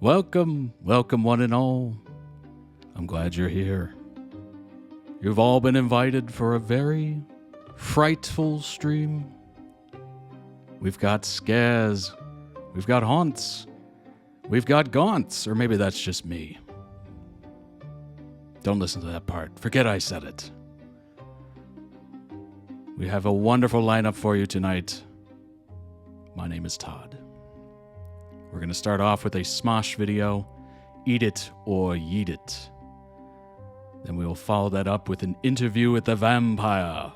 Welcome, welcome one and all. I'm glad you're here. You've all been invited for a very frightful stream. We've got scares, we've got haunts, we've got gaunts, or maybe that's just me. Don't listen to that part. Forget I said it. We have a wonderful lineup for you tonight. My name is Todd. We're going to start off with a Smosh video, Eat It or Yeet It. Then we will follow that up with an interview with the vampire.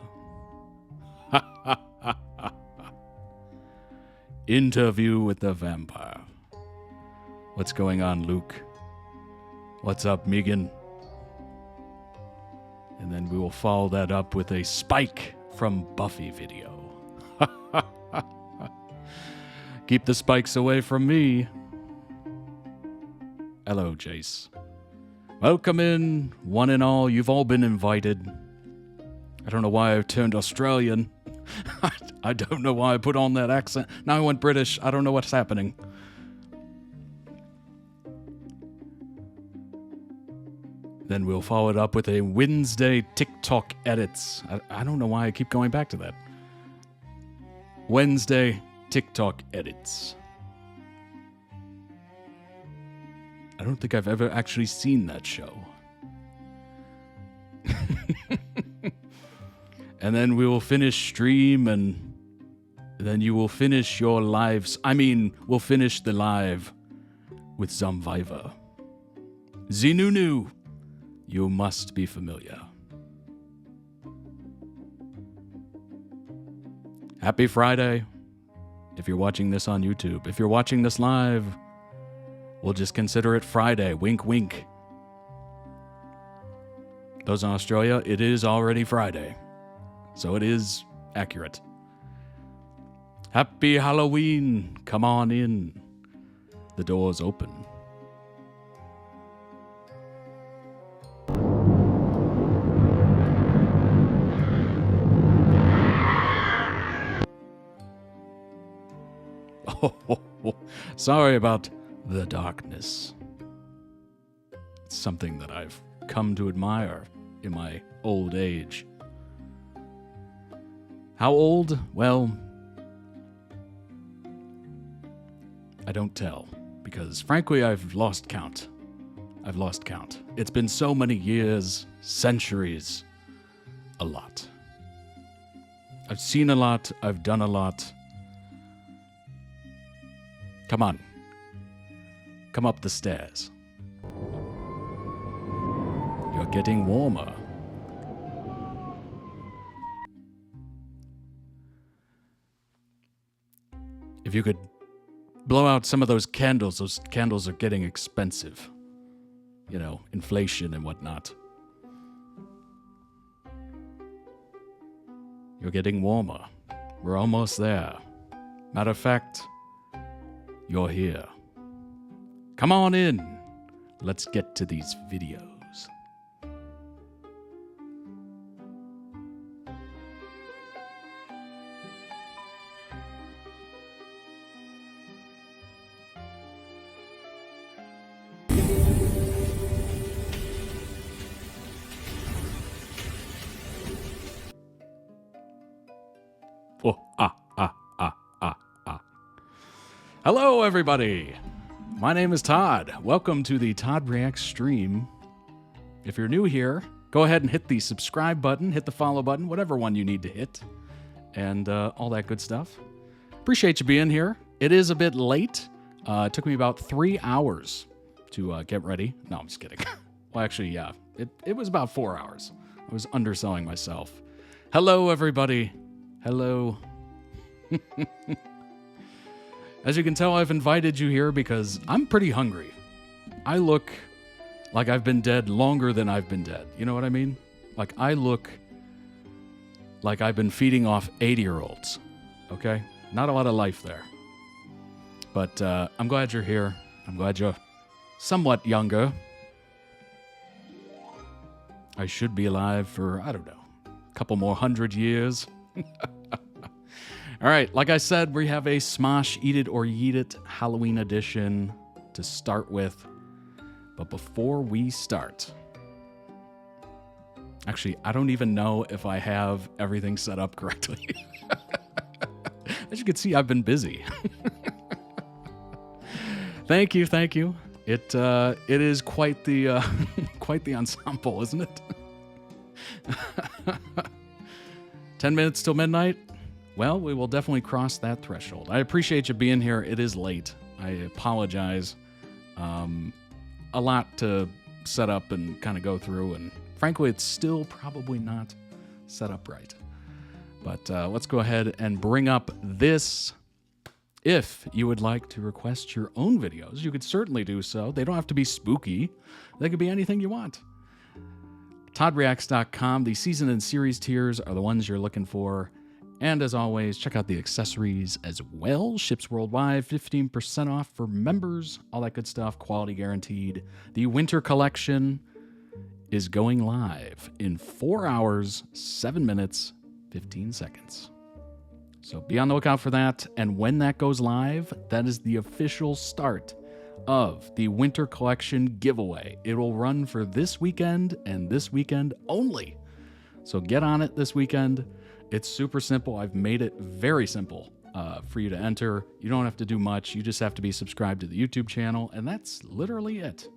Interview with the vampire. What's going on, Luke? What's up, Megan? And then we will follow that up with a Spike from Buffy video. Keep the spikes away from me. Hello, Jace. Welcome in, one and all. You've all been invited. I don't know why I turned Australian. I don't know why I put on that accent. Now I went British. I don't know what's happening. Then we'll follow it up with a Wednesday TikTok edits. I don't know why I keep going back to that. Wednesday TikTok edits. I don't think I've ever actually seen that show. And then we will finish stream, and then you will finish your lives. We'll finish the live with Zomvivor. ZeeNunew. You must be familiar. Happy Friday. If you're watching this on YouTube. If you're watching this live, we'll just consider it Friday. Wink, wink. Those in Australia, it is already Friday. So it is accurate. Happy Halloween. Come on in. The door's open. Sorry about the darkness. It's something that I've come to admire in my old age. How old? Well, I don't tell, because frankly, I've lost count. It's been so many years, centuries, a lot. I've seen a lot, I've done a lot. Come on. Come up the stairs. You're getting warmer. If you could blow out some of those candles are getting expensive. You know, inflation and whatnot. You're getting warmer. We're almost there. Matter of fact, you're here. Come on in. Let's get to these videos. Hello, everybody. My name is Todd. Welcome to the Todd Reacts stream. If you're new here, go ahead and hit the subscribe button, hit the follow button, whatever one you need to hit, and all that good stuff. Appreciate you being here. It is a bit late. It took me about 3 hours to get ready. No, I'm just kidding. Well, actually, yeah. It was about 4 hours. I was underselling myself. Hello, everybody. Hello. As you can tell, I've invited you here because I'm pretty hungry. I look like I've been dead longer than I've been dead. You know what I mean? Like, I look like I've been feeding off 80-year-olds. Okay? Not a lot of life there. But I'm glad you're here. I'm glad you're somewhat younger. I should be alive for, I don't know, a couple more 100 years. All right, like I said, we have a Smosh Eat It or Yeet It Halloween edition to start with. But before we start, actually, I don't even know if I have everything set up correctly. As you can see, I've been busy. Thank you. It is quite the quite the ensemble, isn't it? 10 minutes till midnight. Well, we will definitely cross that threshold. I appreciate you being here. It is late. I apologize. A lot to set up and kind of go through, and frankly, it's still probably not set up right. But let's go ahead and bring up this. If you would like to request your own videos, you could certainly do so. They don't have to be spooky. They could be anything you want. ToddReacts.com. The season and series tiers are the ones you're looking for. And as always, check out the accessories as well. Ships worldwide, 15% off for members, all that good stuff, quality guaranteed. The winter collection is going live in 4 hours, 7 minutes, 15 seconds. So be on the lookout for that. And when that goes live, that is the official start of the winter collection giveaway. It will run for this weekend and this weekend only. So get on it this weekend. It's super simple. I've made it very simple for you to enter. You don't have to do much. You just have to be subscribed to the YouTube channel, and that's literally it.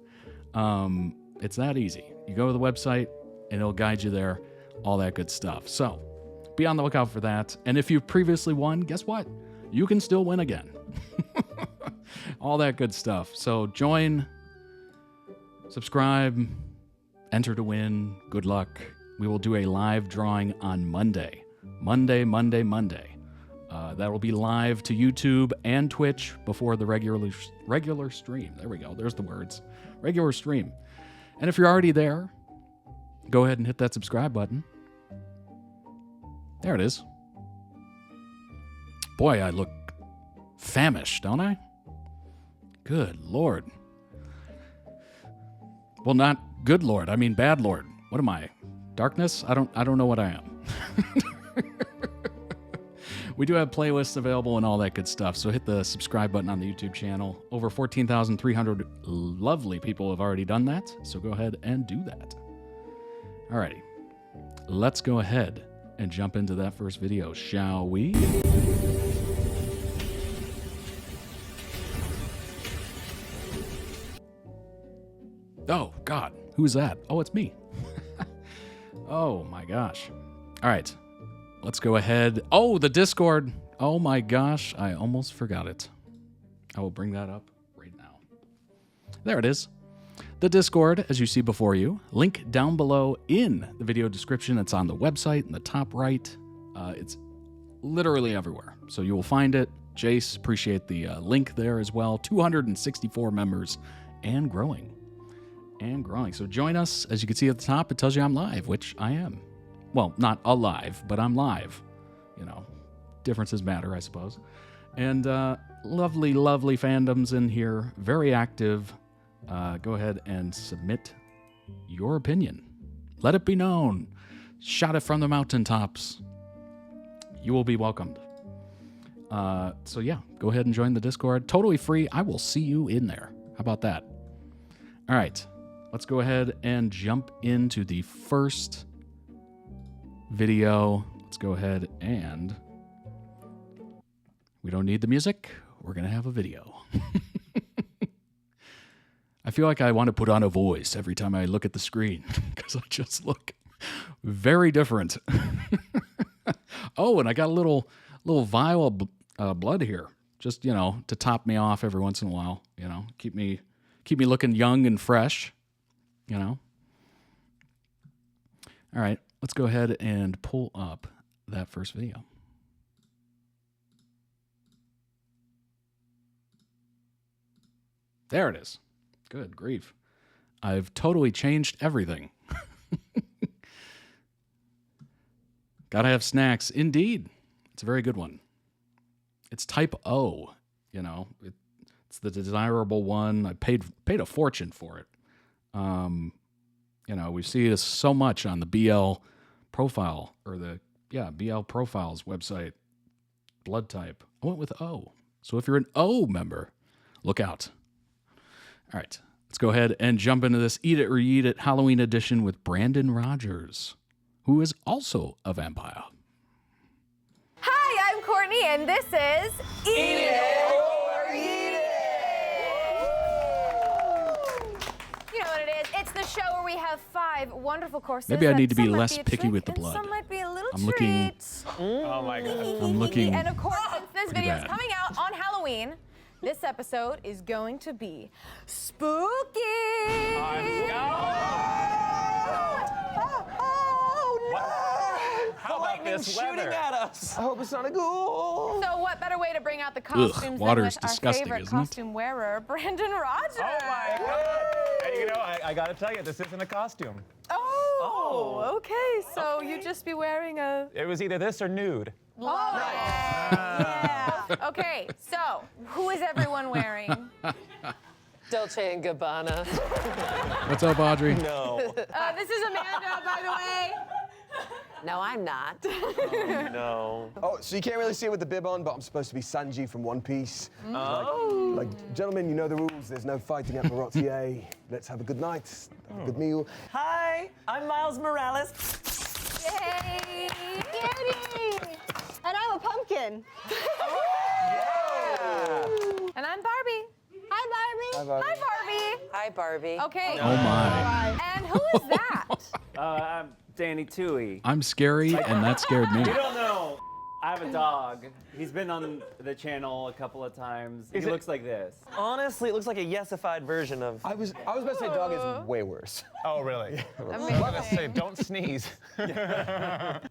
It's that easy. You go to the website, and it'll guide you there, all that good stuff. So be on the lookout for that. And if you've previously won, guess what? You can still win again. All that good stuff. So join, subscribe, enter to win. Good luck. We will do a live drawing on Monday. Monday. That will be live to YouTube and Twitch before the regular stream. There we go. There's the words. Regular stream. And if you're already there, go ahead and hit that subscribe button. There it is. Boy, I look famished, don't I? Good Lord. Well, not good Lord. I mean bad Lord. What am I? Darkness? I don't know what I am. We do have playlists available and all that good stuff, so hit the subscribe button on the YouTube channel. Over 14,300 lovely people have already done that, so go ahead and do that. Alrighty, let's go ahead and jump into that first video, shall we? Oh, God, who's that? Oh, it's me. Oh, my gosh. All right, let's go ahead. Oh, the Discord. Oh, my gosh, I almost forgot it. I will bring that up right now. There it is. The Discord, as you see before you, link down below in the video description. It's on the website in the top right. It's literally everywhere, so you will find it. Jace, appreciate the link there as well. 264 members and growing. So join us. As you can see at the top, it tells you I'm live, which I am. Well, not alive, but I'm live. You know, differences matter, I suppose. And lovely fandoms in here, very active. Go ahead and submit your opinion. Let it be known. Shout it from the mountaintops. You will be welcomed. So yeah, go ahead and join the Discord. Totally free. I will see you in there. How about that? All right. Let's go ahead and jump into the first video. Let's go ahead and... We don't need the music. We're going to have a video. I feel like I want to put on a voice every time I look at the screen because I just look very different. Oh, and I got a little vial of blood here. Just, you know, to top me off every once in a while. You know, keep me looking young and fresh. You know? All right, let's go ahead and pull up that first video. There it is. Good grief. I've totally changed everything. Gotta have snacks. Indeed. It's a very good one. It's type O, you know. It's the desirable one. I paid a fortune for it. You know, we see this so much on the BL profile or BL Profiles website. blood type. I went with O. So if you're an O member, look out. All right, let's go ahead and jump into this Eat It or Eat It Halloween edition with Brandon Rogers, who is also a vampire. Hi, I'm Courtney, and this is Eat It or Eat It. You know what it is? It's the show where we have 5 wonderful courses. Maybe I need to be Some might less a picky treat, with the and blood. Some might be a little I'm looking- treat. Oh my God. I'm looking And of course, since this pretty video is bad. coming out on Halloween, this episode is going to be spooky. How about this weather? at us. I hope it's not a ghoul. So what better way to bring out the costumes than water's with our disgusting, favorite isn't it? costume wearer, Brandon Rogers. Oh my God. And you know, I gotta tell you, this isn't a costume. Oh, okay. So you just be wearing a... It was either this or nude. Oh, yeah. Okay, so who is everyone wearing? Dolce & Gabbana. What's up, Audrey? No. This is Amanda, by the way. No, I'm not. No. Oh, so you can't really see it with the bib on, but I'm supposed to be Sanji from One Piece. Like, gentlemen, you know the rules. There's no fighting at Barottier. Let's have a good night, have a good meal. Hi, I'm Miles Morales. Yay! Cutie! And I'm a pumpkin. And I'm Barbie. Hi, Barbie. Bye-bye. Hi, Barbie. Hi, Barbie. Okay. Oh my. And who is that? I'm Danny Toohey. I'm scary, and that scared me. You don't know. I have a dog. He's been on the channel a couple of times. He looks like this. Honestly, it looks like a yesified version of. I was about to say dog is way worse. Oh, really? Amazing. I was gonna say, don't sneeze. Here are the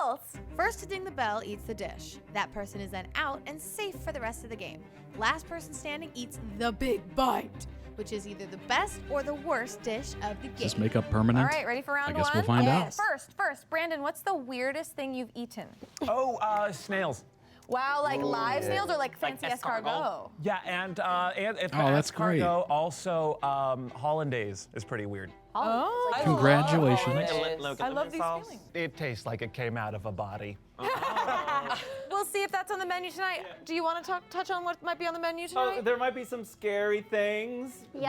rules. First to ding the bell eats the dish. That person is then out and safe for the rest of the game. Last person standing eats the big bite, which is either the best or the worst dish of the game. Does this makeup permanent? All right, ready for round I guess one? we'll find out. First, Brandon, what's the weirdest thing you've eaten? Oh, snails. Wow, like live snails or like fancy escargot? Yeah, and if Oh, that's great. escargot, also hollandaise is pretty weird. Oh. I Congratulations. love I love these feelings. It tastes like it came out of a body. We'll see if that's on the menu tonight. Do you want to touch on what might be on the menu Oh, tonight? there might be some scary things. Maybe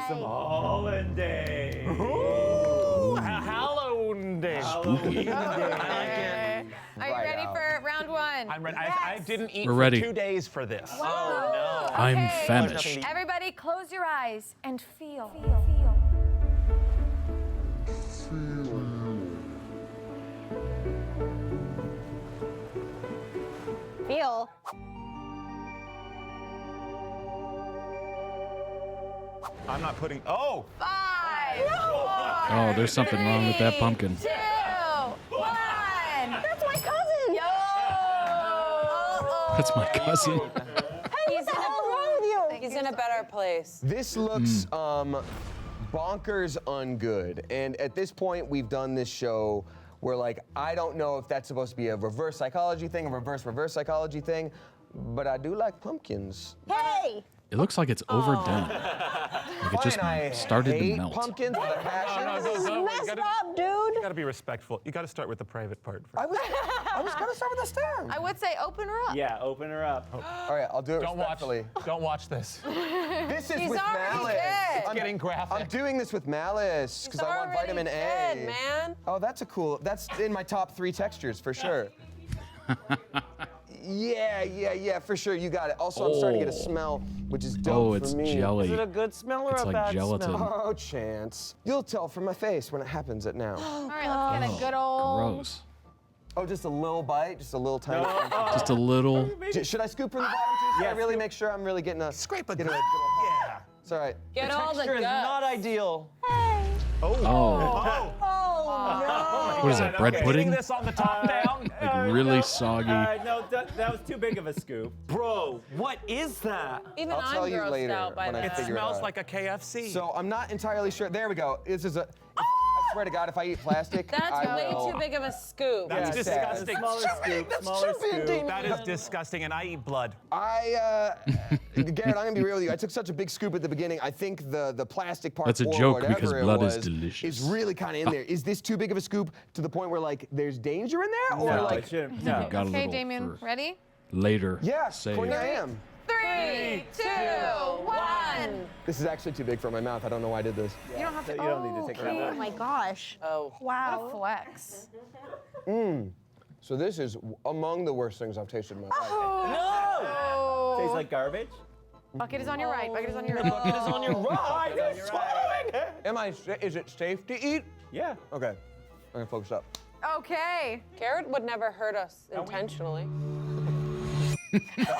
some Yay. hollandaise. Hollandaise. Spooky. Okay. Are you ready for round one? I'm ready. I didn't eat We're for ready. 2 days for this. Oh, no. I'm Okay. famished. Everybody close your eyes and feel. Feel. I'm not putting. Oh! 5, 4, Oh, there's something wrong with that pumpkin. 2, 1. That's my cousin. Yo! That's my cousin. What the hell's wrong with you? He's in a better place. This looks bonkers ungood. And at this point, we've done this show where, like, I don't know if that's supposed to be a reverse psychology thing, a reverse psychology thing, but I do like pumpkins. Hey! It looks like it's overdone. Like it just Fine, I started to hate melt. pumpkins with a passion. This is messed up, dude. You gotta be respectful. You gotta start with the private part first. I was gonna start with the stand. I would say open her up. Yeah, open her up. All right, I'll do it Don't watch. respectfully. Don't watch this. This is He's with already malice. dead. I'm Getting graphic. I'm doing this with malice because I want Already vitamin A. dead, man. Oh, that's that's in my top 3 textures for sure. Yeah, for sure. You got it. Also, I'm starting to get a smell, which is dope Oh, for it's me. jelly. Is it a good smell or It's a like bad gelatin. smell? Oh, chance. You'll tell from my face when it happens at now. All right, let's get a good old. Gross. Oh, just a little bite, just a little tiny. Just a little. Should I scoop from the bottom too? So I really make sure I'm really getting a Scrape a get a good. good old- Yeah. It's all right. Get all the Texture is not guts. ideal. Oh. Oh, What is that, bread Okay. pudding? Eating this on the top down. Like really soggy. No, that was too big of a scoop. Bro, what is that? Even I'll I'm tell you grossed later out by when I that. It figure smells out. like a KFC. So I'm not entirely sure. There we go. This is a. I swear to God, if I eat plastic, That's I way will. too big of a scoop. That's Yeah, sad. disgusting. Smaller scoop, smaller scoop. That is disgusting, and I eat blood. Garrett, I'm gonna be real with you. I took such a big scoop at the beginning. I think the plastic part. That's a or joke whatever because it blood is was, delicious. Is really kind of in there. Is this too big of a scoop to the point where like there's danger in there, or No, like? it shouldn't. No. Got a Okay, little Damien, fur. ready? later Yeah, save. Courtney, I am. 3, 2, 1. This is actually too big for my mouth. I don't know why I did this. You don't have to. You don't need to take it Oh out. my gosh. Oh. What a Wow. flex. So this is among the worst things I've tasted in my life. Oh. Tastes like garbage. Bucket is on your right. Bucket is on your right. Bucket is on your right. It's swallowing. Is it safe to eat? Yeah. Okay, I'm gonna focus up. Okay. Garrett would never hurt us intentionally.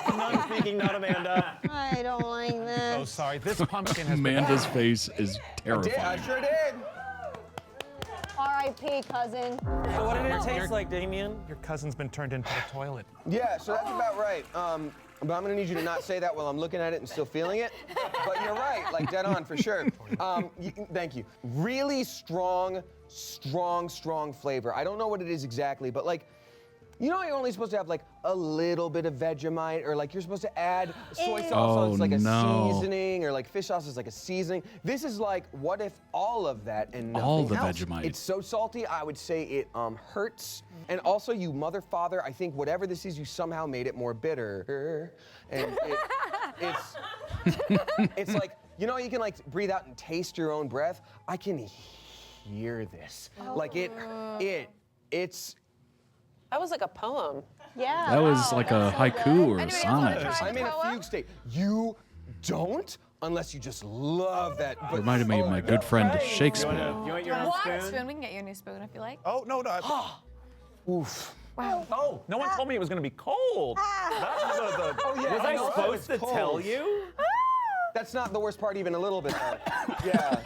None speaking, not Amanda. I don't like Oh, this. sorry. This pumpkin has been. Amanda's face is I terrifying. sure did. R.I.P. cousin. So what did it taste like, Damien? Your cousin's been turned into a toilet. Yeah, so that's about right. But I'm gonna need you to not say that while I'm looking at it and still feeling it. But you're right, like dead on for sure. Thank you. Really strong flavor. I don't know what it is exactly, but like, you know, you're only supposed to have like a little bit of Vegemite, or like you're supposed to add soy sauce as like a seasoning, or like fish sauce as like a seasoning. This is like, what if all of that and nothing All the else? Vegemite. It's so salty, I would say it hurts. And also, you mother father, I think whatever this is, you somehow made it more bitter. And it's like, you know, you can like breathe out and taste your own breath. I can hear this. Like it's. That was like a poem. Yeah. That was like a haiku or a Anybody else wanna sonnet. try? I'm in a Koa? fugue state. You don't, unless you just love that. But, Reminded me of my good friend Shakespeare. You want your own What? spoon? Spoon? We can get you a new spoon if you like. Oh, no, no. Oof. Oh, no one told me it was going to be cold. That's the Yeah, Was I know. supposed to Cold. tell you? That's not the worst part, even a little bit. Though. Yeah.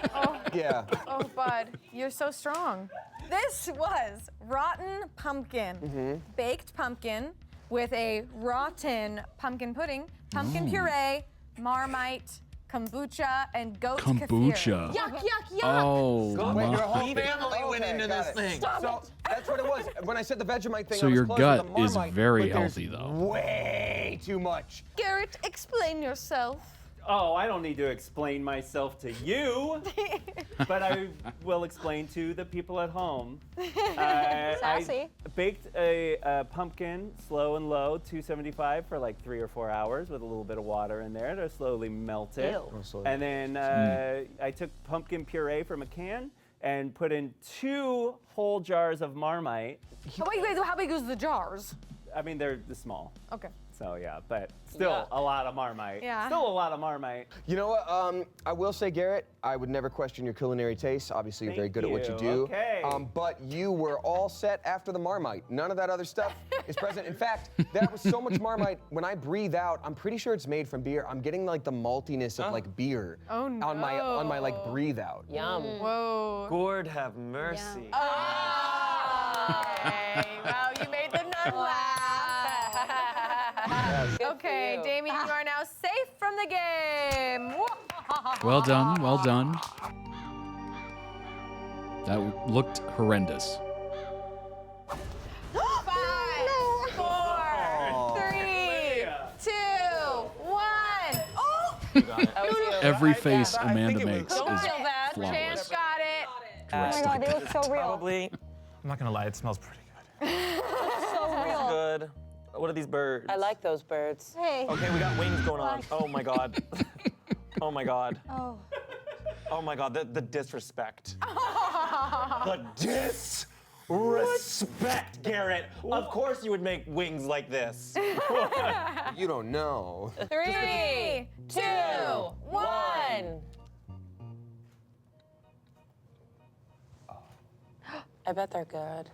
Yeah. Oh, bud, you're so strong. This was rotten pumpkin, baked pumpkin with a rotten pumpkin pudding, pumpkin puree, Marmite, kombucha, and goat kefir. Kombucha. Yuck, yuck, yuck. Oh, Wait, your my. whole family went into this thing. So that's what it was. When I said the Vegemite thing, So I was your close gut with the is Marmite, very but there's healthy, though. Way too much. Garrett, explain yourself. Oh, I don't need to explain myself to you, but I will explain to the people at home. Sassy. I baked a pumpkin slow and low, 275 for like 3 or 4 hours with a little bit of water in there to slowly melt it. Ew. And then I took pumpkin puree from a can and put in 2 whole jars of Marmite. How big was the jars? I mean, they're small. Okay. So yeah, but still Yeah. a lot of Marmite. Yeah. Still a lot of Marmite. You know what? I will say, Garrett, I would never question your culinary tastes. Obviously, you're very Thank good at what you you. do. Okay. But you were all set after the Marmite. None of that other stuff is present. In fact, that was so much Marmite. When I breathe out, I'm pretty sure it's made from beer. I'm getting like the maltiness of like beer Oh, on my like no. breathe out. Yum. Whoa. Lord have mercy. Okay. Well, you made the nun laugh. Good for Okay, you. Damien, you are now safe from the game. Well done, well done. That looked horrendous. 5, 4, 3, 2, 1. Oh! That was you. Every face I think Amanda it was- makes Don't is feel bad. flawless. Chance got it. Oh my god, they look so real. Probably. I'm not going to lie, it smells pretty good. So real. Good. What are these birds? I like those birds. Hey. Okay, we got wings going on. Oh my god. Oh my god. Oh. Oh my god. The disrespect. The disrespect, Garrett. Of course you would make wings like this. You don't know. 3, 2, 1. I bet they're good.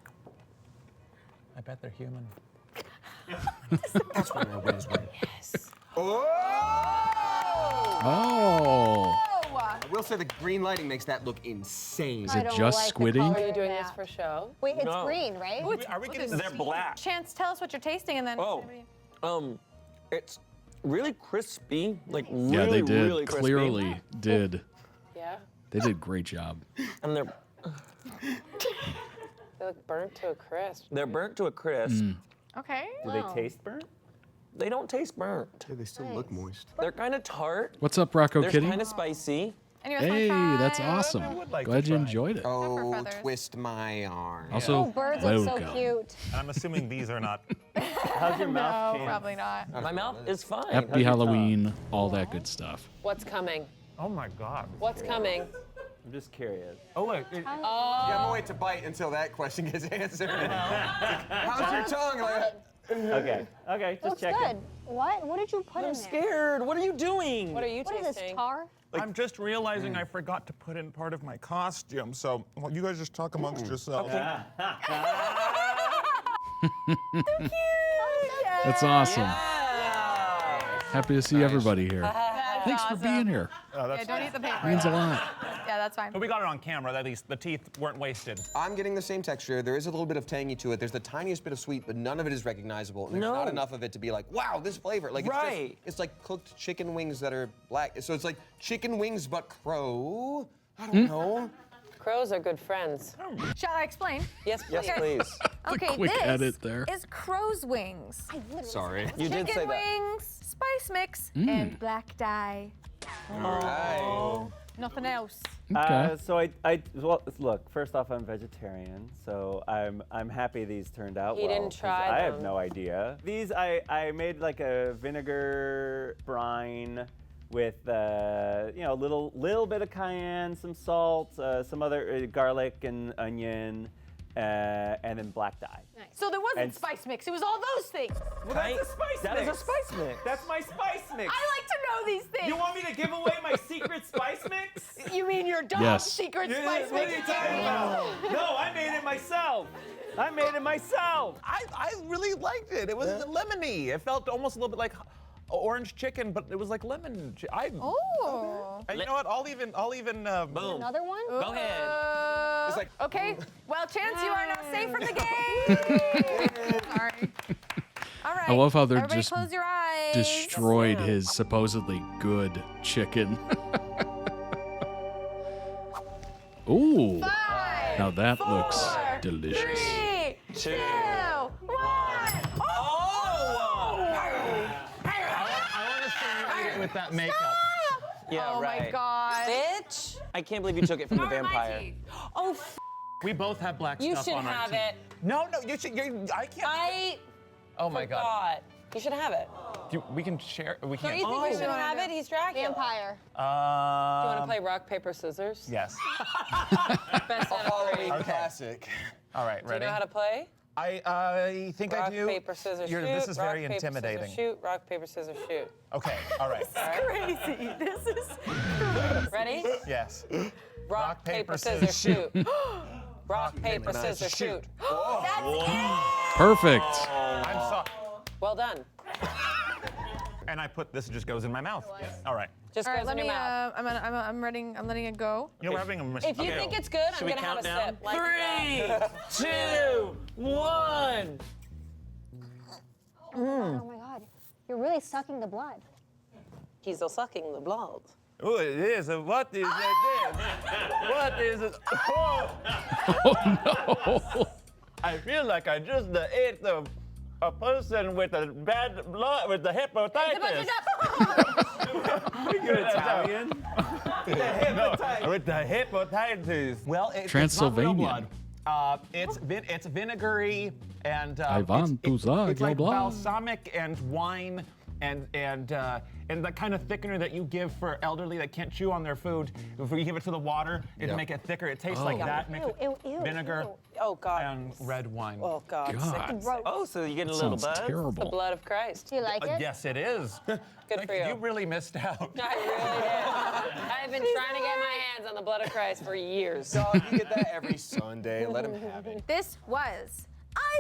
I bet they're human. That's when I wins. Yes. Oh. I will say the green lighting makes that look insane. Is I it don't just like the squid ink? Are you doing Yeah. this for show? Wait, it's No. green, right? Are we getting They're black. Chance, tell us what you're tasting and then. Oh. It's really crispy. Like really, Yeah, they did. really crispy. Clearly did. Yeah. They did a great job. And they're They look burnt to a crisp. burnt to a crisp. Okay. Do they taste burnt? They don't taste burnt. They still look moist. They're kind of tart. What's up, Rocco They're Kitty? kind of spicy. Anyone else Hey, wanna try? that's awesome. would like to Glad you try. enjoyed it. Oh, feathers. twist my arm. Also, Oh, birds look so welcome. cute. And I'm assuming these are not. How's your mouth? No, Chance? probably not. My mouth is fine. Happy Halloween, all that good stuff. What's coming? Oh my God. What's coming? I'm just curious. Oh look. Yeah, I'm gonna wait to bite until that question gets answered. How's your tongue? Okay, just Looks checking. good. What? What did you put in I'm there? scared. What are you doing? What are you What is tasting? this, tar? I'm just realizing I forgot to put in part of my costume, so well, you guys just talk amongst yourselves. That's awesome. Yeah. Happy to see everybody here. Thanks for awesome. being here. Yeah, don't eat the paper. Means a lot. Yeah, that's fine. But we got it on camera. At least the teeth weren't wasted. I'm getting the same texture. There is a little bit of tangy to it. There's the tiniest bit of sweet, but none of it is recognizable. And there's No. not enough of it to be like, wow, this flavor. Like, Right. it's like cooked chicken wings that are black. So it's like chicken wings, but crow. I don't know. Crows are good friends. Shall I explain? Yes, please. Yes, please. Okay, quick this edit there. is crow's wings. Sorry. You did say Chicken that. wings, spice mix, and black dye. All right. Nothing else. Okay. So well, look. First off, I'm vegetarian, so I'm happy these turned out He well. didn't 'cause try I have them. no idea. These I made like a vinegar brine with a little bit of cayenne, some salt, some other garlic and onion, and then black dye. So there wasn't And- spice mix. It was all those things. Well, that's a spice That mix. is a spice mix. That's my spice mix. I like to know these things. You want me to give away my secret spice mix? You mean your dog's Yes. secret Yeah, spice what mix? are you talking about? No, I made it myself. I really liked it. It was lemony. It felt almost a little bit like orange chicken, but it was like lemon. Oh. And you know what? I'll even. Boom. Another one? Go ahead. It's like, Okay. Well, Chance, you are now safe from the game. Sorry. All right. I love how they're Everybody just close your eyes. Destroyed his supposedly good chicken. Ooh. Five, Now that looks four, delicious. 3, 2, 1. I want to see you with that makeup. Yeah, Oh right. my God. Bitch. I can't believe you took it from the vampire. Oh, We both have black you stuff should on our have teeth. it. No, you should. I can't. I Oh my God. forgot. You should have it. We can share. We Don't can't. you think we should have it? He's Dracula. Vampire. Do you want to play rock, paper, scissors? Yes. Best out of three. Halloween classic. All right, Do you ready? know how to play? I think Rock, I do. paper, scissors, shoot. This is rock, very paper, intimidating. Scissors, shoot. Rock, paper, scissors, shoot. Okay. All right. Crazy. This is. Ready? Yes. Rock, paper, scissors, shoot. Rock, paper, scissors, shoot. Perfect. I'm sorry. Well done. And I put this. Just goes in my mouth. All right. Just All right, goes let in me. your mouth. I'm letting it go. You know we're having a mis- If you okay. think it's good, I'm we gonna have a count sip. down? 3, 2, 1. Oh my God. You're really sucking the blood. He's a sucking the blood. Oh, it is. What is it? What is it? Oh, Oh no. I feel like I just ate a person with a bad blood with the hepatitis. You're Italian. With the hepatitis. Well, it's Transylvanian. Not real blood. It's vinegary and Ivan Tuzak, it's like blah, blah. balsamic and wine and the kind of thickener that you give for elderly that can't chew on their food. If you give it to the water, it'll make it thicker. It tastes like that. Makes Ew, it ew, vinegar ew. Oh God. and red wine. Oh God. God. Gross. Oh, so you're getting a little Sounds buzz? The terrible. blood of Christ. Do you like it? Yes, it is. Good for you. You really missed out. I really did. I've been trying to get my hands on the blood of Christ for years. Dog, you get that every Sunday. Let him have it. This was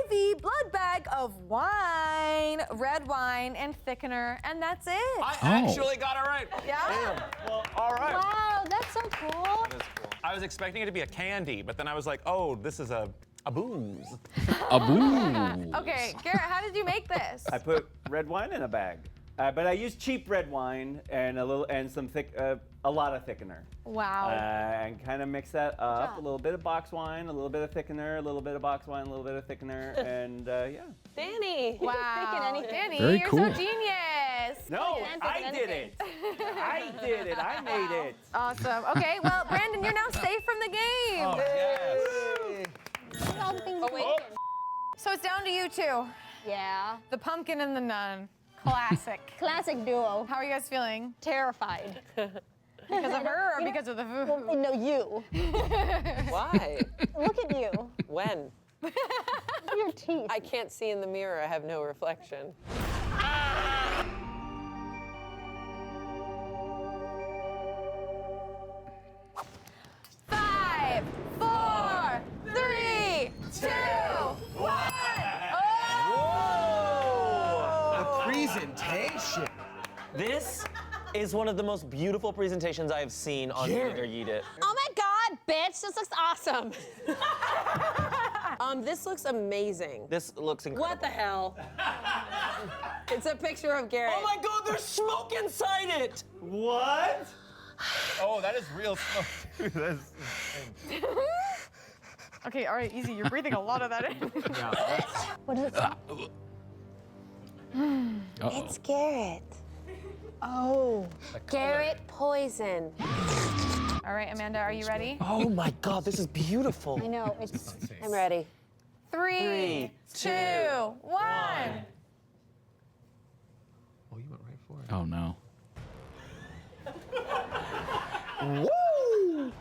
IV blood bag of wine, red wine, and thickener, and that's it. I Oh. actually got it right. Yeah. Well, all right. Wow, that's so cool. I was expecting it to be a candy, but then I was like, oh, this is a booze. A boo. Okay, Garrett, how did you make this? I put red wine in a bag, but I used cheap red wine and some thick a lot of thickener. Wow. And kind of mix that up. A little bit of box wine, a little bit of thickener, a little bit of box wine, a little bit of thickener, and yeah. Danny. Wow. Danny, Very you're cool. so genius. No, can't I think of did it. I did it. I made it. Awesome. Okay, well, Brandon, you're now safe from the game. All the things Oh, wait. So it's down to you two. Yeah. The pumpkin and the nun. Classic. Classic duo. How are you guys feeling? Terrified. Because of her or because of the food? Well, no, you. Why? Look at you. When? Your teeth. I can't see in the mirror. I have no reflection. 5, 4, 3, 2, 1. The presentation. This is one of the most beautiful presentations I have seen on Eat It or Yeet It. Oh my God, bitch! This looks awesome. This looks amazing. This looks incredible. What the hell? It's a picture of Garrett. Oh my God, there's smoke inside it! What? Oh, that is real smoke. Dude, that's Okay, all right, easy. You're breathing a lot of that in. What does it say? It's Garrett. Oh. Garrett poison. All right, Amanda, are you ready? Oh my God, this is beautiful. I know. It's. I'm ready. 3, 2, 1. Oh, you went right for it. Oh no. Woo!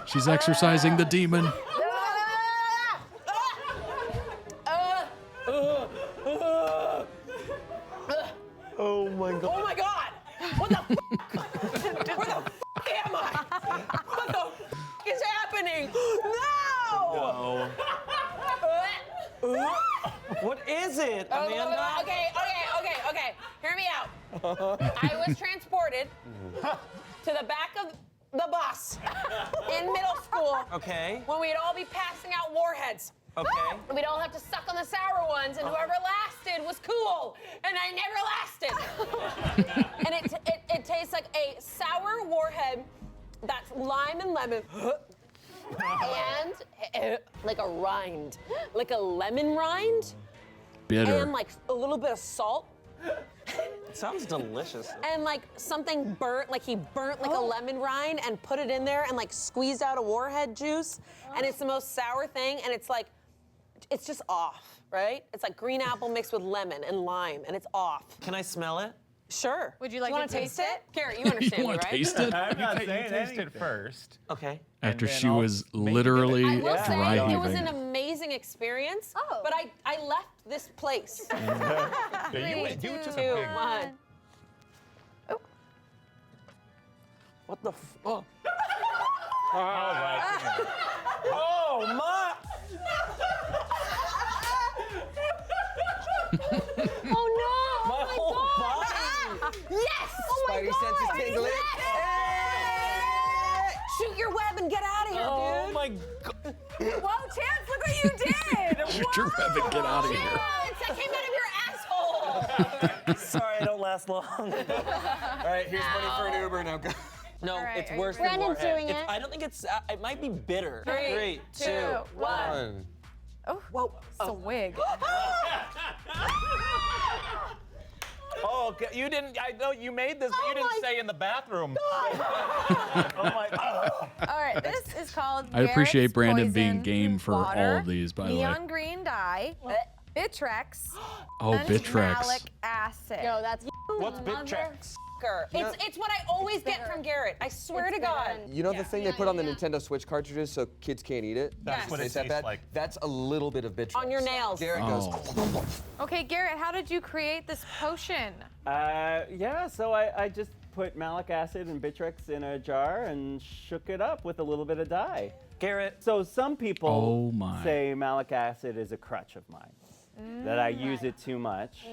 She's exercising the demon. Oh my God. Oh my God! What the f***? Where the f*** am I? What the f*** is happening? No! What is it, Amanda? Okay. Hear me out. I was transported to the back of the bus in middle school Okay, when we'd all be passing out warheads. okay. And we'd all have to suck on the sour ones, and whoever lasted was cool. And I never lasted. And it tastes like a sour warhead that's lime and lemon. And like a rind, like a lemon rind, Bitter. and like a little bit of salt, It sounds delicious. and like something burnt, like he burnt like a lemon rind and put it in there and like squeezed out a warhead juice. And it's the most sour thing, and it's like, it's just off, right? It's like green apple mixed with lemon and lime, and it's off. Can I smell it? Sure. Would you like wanna to taste it? Garrett, you understand You me, want right? to taste it? I'm not You saying taste anything. it first. Okay. After then she I'll was maybe give it- literally I will dry say it was an heaving. amazing experience, Oh. but I left this place. Yeah, you took a 2, big 1. What the f? Oh. All right. Oh my! Oh no! My Oh whole my God! body! Yes! Oh my Spidey God! senses tingling. Shoot your web and get out of here, Oh dude. my God! Whoa, Chance, look what you did! Shoot your web and get out of here. Chance, that came out of your asshole. Sorry, I don't last long. All right, here's money for an Uber. Now go. No, right, it's are you worse ready? than Brandon's warhead. doing it. I don't think it's. It might be bitter. 3, 2, 1. Oh, Whoa. it's a wig. Oh, okay. You didn't. I know you made this, but you didn't stay in the bathroom. Oh my God. All right, this is called I appreciate Garrett's Brandon being Poison game for Water, all of these, by the way. Neon green dye, Bitrex, Oh, and Bitrex. malic acid. Yo, that's. What's Bitrex? It's what I always get from Garrett. I swear to God. You know the thing they put on the Nintendo Switch cartridges so kids can't eat it? That's what it Taste that tastes bad? like. That's a little bit of Bitrex. On your nails. Garrett goes. Oh. Okay, Garrett, how did you create this potion? Yeah, so I just put malic acid and Bitrex in a jar and shook it up with a little bit of dye. Garrett. So some people Oh my. say malic acid is a crutch of mine, that I use it too much.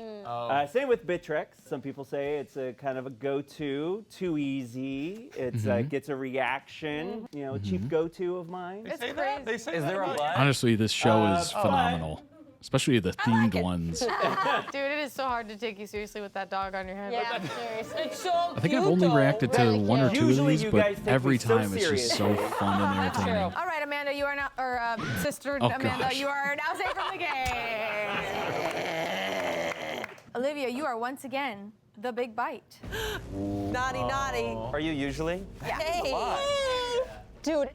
Same with Bitrex. Some people say it's a kind of a go-to, too easy. It's gets a reaction, cheap go-to of mine. It's Say crazy. that? They say Is that there a about what? Honestly, this show is but- phenomenal. especially the themed ones. Dude, it is so hard to take you seriously with that dog on your head. Yeah, seriously. It's so I think I've only reacted to Really one or two of Usually these, you but guys take every me so time it's just so fun and entertaining. All right, Amanda, you are now, or sister Oh, Amanda, gosh. you are now safe from the game. Olivia, you are once again the big bite. Naughty, naughty. Are you usually? Hey. Dude,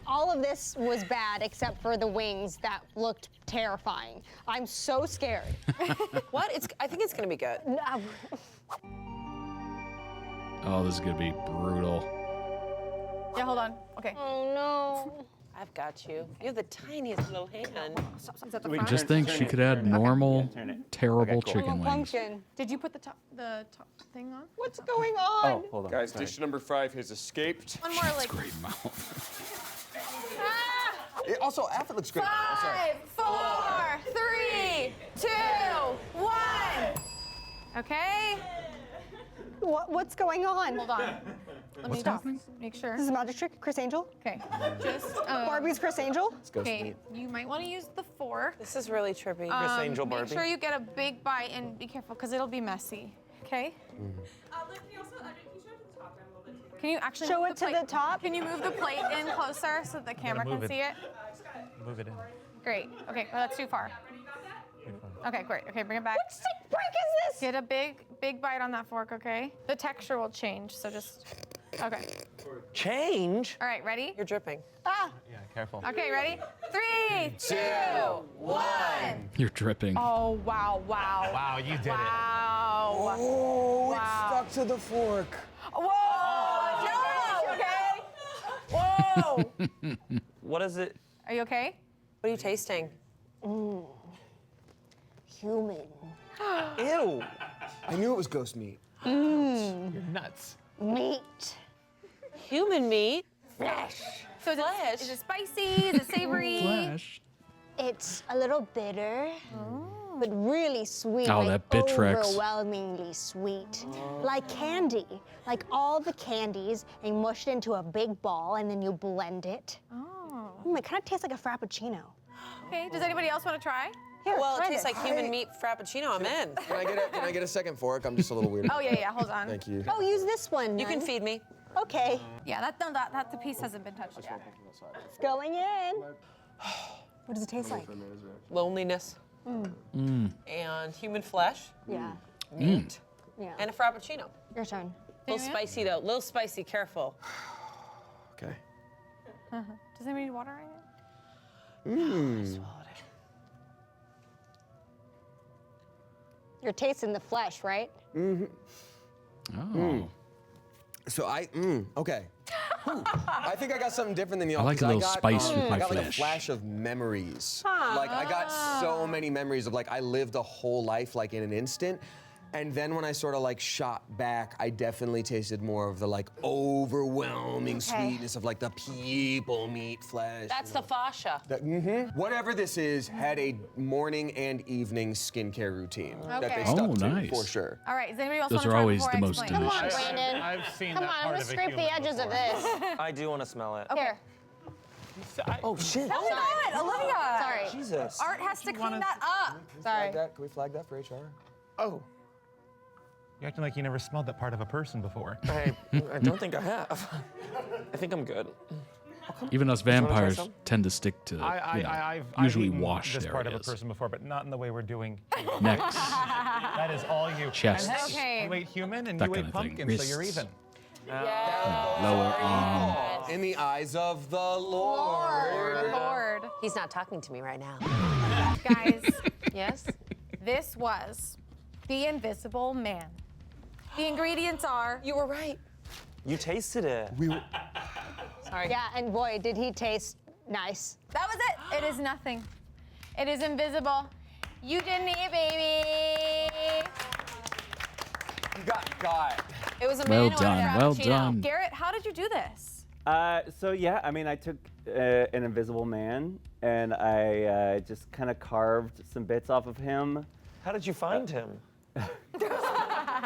all of this was bad except for the wings that looked terrifying. I'm so scared. What? I think it's gonna be good. Oh, this is gonna be brutal. Yeah, hold on. Okay. Oh no. I've got you. You have the tiniest little hand. Is that the We front? Just think she could add normal, turn it. terrible Okay, cool. chicken wings. Pumpkin. Did you put the top thing on? What's going on? Oh, hold on. Guys, Sorry. dish number 5 has escaped. One more, like. Great mouth. Also, outfit looks great. Oh, sorry. 5, 4, 3, 2, 1. Okay. What's going on? Hold on. Let me just make sure. This is a magic trick, Chris Angel. Okay. Just. Barbie's Chris Angel. Okay. You might want to use the fork. This is really trippy. Chris Angel Make Barbie. sure you get a big bite and be careful because it'll be messy. Okay. Can you actually Show move it the to plate? the top. Can you move the plate in closer so the camera move can it. see it? Move it in. Great. Okay. Well, that's too far. Okay. Great. Okay. Bring it back. What sick break is this? Get a big bite on that fork. Okay. The texture will change. So just. Okay. Change? All right. Ready? You're dripping. Ah, Yeah, careful. Okay. Ready? 3, 2, 1. You're dripping. Oh wow! Wow! Wow, you did Wow! Oh, Wow. it's stuck to the fork. Whoa! No! Okay. Whoa! What is it? Are you okay? What are you tasting? human. Ew. I knew it was ghost meat. You're nuts. Meat. Human meat? Flesh. So Flesh. is it spicy? Is it savory? Flash. It's a little bitter, but really sweet. Oh, like that bit tricks. overwhelmingly sweet. Like candy. Like all the candies, and you mush it into a big ball, and then you blend it. Oh. It kind of tastes like a frappuccino. Okay. Does anybody else want to try? Here, Well, it try tastes this. like human meat frappuccino. I'm in. Can I get a second fork? I'm just a little weird. Oh yeah. Hold on. Thank you. Oh, use this one. You can then. feed me. Okay, Yeah. That the piece hasn't been touched yet. it's going in. What does it taste like? Loneliness. And human flesh. Yeah. Meat. Yeah. And a frappuccino. Your turn. A little spicy though. A little spicy. Careful. Okay. Does anybody need water right now? You're tasting the flesh, right? Oh. So okay. I think I got something different than y'all. I like a 'cause little spice with I my got like a flesh. flash of memories. Like I got so many memories of like I lived a whole life like in an instant. And then when I sort of like shot back, I definitely tasted more of the like overwhelming sweetness of like the people meat flesh. That's the fascia. Whatever this is had a morning and evening skincare routine that they Okay. stuck Oh, to nice. for sure. All right. Does anybody else Those want to are try always before the I most explain? Come on, delicious. Brandon. I've seen Come that on, I'm part gonna of a scrape the human edges of before. this. I do want to smell it. Here. Oh shit. Hold on, Olivia. Sorry. Jesus. Art has to clean that up. Sorry. Can we flag that for HR? Oh. You're acting like you never smelled that part of a person before. I don't think I have. I think I'm good. Even us try vampires some? tend to stick to I've usually eaten washed this part of a areas. person before, but not in the way we're doing. Necks. That is all you. Chests. And hey, Okay. you ate human and That you kind ate of thing. pumpkin, so you're Wrists. even. Lower arm. In the eyes of the Lord. Lord. He's not talking to me right now. Guys, Yes? this was the Invisible Man. The ingredients are You were right. You tasted it. Sorry. Yeah, and boy, did he taste nice. that was it. It is nothing. It is invisible. You didn't eat, baby. You got. It was a Well man done. Well done. Garrett, how did you do this? So yeah, I mean, I took an invisible man and I just kind of carved some bits off of him. How did you find him?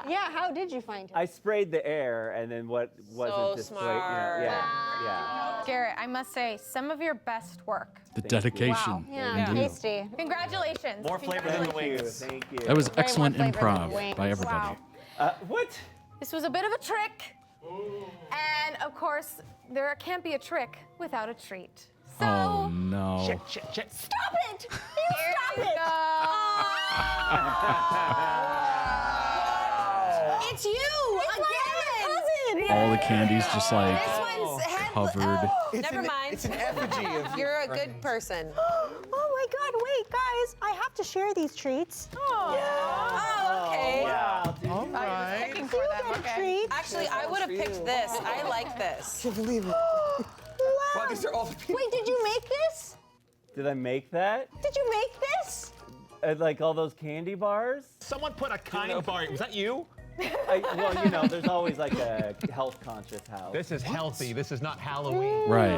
Yeah, how did you find him? I sprayed the air, and then what wasn't So displayed. smart. Yeah. Garrett, I must say, some of your best work. The dedication. Yeah, Indeed. tasty. Congratulations. More flavor than the Thank you. wings. Thank you. That was Way excellent more flavor than improv wings. by everybody. Wow. What? This was a bit of a trick. And of course, there can't be a trick without a treat. So, Oh no. Shit. stop it! You stop it! It's you again. All the candies just like This one's head. covered. Never mind. It's an effigy of You're a good person. Oh my God, wait, guys. I have to share these treats. Oh, okay. Yeah. I was looking for them. Okay. Treats. Actually, I would have picked this. I like this. can't believe it. Wow, these are all the people. Wait, did you make this? Did I make that? Did you make this? Like all those candy bars? Someone put a kind bar. Was that you? Well, you know, there's always like a health-conscious house. This is healthy. This is not Halloween. Right.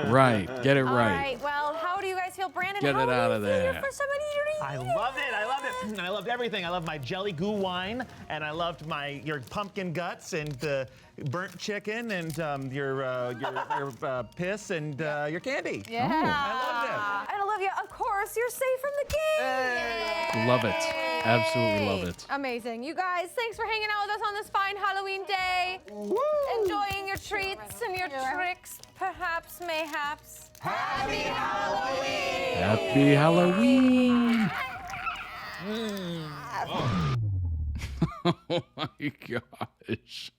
Right. Get it All right. right, well, how do you guys feel? Brandon, Get how it do out you of feel? there. You're for somebody to I loved it. I loved it. And I loved everything. I loved my jelly goo wine, and I loved your pumpkin guts and burnt chicken and your piss and your candy. Yeah. I loved And Olivia, of course, you're safe from the game. Love it. Absolutely love it. Amazing. You guys, thanks for hanging out with us on this fine Halloween day. Enjoying your treats and your tricks, perhaps, mayhaps. Happy Halloween! Happy Halloween. Oh my gosh.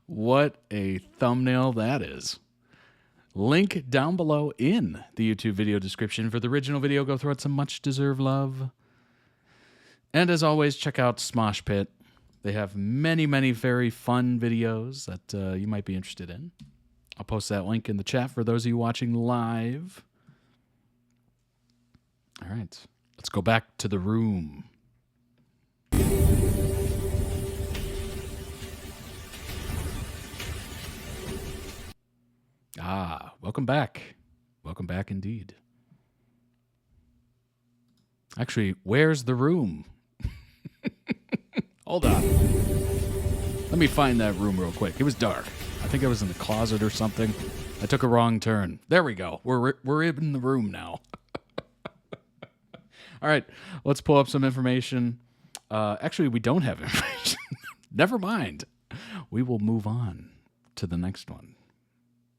What a thumbnail that is. Link down below in the YouTube video description for the original video. Go throw it some much deserved love. And as always, check out Smosh Pit. They have many, many very fun videos that you might be interested in. I'll post that link in the chat for those of you watching live. All right, let's go back to the room. Ah, welcome back. Welcome back indeed. Actually, where's the room? Hold on. Let me find that room real quick. It was dark. I think I was in the closet or something. I took a wrong turn. There we go. We're in the room now. All right, let's pull up some information. Actually, we don't have information. Never mind. We will move on to the next one.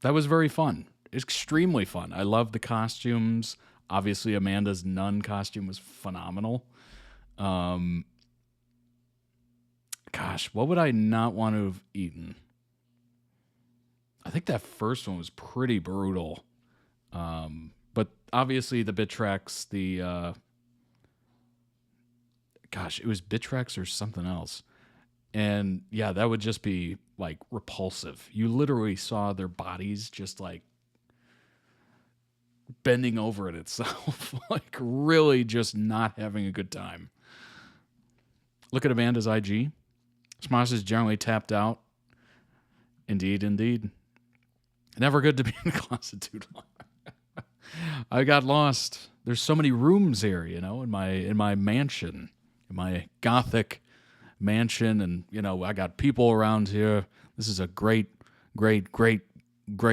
That was very fun. Extremely fun. I love the costumes. Obviously, Amanda's nun costume was phenomenal. Gosh, what would I not want to have eaten? I think that first one was pretty brutal. But obviously the Bitrex, it was Bitrex or something else. And yeah, that would just be like repulsive. You literally saw their bodies just like bending over it itself, like really just not having a good time. Look at Amanda's IG. Smosh is generally tapped out. Indeed, indeed. Never good to be in the closet too long. I got lost. There's so many rooms here, you know, in my mansion, in my gothic mansion, and you know, I got people around here. This is a great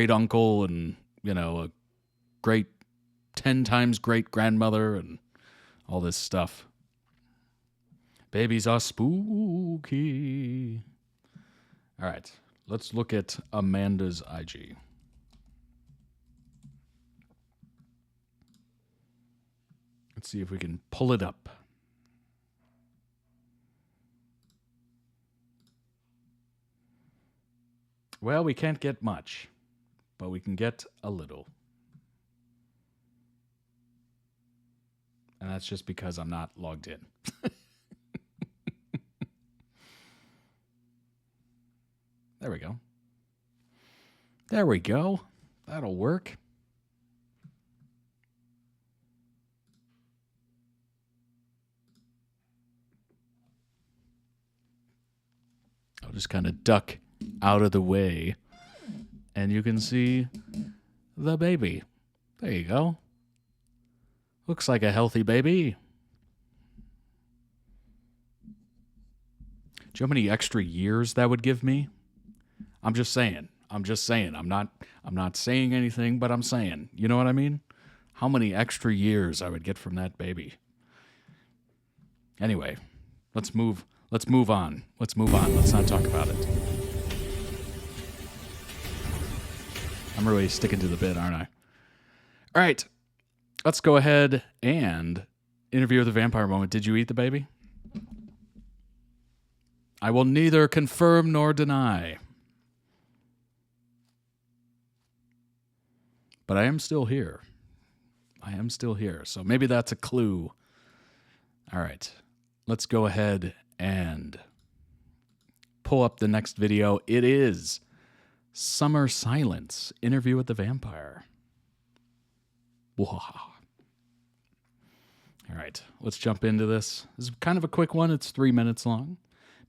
uncle, and you know, a great 10 times great grandmother, and all this stuff. Babies are spooky. All right, let's look at Amanda's IG. Let's see if we can pull it up. Well, we can't get much, but we can get a little. And that's just because I'm not logged in. There we go. There we go. That'll work. I'll just kind of duck out of the way, and you can see the baby. There you go. Looks like a healthy baby. you know how many extra years that would give me? I'm just saying. I'm not saying anything, but I'm saying. You know what I mean? How many extra years I would get from that baby. Anyway, let's move on. Let's not talk about it. I'm really sticking to the bit, aren't I? All right. Let's go ahead and interview with the vampire moment. Did you eat the baby? I will neither confirm nor deny. But I am still here. So maybe that's a clue. All right. Let's go ahead and pull up the next video. It is Summer Silence, interview with the vampire. Whoa. All right, let's jump into this. This is kind of a quick one. It's 3 minutes long.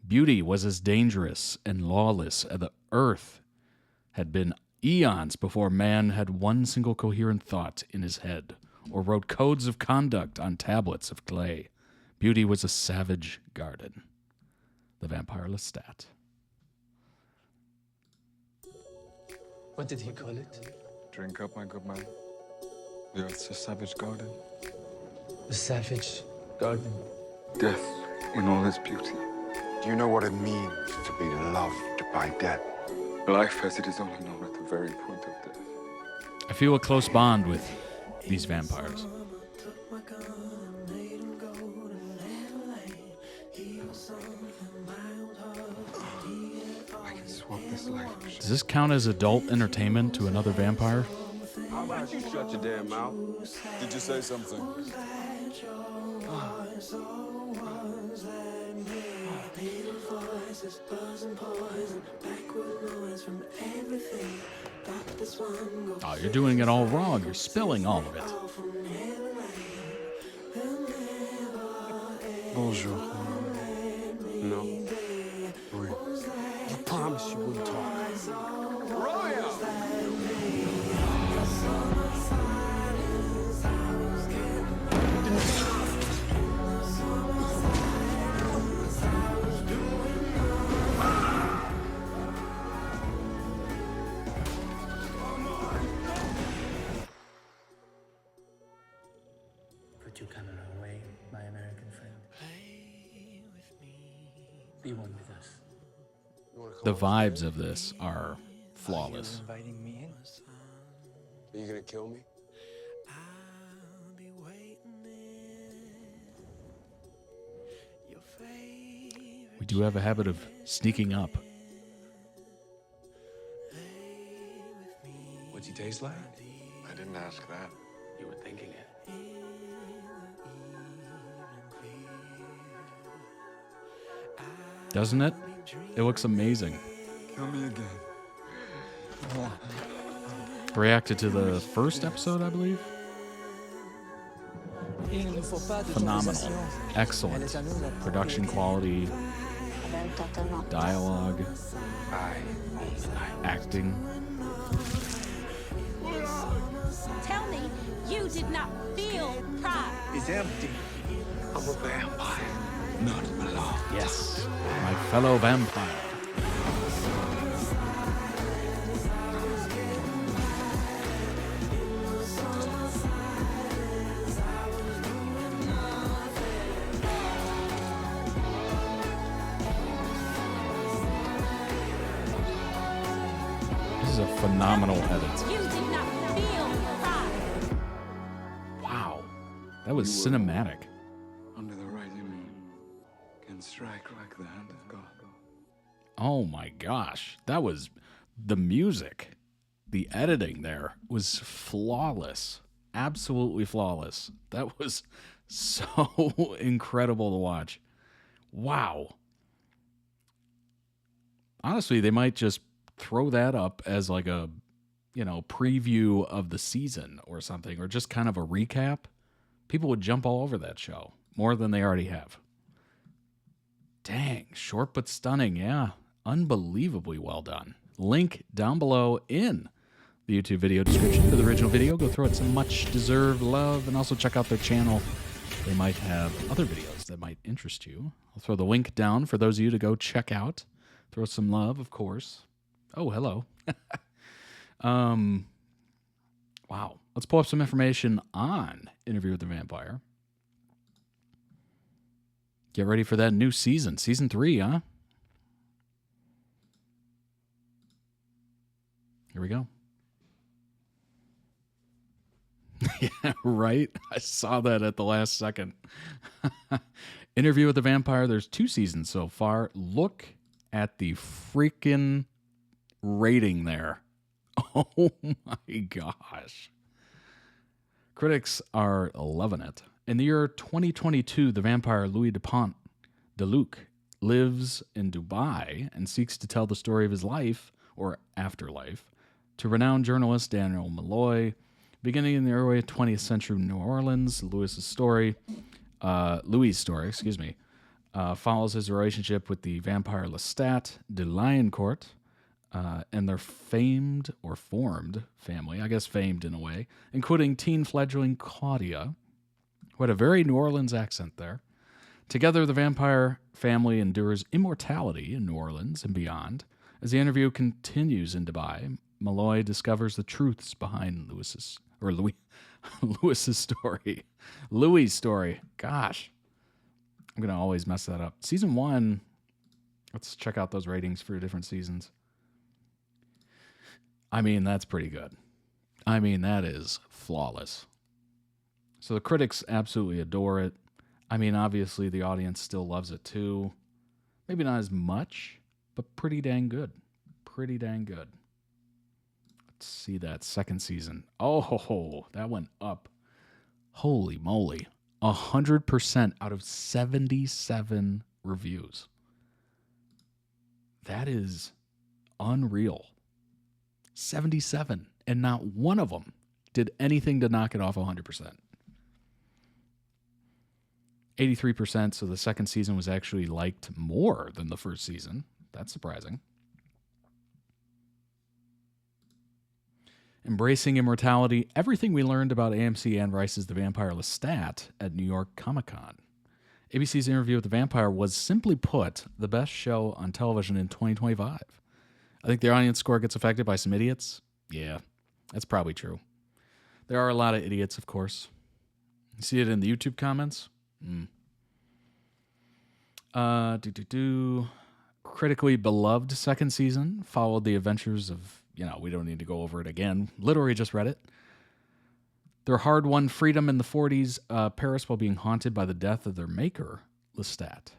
Beauty was as dangerous and lawless as the earth had been eons before man had one single coherent thought in his head or wrote codes of conduct on tablets of clay. Beauty was a savage garden. The vampire Lestat. What did he call it? Drink up, my good man. The earth's a savage garden. The savage garden. Death in all its beauty. Do you know what it means to be loved by death? Life as it is only known at the very point of death. I feel a close bond with these vampires. I can swap this life. Does this count as adult entertainment to another vampire? How about you shut your damn mouth? Did you say something? Oh, you're doing it all wrong. You're spilling all of it. Bonjour. No. Oui. I promise you wouldn't talk. Put your camera away, my American friend. Be one with us. The vibes of this are flawless. Are you inviting me in? Are you gonna kill me? We do have a habit of sneaking up. What's he taste like? I didn't ask that. You were thinking it. Doesn't it? It looks amazing. Kill me again. Reacted to the first episode, I believe. Phenomenal. Excellent. Production quality. Dialogue. Acting. Tell me you did not feel pride. It's empty. I'm a vampire, not a love. Yes. My fellow vampire. This is a phenomenal edit. You did not feel pride. Wow. That was cinematic. Under the right moon, can strike like the hand of God. Oh my gosh. That was the music. The editing there was flawless. Absolutely flawless. That was so incredible to watch. Wow. Honestly, they might just throw that up as like a, preview of the season or something, or just kind of a recap. People would jump all over that show more than they already have. Dang, short but stunning. Yeah, unbelievably well done. Link down below in the YouTube video description to the original video. Go throw it some much deserved love, and also check out their channel they might have other videos that might interest you. I'll throw the link down for those of you to go check out. Throw some love, of course. Oh, hello. Wow. Let's pull up some information on Interview with the Vampire. Get ready for that new season. Season 3, huh? Here we go. Yeah, right? I saw that at the last second. Interview with the Vampire. There's 2 seasons so far. Look at the freaking rating there. Oh my gosh. Critics are loving it. In the year 2022, the vampire Louis DeLuc lives in Dubai and seeks to tell the story of his life, or afterlife, to renowned journalist Daniel Malloy. Beginning in the early 20th century New Orleans, Louis's story, follows his relationship with the vampire Lestat de Lioncourt and their famed or formed family, I guess famed in a way, including teen fledgling Claudia, who had a very New Orleans accent there. Together, the vampire family endures immortality in New Orleans and beyond. As the interview continues in Dubai, Malloy discovers the truths behind Louis's story. Louis' story. Gosh, I'm going to always mess that up. Season 1, let's check out those ratings for different seasons. I mean, that's pretty good. I mean, that is flawless. So the critics absolutely adore it. I mean, obviously the audience still loves it too. Maybe not as much, but pretty dang good. Pretty dang good. Let's see that second season. Oh, that went up. Holy moly. 100% out of 77 reviews. That is unreal. 77. And not one of them did anything to knock it off 100%. 83%, so the second season was actually liked more than the first season. That's surprising. Embracing immortality, everything we learned about AMC Anne Rice's The Vampire Lestat at New York Comic-Con. ABC's Interview with the Vampire was, simply put, the best show on television in 2025. I think the audience score gets affected by some idiots. Yeah, that's probably true. There are a lot of idiots, of course. You see it in the YouTube comments? Critically beloved second season followed the adventures of, we don't need to go over it again. Literally just read it. Their hard-won freedom in the 40s, Paris while being haunted by the death of their maker, Lestat.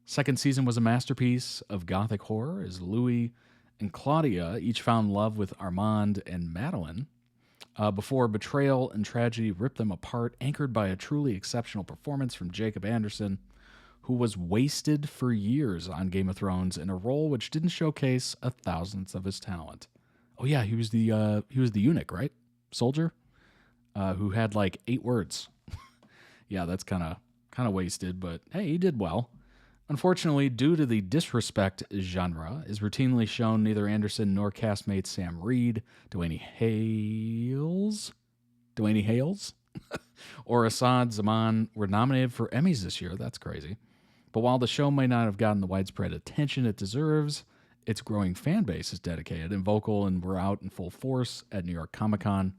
Second season was a masterpiece of gothic horror as Louis and Claudia each found love with Armand and Madeline before betrayal and tragedy ripped them apart, anchored by a truly exceptional performance from Jacob Anderson, who was wasted for years on Game of Thrones in a role which didn't showcase a thousandth of his talent. Oh yeah, he was the eunuch, right? Soldier, who had like 8 words. Yeah, that's kind of wasted, but hey, he did well. Unfortunately, due to the disrespect genre is routinely shown, neither Anderson nor castmate Sam Reed, Dwayne Hales, or Assad Zaman were nominated for Emmys this year. That's crazy. But while the show may not have gotten the widespread attention it deserves, its growing fan base is dedicated and vocal and were out in full force at New York Comic-Con.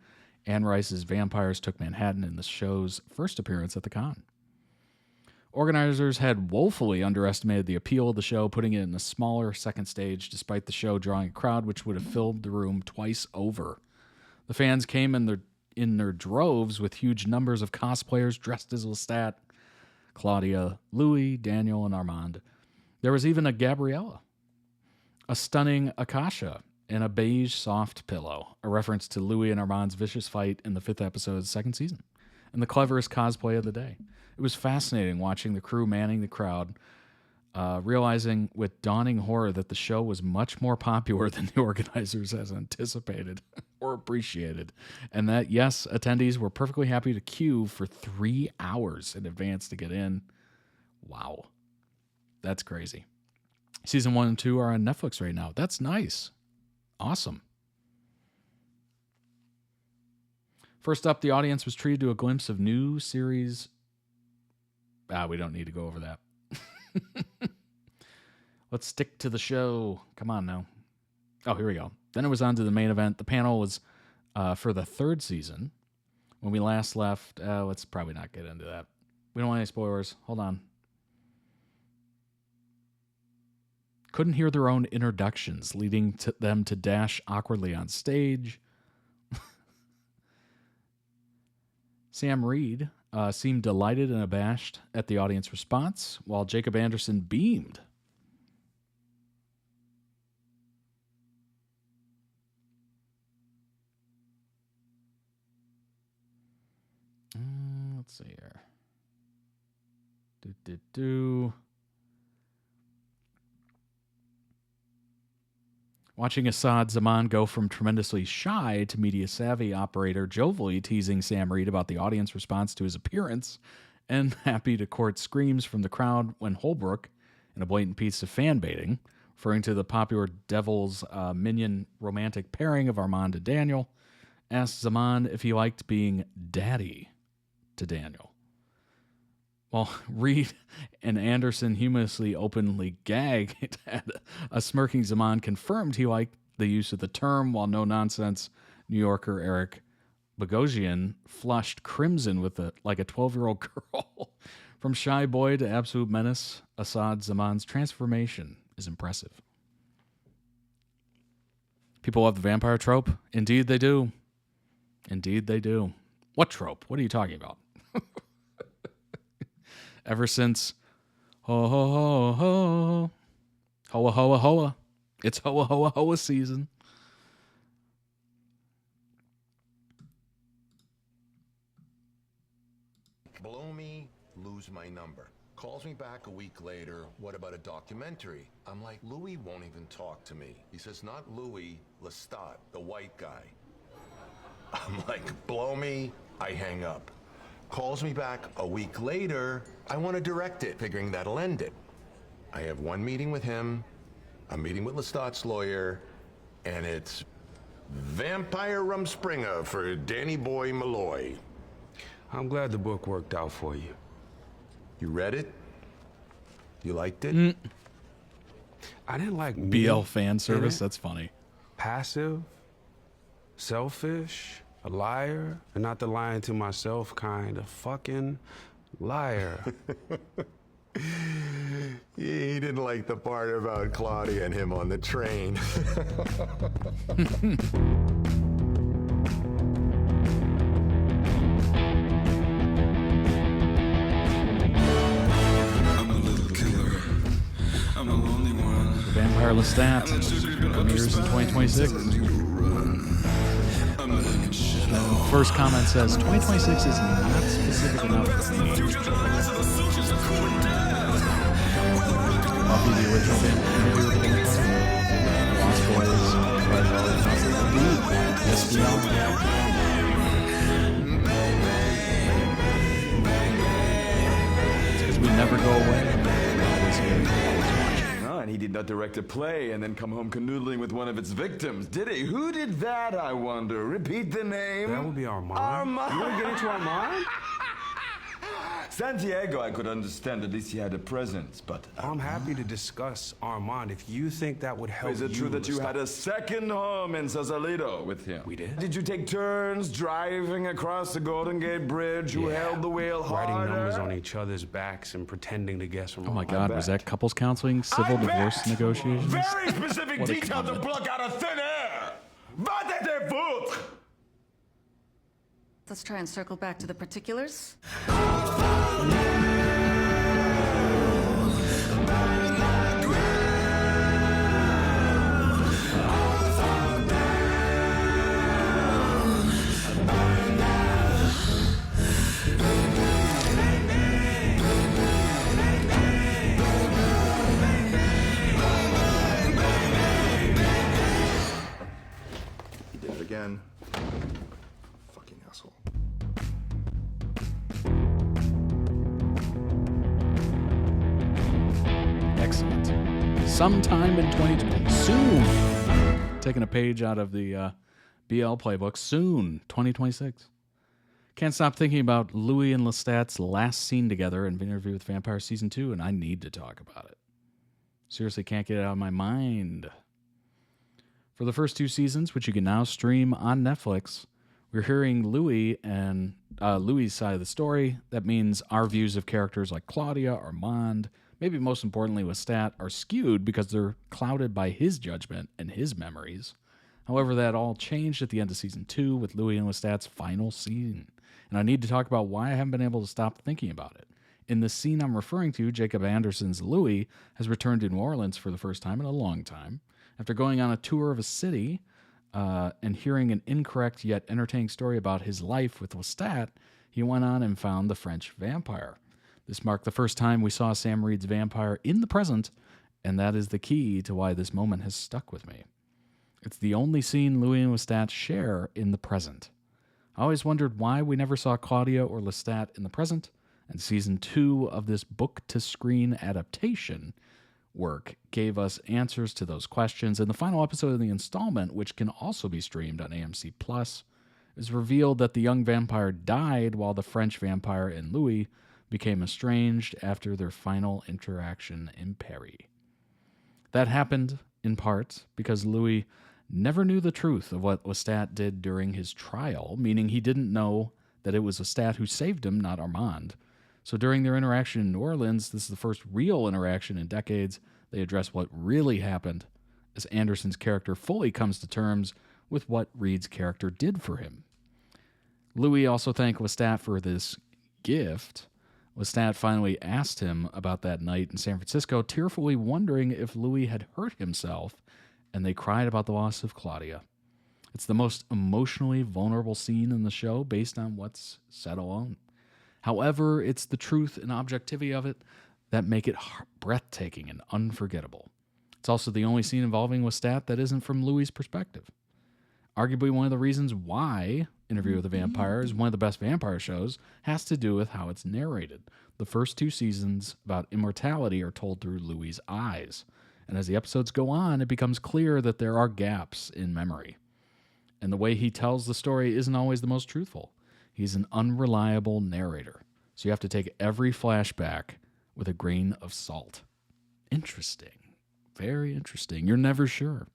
Anne Rice's Vampires took Manhattan in the show's first appearance at the con. Organizers had woefully underestimated the appeal of the show, putting it in a smaller second stage, despite the show drawing a crowd which would have filled the room twice over. The fans came in their droves with huge numbers of cosplayers dressed as Lestat, Claudia, Louis, Daniel, and Armand. There was even a Gabriella, a stunning Akasha, and a beige soft pillow, a reference to Louis and Armand's vicious fight in the 5th episode of the second season, and the cleverest cosplay of the day. It was fascinating watching the crew manning the crowd, realizing with dawning horror that the show was much more popular than the organizers had anticipated or appreciated, and that, yes, attendees were perfectly happy to queue for 3 hours in advance to get in. Wow. That's crazy. Season 1 and 2 are on Netflix right now. That's nice. Awesome. First up, the audience was treated to a glimpse of new series We don't need to go over that. Let's stick to the show. Come on now. Oh, here we go. Then it was on to the main event. The panel was for the third season. When we last left, let's probably not get into that. We don't want any spoilers. Hold on. Couldn't hear their own introductions, leading to them to dash awkwardly on stage. Sam Reed seemed delighted and abashed at the audience response, while Jacob Anderson beamed. Let's see here. Watching Assad Zaman go from tremendously shy to media-savvy operator jovially teasing Sam Reed about the audience response to his appearance, and happy to court screams from the crowd when Holbrook, in a blatant piece of fan-baiting, referring to the popular Devil's Minion romantic pairing of Armand and Daniel, asked Zaman if he liked being daddy to Daniel. While Reed and Anderson humorously openly gagged at a smirking Zaman confirmed he liked the use of the term, while no-nonsense New Yorker Eric Bogosian flushed crimson with like a 12-year-old girl. From shy boy to absolute menace, Assad Zaman's transformation is impressive. People love the vampire trope. Indeed they do. Indeed they do. What trope? What are you talking about? Ever since ho ho ho ho hoa hoa hoa, it's hoa hoa hoa season. Blow me, lose my number. Calls me back a week later. What about a documentary? I'm like, Louis won't even talk to me. He says, not Louis, Lestat, the white guy. I'm like, blow me, I hang up. Calls me back a week later. I want to direct it, figuring that'll end it. I have one meeting with him, a meeting with Lestat's lawyer, and it's Vampire Rumspringa for Danny Boy Malloy. I'm glad the book worked out for you. You read it? You liked it? I didn't like BL fan service. That's funny. Passive, selfish, a liar, and not the lying to myself kind of fucking liar. He didn't like the part about Claudia and him on the train. The Vampire Lestat premieres in 2026. First comment says 2026 is not specific enough for me. Buffy, the original Lost Boys, because we never go away. We're always here, always watching. No, and he did not direct a play and then come home canoodling with one of its victims, did he? Who did that, I wonder? Repeat the name. That would be Armand. Armand. You want to get into Armand? Santiago, I could understand. At least he had a presence, but... I'm happy to discuss Armand if you think that would help you. Is it true that you had a second home in Sausalito with him? We did. Did you take turns driving across the Golden Gate Bridge? Who held the wheel harder? Writing numbers on each other's backs and pretending to guess from Oh my God, was that couples counseling, civil divorce negotiations? Very specific What a detail to comment. pluck out of thin air! Va te foutre! Let's try and circle back to the particulars. He did it again. Fucking asshole. Excellent. Sometime in 2020. Soon. Taking a page out of the BL playbook. Soon. 2026. Can't stop thinking about Louis and Lestat's last scene together in Interview with Vampire Season 2, and I need to talk about it. Seriously, can't get it out of my mind. For the first 2 seasons, which you can now stream on Netflix, we're hearing Louis and Louis' side of the story. That means our views of characters like Claudia, Armand, maybe most importantly Lestat, are skewed because they're clouded by his judgment and his memories. However, that all changed at the end of Season 2 with Louis and Lestat's final scene. And I need to talk about why I haven't been able to stop thinking about it. In the scene I'm referring to, Jacob Anderson's Louis has returned to New Orleans for the first time in a long time. After going on a tour of a city and hearing an incorrect yet entertaining story about his life with Lestat, he went on and found the French vampire. This marked the first time we saw Sam Reed's vampire in the present, and that is the key to why this moment has stuck with me. It's the only scene Louis and Lestat share in the present. I always wondered why we never saw Claudia or Lestat in the present, and Season 2 of this book-to-screen adaptation work gave us answers to those questions. In the final episode of the installment, which can also be streamed on AMC+, is revealed that the young vampire died while the French vampire and Louis became estranged after their final interaction in Paris. That happened, in part, because Louis never knew the truth of what Lestat did during his trial, meaning he didn't know that it was Lestat who saved him, not Armand. So during their interaction in New Orleans, this is the first real interaction in decades. They address what really happened as Anderson's character fully comes to terms with what Reed's character did for him. Louis also thanked Lestat for this gift. Lestat finally asked him about that night in San Francisco, tearfully wondering if Louis had hurt himself, and they cried about the loss of Claudia. It's the most emotionally vulnerable scene in the show based on what's said alone. However, it's the truth and objectivity of it that make it breathtaking and unforgettable. It's also the only scene involving Lestat that isn't from Louis' perspective. Arguably one of the reasons why Interview with the Vampire is one of the best vampire shows has to do with how it's narrated. The first 2 seasons about immortality are told through Louis' eyes. And as the episodes go on, it becomes clear that there are gaps in memory. And the way he tells the story isn't always the most truthful. He's an unreliable narrator. So you have to take every flashback with a grain of salt. Interesting. Very interesting. You're never sure.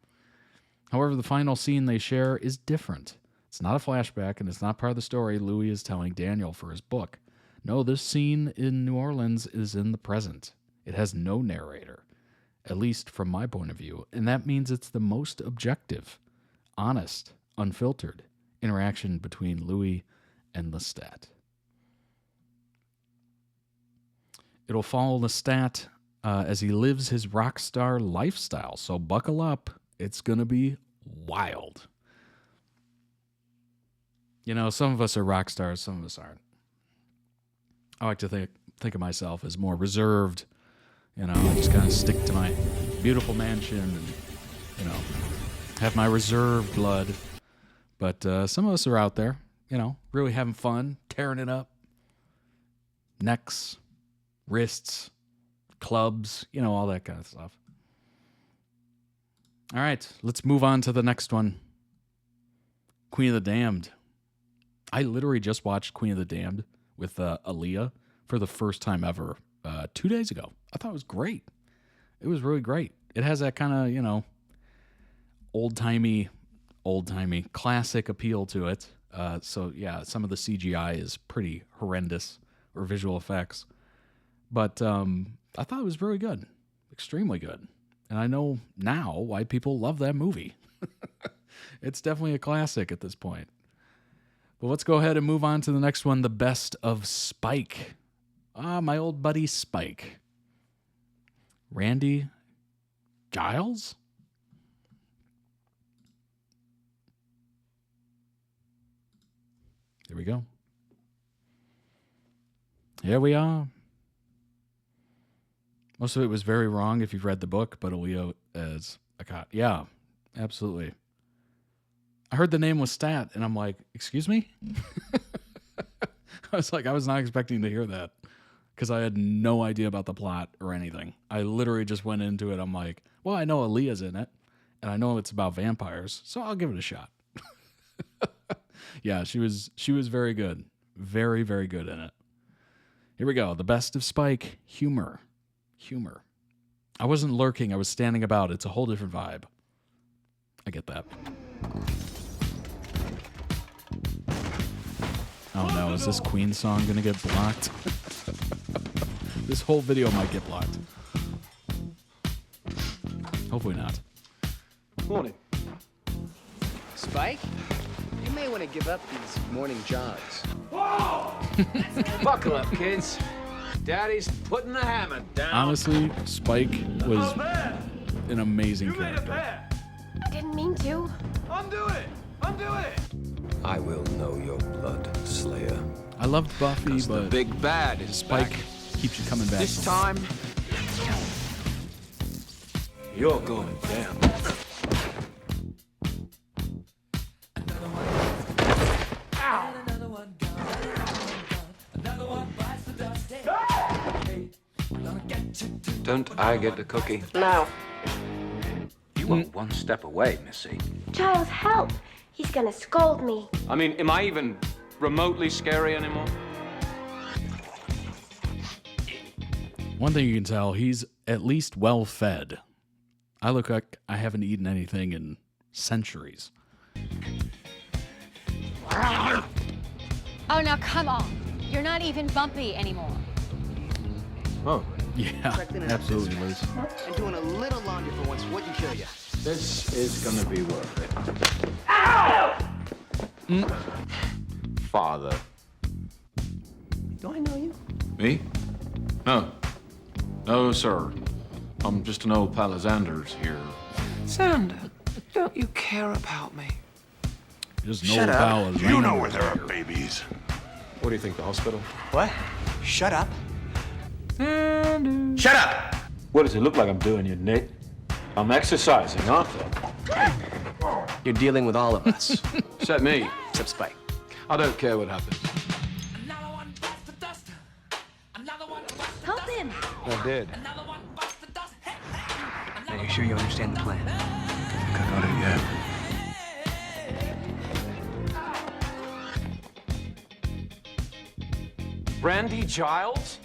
However, the final scene they share is different. It's not a flashback, and it's not part of the story Louis is telling Daniel for his book. No, this scene in New Orleans is in the present. It has no narrator, at least from my point of view, and that means it's the most objective, honest, unfiltered interaction between Louis and Lestat. It'll follow Lestat as he lives his rock star lifestyle, so buckle up. It's going to be wild. You know, some of us are rock stars, some of us aren't. I like to think of myself as more reserved. You know, I just kind of stick to my beautiful mansion and, you know, have my reserved blood. But some of us are out there, you know, really having fun, tearing it up. Necks, wrists, clubs, you know, all that kind of stuff. All right, let's move on to the next one. Queen of the Damned. I literally just watched Queen of the Damned with Aaliyah for the first time ever 2 days ago. I thought it was great. It was really great. It has that kind of, you know, old-timey, classic appeal to it. So, yeah, some of the CGI is pretty horrendous, or visual effects. But I thought it was really good. Extremely good. And I know now why people love that movie. It's definitely a classic at this point. But let's go ahead and move on to the next one, The Best of Spike. My old buddy Spike. Randy Giles? Here we go. Here we are. Most of it was very wrong if you've read the book, but Aaliyah as a cop. Yeah, absolutely. I heard the name was Stat, and I'm like, excuse me? I was not expecting to hear that because I had no idea about the plot or anything. I literally just went into it. I'm like, well, I know Aaliyah's in it, and I know it's about vampires, so I'll give it a shot. Yeah, she was very good. Very, very good in it. Here we go. The best of Spike. Humor. I wasn't lurking. I was standing about. It's a whole different vibe. I get that. Oh no, is this Queen song going to get blocked? This whole video might get blocked. Hopefully not. Morning. Spike, you may want to give up these morning jogs. Whoa! Buckle up, kids. Daddy's putting the hammer down. Honestly, Spike was an amazing character. Didn't mean to. Undo it! I will know your blood, Slayer. I loved Buffy, but the big bad is Spike back. keeps you coming back. This time, you're going down. Don't I get the cookie? No. You weren't one step away, Missy. Giles, help! He's gonna scold me. I mean, am I even remotely scary anymore? One thing you can tell, he's at least well fed. I look like I haven't eaten anything in centuries. Oh, now come on. You're not even bumpy anymore. Oh. Yeah, absolutely, Liz. And doing a little laundry for once wouldn't kill you. This is gonna be worth it. Ow! Father. Do I know you? Me? No. No, sir. I'm just an old pal of Xander's here. Xander, don't you care about me? Just an old pal of You know where there are babies. What do you think, the hospital? What? Shut up. Shut up! What does it look like I'm doing, you Nick? I'm exercising, aren't I? You're dealing with all of us. Except me. Except Spike. I don't care what happens. Help him! I did. Are you sure you understand the plan? I got it yet. Randy Giles?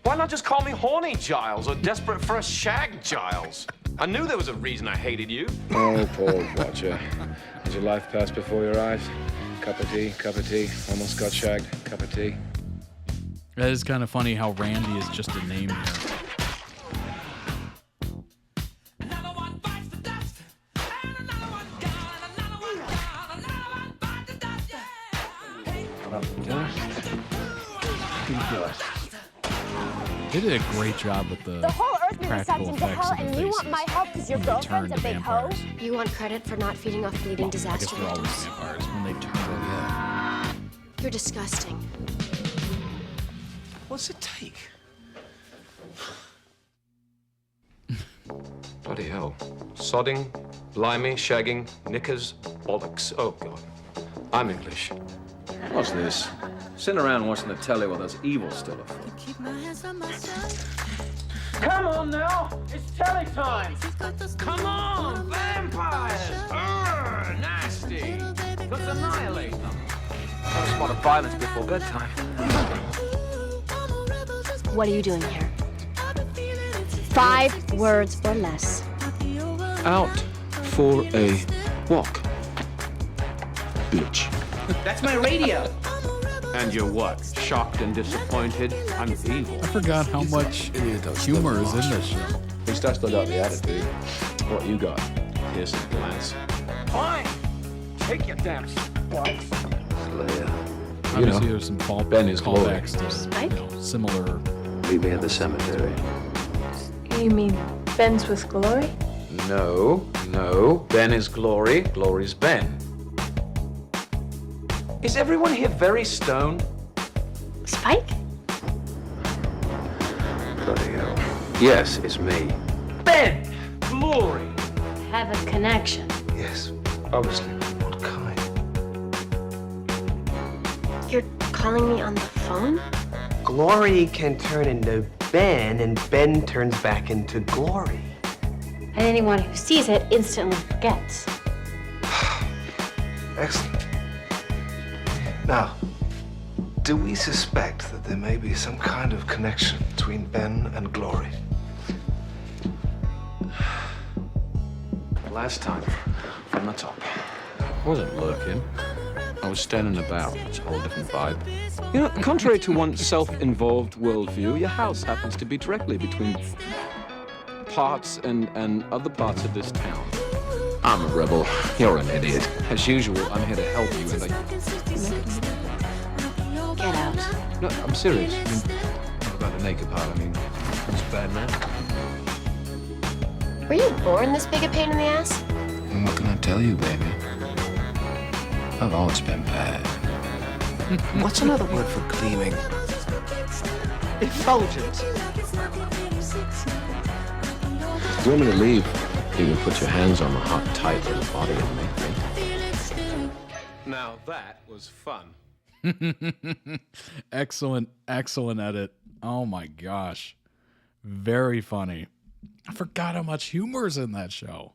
Why not just call me Horny Giles or Desperate for a Shag Giles? I knew there was a reason I hated you. Oh, Paul Watcher. Has your life passed before your eyes? Cup of tea, almost got shagged, cup of tea. That is kind of funny how Randy is just a name here. They did a great job with the whole Earth been practical sucked into effects hell, of the and you want faces my help because your when they girlfriend's turned a big to hoe? vampires. You want credit for not feeding off bleeding I guess disaster they're always victims. vampires when they turn. You're disgusting. What's it take? Bloody hell. Sodding, blimey, shagging, knickers, bollocks. Oh, God. I'm English. What's this? Sitting around watching the telly while there's evil still afoot. Come on now! It's telly time! Come on! Vampires! Urgh, nasty! Let's annihilate them! Not a spot of violence before bedtime. What are you doing here? 5 words or less. Out for a walk. Bitch. That's my radio! And you're what? Shocked and disappointed? I'm evil. I forgot how much humor is in this show. At least I still got the attitude. What you got? Piercing glance. Fine! Take your damn spikes. Slayer. Obviously, there's some Ben is glory. callbacks to similar. Meet me at the cemetery. You mean Ben's with Glory? No. Ben is Glory. Glory's Ben. Is everyone here very stoned? Spike? Bloody hell. Yes, it's me. Ben! Glory! Have a connection. Yes, obviously. What kind? You're calling me on the phone? Glory can turn into Ben, and Ben turns back into Glory. And anyone who sees it instantly forgets. Excellent. Now, Do we suspect that there may be some kind of connection between Ben and Glory? Last time, from the top. I wasn't lurking. I was standing about. It's a whole different vibe. You know, contrary to one's self-involved worldview, your house happens to be directly between parts and other parts of this town. I'm a rebel. You're an idiot. As usual, I'm here to help you, and Get out. No, I'm serious. I mean, what about the naked part? I mean, it's bad, man. Were you born this big a pain in the ass? And what can I tell you, baby? I've always been bad. What's another word for gleaming? Effulgent. If you want me to leave, you can put your hands on my hot, tight little body and make me. Now that was fun. Excellent edit. Oh my gosh. Very funny. I forgot how much humor's in that show.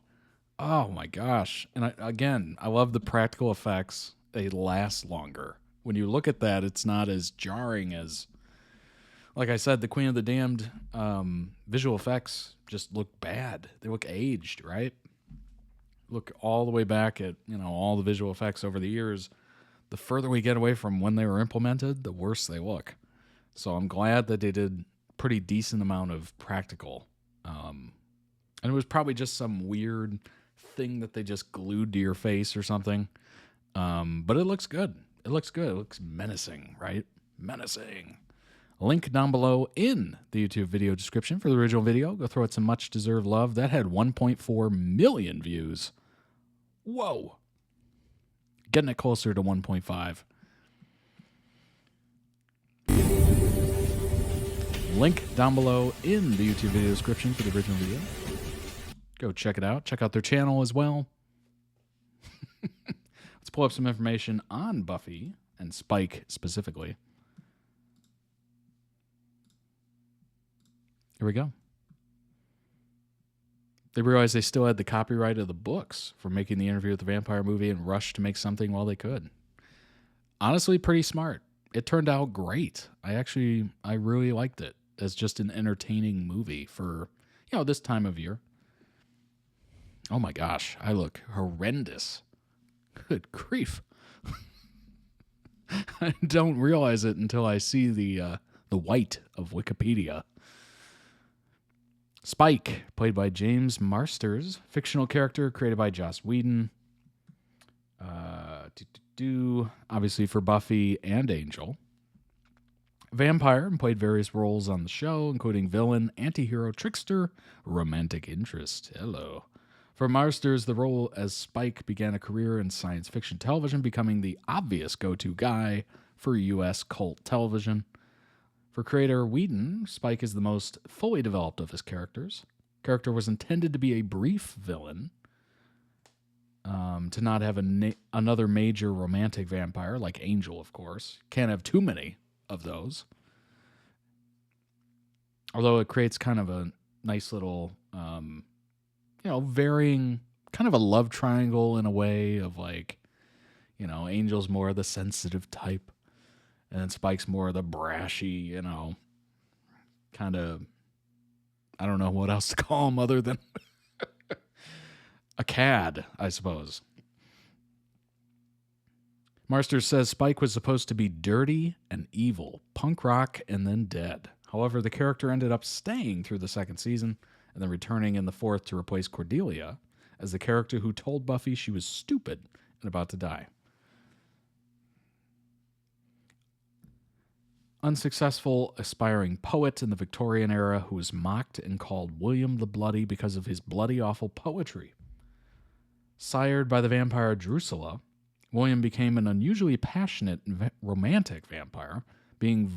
Oh my gosh. And I love the practical effects. They last longer. When you look at that, it's not as jarring as, like I said, the Queen of the Damned visual effects just look bad. They look aged, right? Look all the way back at, all the visual effects over the years. The further we get away from when they were implemented, the worse they look. So I'm glad that they did pretty decent amount of practical. And it was probably just some weird thing that they just glued to your face or something. But it looks good. It looks good. It looks menacing, right? Menacing. Link down below in the YouTube video description for the original video. Go throw it some much-deserved love. That had 1.4 million views. Whoa. Getting it closer to 1.5. Link down below in the YouTube video description for the original video. Go check it out. Check out their channel as well. Let's pull up some information on Buffy and Spike specifically. Here we go. They realized they still had the copyright of the books for making the Interview with the Vampire movie and rushed to make something while they could. Honestly, pretty smart. It turned out great. I really liked it as just an entertaining movie for, this time of year. Oh my gosh, I look horrendous. Good grief. I don't realize it until I see the white of Wikipedia. Spike, played by James Marsters, fictional character created by Joss Whedon. Obviously for Buffy and Angel. Vampire, and played various roles on the show, including villain, anti-hero, trickster, romantic interest. Hello. For Marsters, the role as Spike began a career in science fiction television, becoming the obvious go-to guy for U.S. cult television. For creator Whedon, Spike is the most fully developed of his characters. Character was intended to be a brief villain, to not have another major romantic vampire, like Angel, of course. Can't have too many of those. Although it creates kind of a nice little, varying, kind of a love triangle in a way of Angel's more the sensitive type. And then Spike's more the brashy, kind of, I don't know what else to call him other than a cad, I suppose. Marsters says Spike was supposed to be dirty and evil, punk rock, and then dead. However, the character ended up staying through the second season and then returning in the fourth to replace Cordelia as the character who told Buffy she was stupid and about to die. Unsuccessful aspiring poet in the Victorian era who was mocked and called William the Bloody because of his bloody awful poetry. Sired by the vampire Drusilla, William became an unusually passionate and romantic vampire, being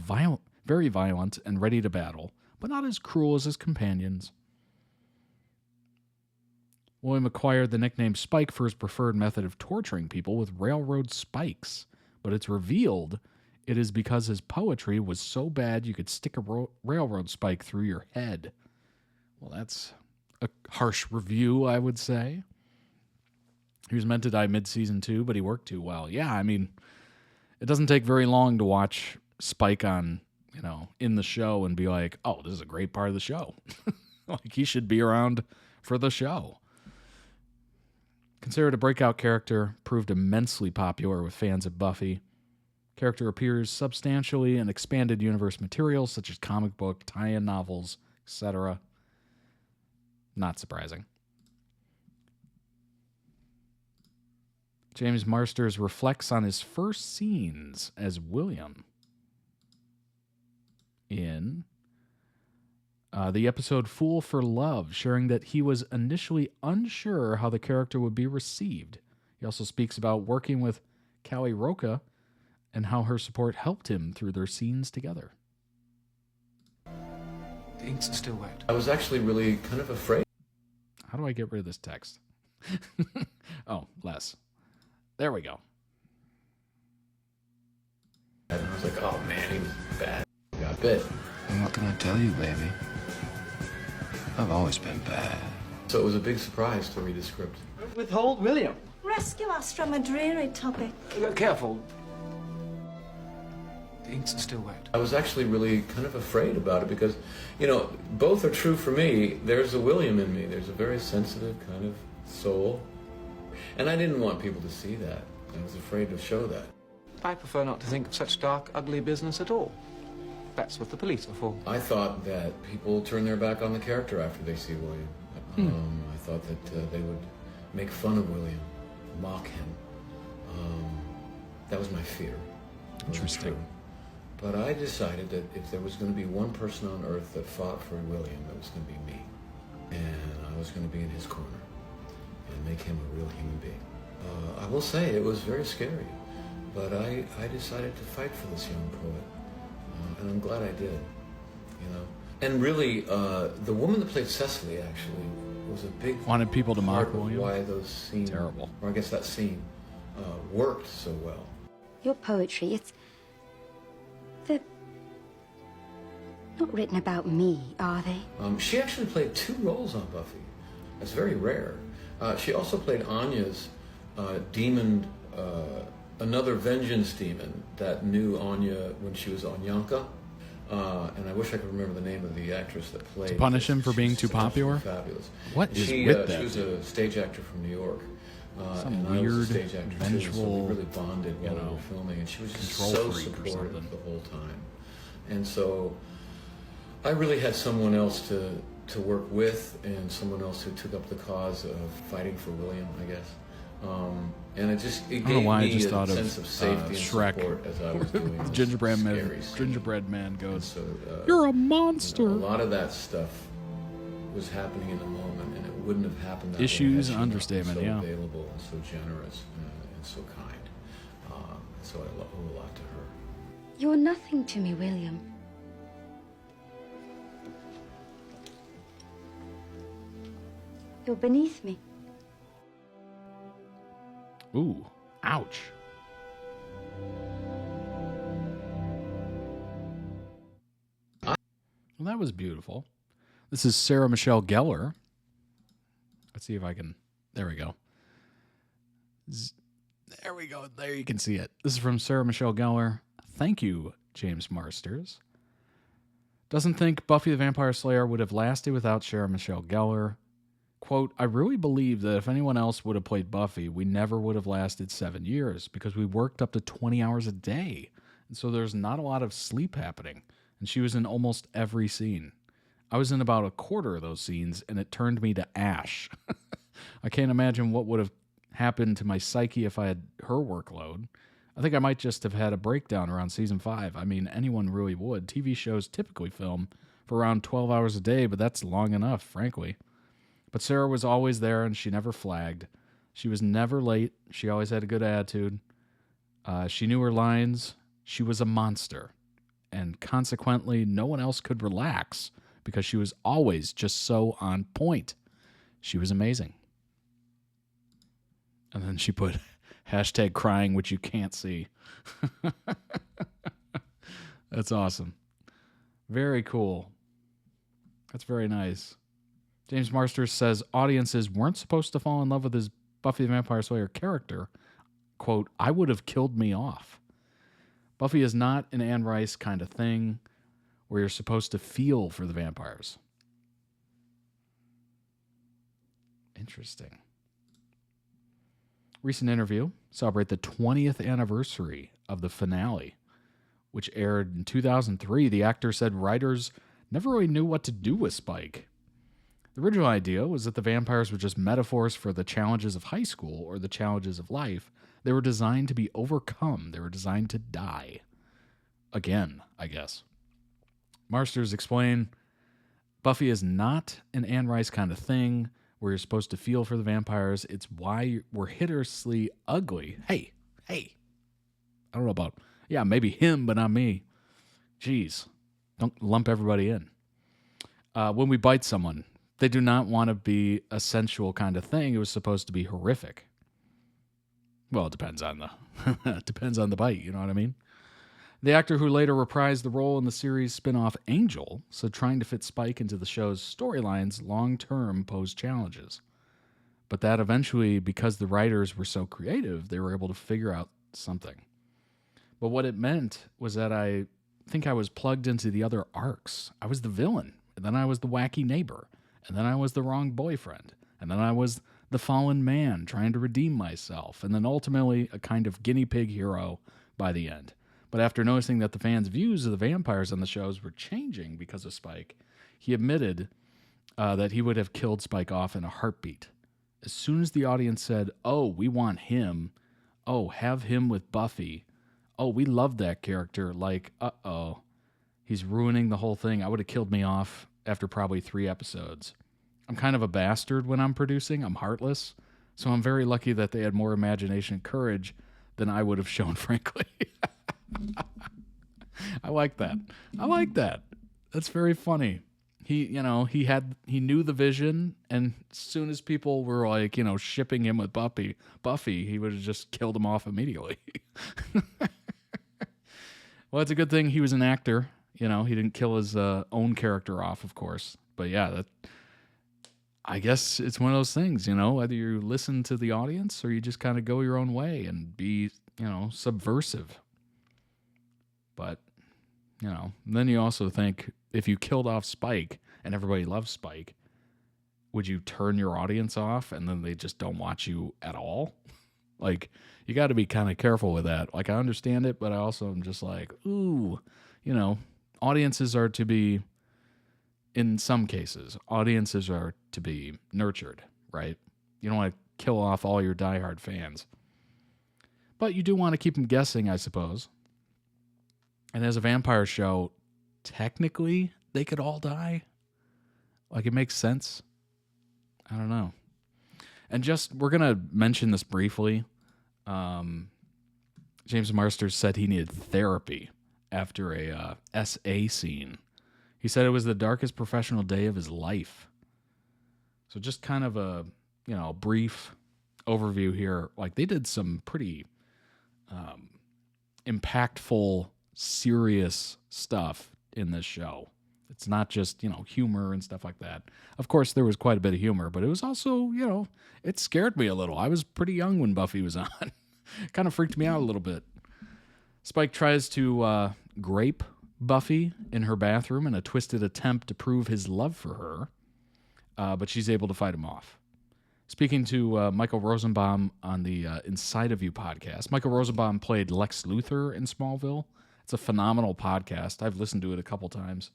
very violent and ready to battle, but not as cruel as his companions. William acquired the nickname Spike for his preferred method of torturing people with railroad spikes, but it's revealed it is because his poetry was so bad you could stick a railroad spike through your head. Well, that's a harsh review, I would say. He was meant to die mid-season 2, but he worked too well. Yeah, I mean, it doesn't take very long to watch Spike on, in the show and be like, oh, this is a great part of the show. Like, he should be around for the show. Considered a breakout character, proved immensely popular with fans of Buffy. Character appears substantially in expanded universe materials such as comic book, tie-in novels, etc. Not surprising. James Marsters reflects on his first scenes as William in the episode Fool for Love, sharing that he was initially unsure how the character would be received. He also speaks about working with Callie Roca and how her support helped him through their scenes together. The ink's still wet. I was actually really kind of afraid. How do I get rid of this text? Oh, less. There we go. And I was like, oh man, he was bad. He got bit. And what can I tell you, baby? I've always been bad. So it was a big surprise to read the script. Withhold William. Rescue us from a dreary topic. Careful. The ink's still wet. I was actually really kind of afraid about it because, both are true for me. There's a William in me. There's a very sensitive kind of soul. And I didn't want people to see that. I was afraid to show that. I prefer not to think of such dark, ugly business at all. That's what the police are for. I thought that people turn their back on the character after they see William. I thought that they would make fun of William, mock him. That was my fear. Interesting. But I decided that if there was going to be one person on earth that fought for William, it was going to be me. And I was going to be in his corner and make him a real human being. I will say it was very scary, but I decided to fight for this young poet. And I'm glad I did, And really, the woman that played Cecily actually was a big wanted people to mock part of William. why those scenes, terrible, or I guess that scene worked so well. Your poetry, they're not written about me, are they? She actually played 2 roles on Buffy. That's very rare. She also played Anya's demon. Another vengeance demon that knew Anya when she was Anyanka. And I wish I could remember the name of the actress that played. To punish him for being too popular? Fabulous. What is she, with that? She was a stage actor from New York. Some and weird, I was a stage actor too, so vengeful, we really bonded while we were filming. And she was just control so freak or supportive something. the whole time. And so I really had someone else to work with and someone else who took up the cause of fighting for William, I guess. And it I don't know why I gave me just a thought of sense of safety and Shrek. support as I was doing this gingerbread man goes, so, "You're a monster." a lot of that stuff was happening in the moment, and it wouldn't have happened that way Issues, had she not been understatement, so yeah. available and so generous and so kind. So I owe a lot to her. You're nothing to me, William. You're beneath me. Ooh, ouch. Well, that was beautiful. This is Sarah Michelle Gellar. Let's see if I can. There we go. There we go. There you can see it. This is from Sarah Michelle Gellar. Thank you, James Marsters. Doesn't think Buffy the Vampire Slayer would have lasted without Sarah Michelle Gellar. Quote, I really believe that if anyone else would have played Buffy, we never would have lasted 7 years because we worked up to 20 hours a day. And so there's not a lot of sleep happening. And she was in almost every scene. I was in about a quarter of those scenes, and it turned me to ash. I can't imagine what would have happened to my psyche if I had her workload. I think I might just have had a breakdown around season 5. I mean, anyone really would. TV shows typically film for around 12 hours a day, but that's long enough, frankly. But Sarah was always there, and she never flagged. She was never late. She always had a good attitude. She knew her lines. She was a monster. And consequently, no one else could relax because she was always just so on point. She was amazing. And then she put hashtag crying, which you can't see. That's awesome. Very cool. That's very nice. James Marsters says audiences weren't supposed to fall in love with his Buffy the Vampire Slayer character. Quote, I would have killed me off. Buffy is not an Anne Rice kind of thing where you're supposed to feel for the vampires. Interesting. Recent interview celebrate the 20th anniversary of the finale, which aired in 2003. The actor said writers never really knew what to do with Spike. The original idea was that the vampires were just metaphors for the challenges of high school or the challenges of life. They were designed to be overcome. They were designed to die. Again, I guess. Marsters explain, Buffy is not an Anne Rice kind of thing where you're supposed to feel for the vampires. It's why we're hideously ugly. Hey. I don't know about, yeah, maybe him, but not me. Jeez. Don't lump everybody in. When we bite someone, they do not want to be a sensual kind of thing. It was supposed to be horrific. Well, it depends on the bite, you know what I mean? The actor who later reprised the role in the series spin-off Angel said trying to fit Spike into the show's storylines long-term posed challenges. But that eventually, because the writers were so creative, they were able to figure out something. But what it meant was that I think I was plugged into the other arcs. I was the villain, and then I was the wacky neighbor, and then I was the wrong boyfriend, and then I was the fallen man trying to redeem myself, and then ultimately a kind of guinea pig hero by the end. But after noticing that the fans' views of the vampires on the shows were changing because of Spike, he admitted that he would have killed Spike off in a heartbeat. As soon as the audience said, oh, we want him, oh, have him with Buffy, oh, we love that character, like, uh-oh, he's ruining the whole thing, I would have killed me off after probably 3 episodes. I'm kind of a bastard when I'm producing. I'm heartless. So I'm very lucky that they had more imagination and courage than I would have shown, frankly. I like that. That's very funny. He knew the vision, and as soon as people were like, shipping him with Buffy, he would have just killed him off immediately. Well, it's a good thing he was an actor. He didn't kill his own character off, of course. But yeah, I guess it's one of those things, whether you listen to the audience or you just kind of go your own way and be, subversive. But, then you also think, if you killed off Spike and everybody loves Spike, would you turn your audience off and then they just don't watch you at all? Like, you got to be kind of careful with that. Like, I understand it, but I also am just like, ooh, audiences are to be, in some cases, audiences are to be nurtured, right? You don't want to kill off all your diehard fans. But you do want to keep them guessing, I suppose. And as a vampire show, technically, they could all die. Like, it makes sense. I don't know. And we're going to mention this briefly. James Marsters said he needed therapy after a SA scene. He said it was the darkest professional day of his life. So just kind of a, brief overview here. Like, they did some pretty impactful, serious stuff in this show. It's not just, humor and stuff like that. Of course, there was quite a bit of humor, but it was also, it scared me a little. I was pretty young when Buffy was on. Kind of freaked me out a little bit. Spike tries to grape Buffy in her bathroom in a twisted attempt to prove his love for her, but she's able to fight him off. Speaking to Michael Rosenbaum on the Inside of You podcast, Michael Rosenbaum played Lex Luthor in Smallville. It's a phenomenal podcast. I've listened to it a couple times.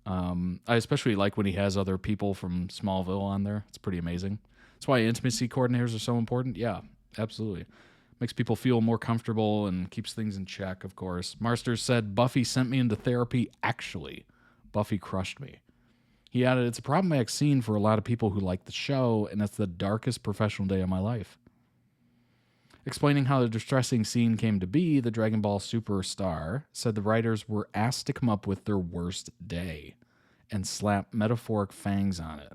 I especially like when he has other people from Smallville on there. It's pretty amazing. That's why intimacy coordinators are so important. Yeah, absolutely. Makes people feel more comfortable and keeps things in check, of course. Marsters said, Buffy sent me into therapy, actually. Buffy crushed me. He added, it's a problematic scene for a lot of people who like the show, and it's the darkest professional day of my life. Explaining how the distressing scene came to be, the Dragon Ball superstar said the writers were asked to come up with their worst day and slap metaphoric fangs on it.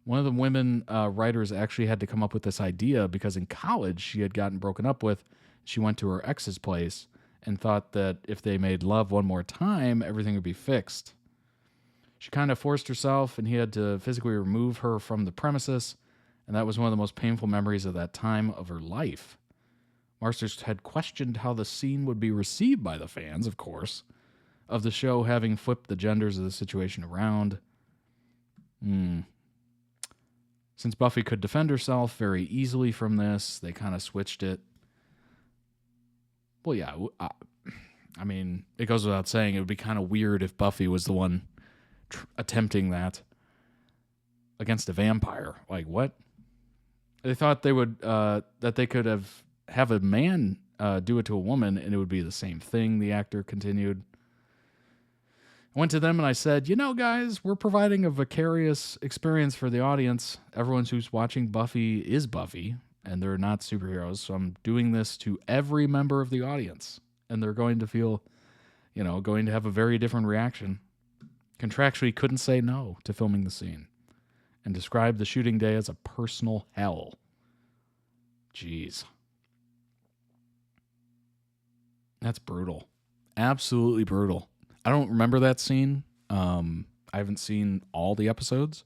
One of the women writers actually had to come up with this idea because in college she had gotten broken up with. She went to her ex's place and thought that if they made love one more time, everything would be fixed. She kind of forced herself, and he had to physically remove her from the premises, and that was one of the most painful memories of that time of her life. Marsters had questioned how the scene would be received by the fans, of course, of the show having flipped the genders of the situation around. Since Buffy could defend herself very easily from this, they kind of switched it. Well, yeah, I mean, it goes without saying, it would be kind of weird if Buffy was the one attempting that against a vampire. Like, what? They thought they would, that they could have a man do it to a woman and it would be the same thing, the actor continued. I went to them and I said, you know, guys, we're providing a vicarious experience for the audience. Everyone who's watching Buffy is Buffy, and they're not superheroes. So I'm doing this to every member of the audience, and they're going to feel, you know, going to have a very different reaction. Contractually couldn't say no to filming the scene and described the shooting day as a personal hell. Jeez. That's brutal. Absolutely brutal. I don't remember that scene. I haven't seen all the episodes.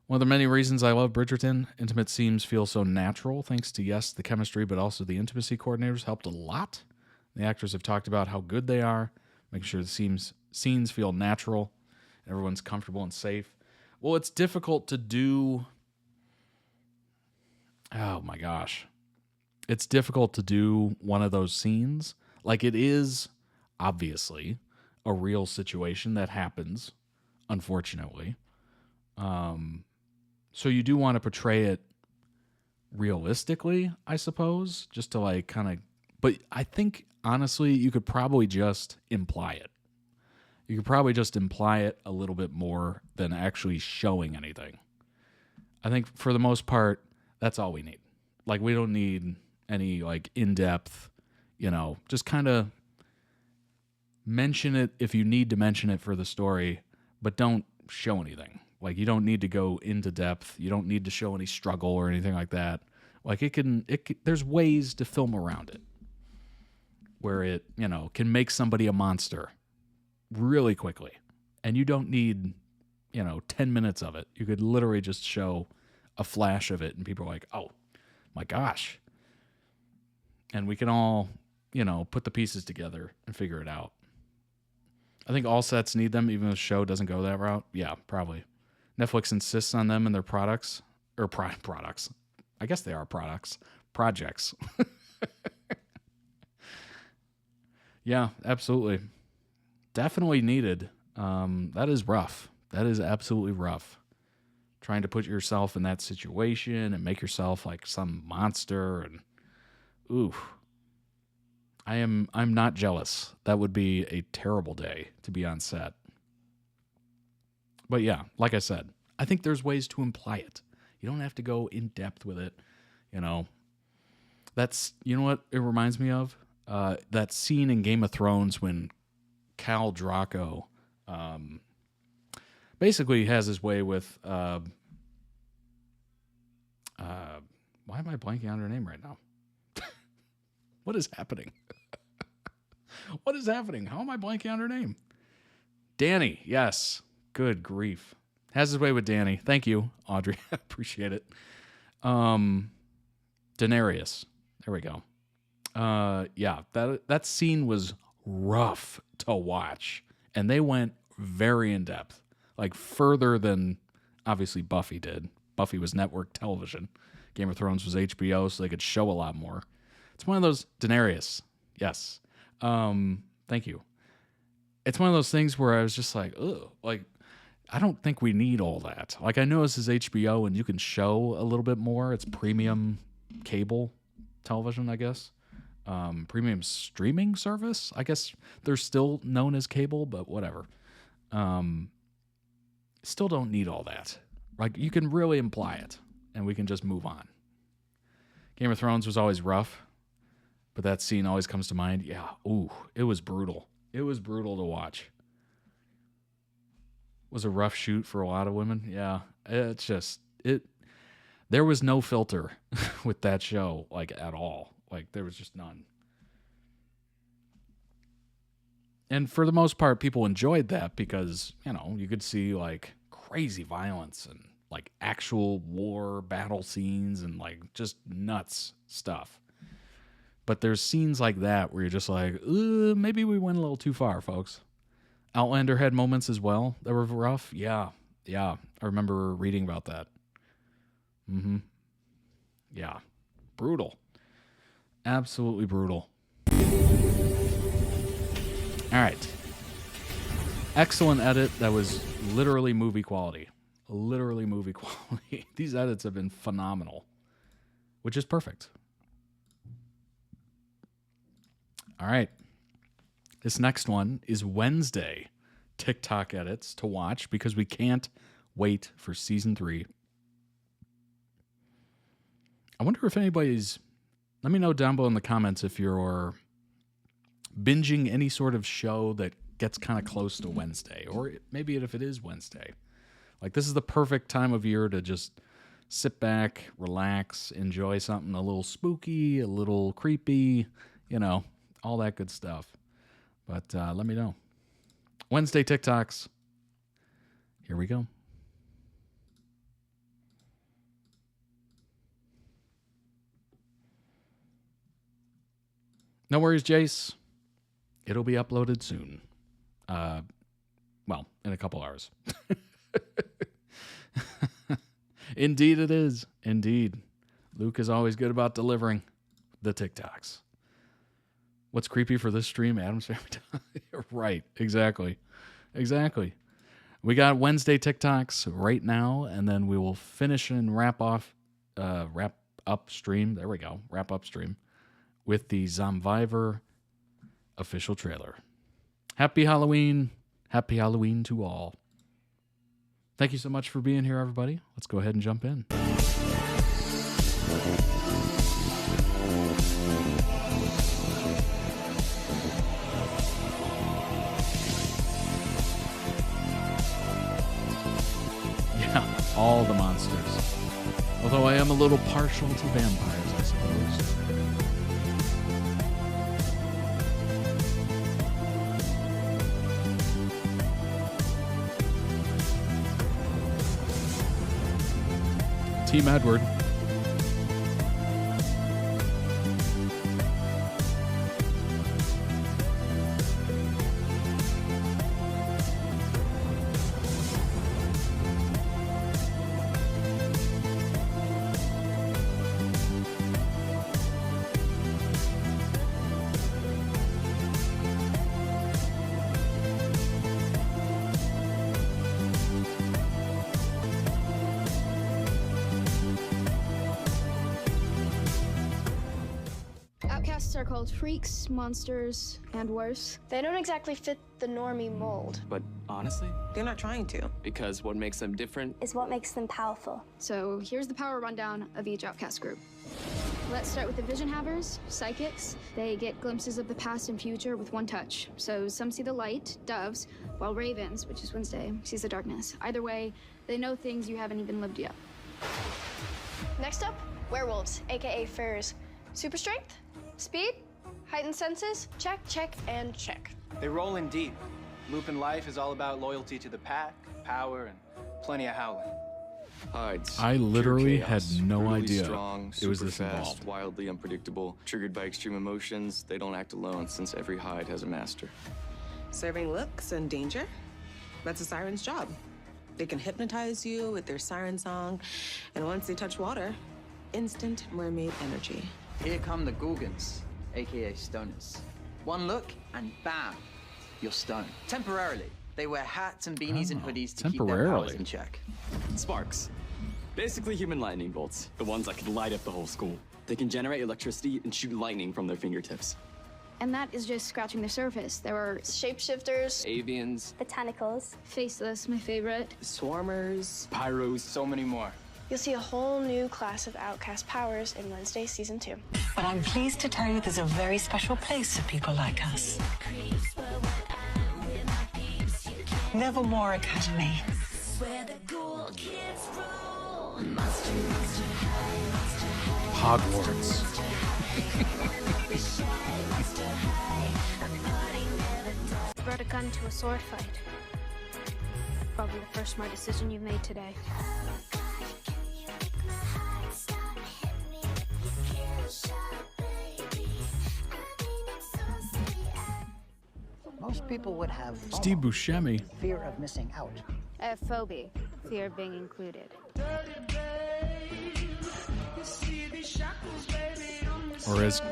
One of the many reasons I love Bridgerton, intimate scenes feel so natural, thanks to, yes, the chemistry, but also the intimacy coordinators helped a lot. The actors have talked about how good they are, making sure the scenes feel natural, everyone's comfortable and safe. Well, it's difficult to do... Oh, my gosh. It's difficult to do one of those scenes. Like, it is, obviously, a real situation that happens, unfortunately. So you do want to portray it realistically, I suppose, just to like kind of, but I think honestly, you could probably just imply it. You could probably just imply it a little bit more than actually showing anything. I think for the most part, that's all we need. Like, we don't need any like in-depth, you know, just kind of mention it if you need to mention it for the story, but don't show anything. Like, you don't need to go into depth. You don't need to show any struggle or anything like that. Like, there's ways to film around it where it, you know, can make somebody a monster really quickly. And you don't need, you know, 10 minutes of it. You could literally just show a flash of it and people are like, oh my gosh. And we can all, you know, put the pieces together and figure it out. I think all sets need them, even if the show doesn't go that route. Yeah, probably. Netflix insists on them in their products. Or products. I guess they are products. Projects. Yeah, absolutely. Definitely needed. That is rough. That is absolutely rough. Trying to put yourself in that situation and make yourself like some monster and oof. I'm not jealous. That would be a terrible day to be on set. But yeah, like I said, I think there's ways to imply it. You don't have to go in depth with it. You know, you know what it reminds me of? That scene in Game of Thrones when Khal Draco basically has his way with why am I blanking on her name right now? What is happening? What is happening? How am I blanking on her name? Dany, yes. Good grief. Has his way with Dany. Thank you, Audrey. Appreciate it. Daenerys. There we go. Yeah, that scene was rough to watch. And they went very in-depth. Like, further than, obviously, Buffy did. Buffy was network television. Game of Thrones was HBO, so they could show a lot more. It's one of those... Daenerys. Yes. Thank you. It's one of those things where I was just like, ugh. Like, I don't think we need all that. Like, I know this is HBO and you can show a little bit more. It's premium cable television, I guess. Premium streaming service. I guess they're still known as cable, but whatever. Still don't need all that. Like, you can really imply it and we can just move on. Game of Thrones was always rough, but that scene always comes to mind. Yeah. Ooh, it was brutal. It was brutal to watch. Was a rough shoot for a lot of women. Yeah. It's just, there was no filter with that show, like, at all. Like, there was just none. And for the most part, people enjoyed that because, you know, you could see, like, crazy violence and, like, actual war battle scenes and, like, just nuts stuff. But there's scenes like that where you're just like, maybe we went a little too far, folks. Outlander had moments as well that were rough. Yeah. I remember reading about that. Yeah. Brutal. Absolutely brutal. All right. Excellent edit. That was literally movie quality. Literally movie quality. These edits have been phenomenal, which is perfect. All right. This next one is Wednesday TikTok edits to watch because we can't wait for season 3. I wonder if anybody's... Let me know down below in the comments if you're binging any sort of show that gets kind of close to Wednesday, or maybe if it is Wednesday. Like, this is the perfect time of year to just sit back, relax, enjoy something a little spooky, a little creepy, you know, all that good stuff. But let me know. Wednesday TikToks. Here we go. No worries, Jace. It'll be uploaded soon. Well, in a couple hours. Indeed it is. Indeed. Luke is always good about delivering the TikToks. What's creepy for this stream? Adam's Family Time. Right. Exactly. We got Wednesday TikToks right now, and then we will finish and wrap up stream. There we go. Wrap up stream with the Zomvivor official trailer. Happy Halloween. Happy Halloween to all. Thank you so much for being here, everybody. Let's go ahead and jump in. Yeah, all the monsters. Although I am a little partial to vampires, I suppose. Team Edward. Outcasts are called freaks, monsters, and worse. They don't exactly fit the normie mold. But honestly, they're not trying to. Because what makes them different Is what makes them powerful. So here's the power rundown of each outcast group. Let's start with the vision havers, psychics. They get glimpses of the past and future with one touch. So some see the light, doves, while ravens, which is Wednesday, sees the darkness. Either way, they know things you haven't even lived yet. Next up, werewolves, aka furs. Super strength, speed, heightened senses, check, and check. They roll in deep. Lupin life is all about loyalty to the pack, power, and plenty of howling. Hides. I literally had no Brutally idea strong, it was super this fast, involved. wildly unpredictable, triggered by extreme emotions. They don't act alone since every hide has a master. Serving looks and danger? That's a siren's job. They can hypnotize you with their siren song, and once they touch water, instant mermaid energy. Here come the Gorgons, aka stoners. One look, and bam, you're stoned. Temporarily. They wear hats and beanies and hoodies to keep their powers in check. Sparks. Basically human lightning bolts. The ones that can light up the whole school. They can generate electricity and shoot lightning from their fingertips. And that is just scratching the surface. There are shapeshifters, Avians. botanicals, faceless, my favorite, swarmers, Pyros, so many more. You'll see a whole new class of outcast powers in Wednesday Season 2. But I'm pleased to tell you there's a very special place for people like us. Nevermore Academy. Hogwarts. Brought a gun to a sword fight. Probably the first smart decision you've made today. Most people would have Steve Buscemi. fear of missing out. Phobia, fear of being included. Or as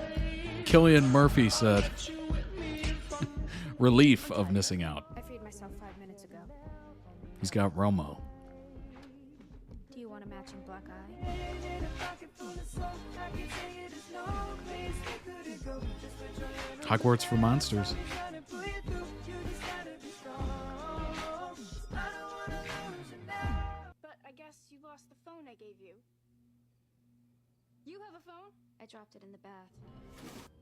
Cillian Murphy said, relief of missing out. I freed myself 5 minutes ago. He's got Romo. Do you want a matching black eye? Hogwarts for monsters. But I guess you lost the phone I gave you. You have a phone? I dropped it in the bath.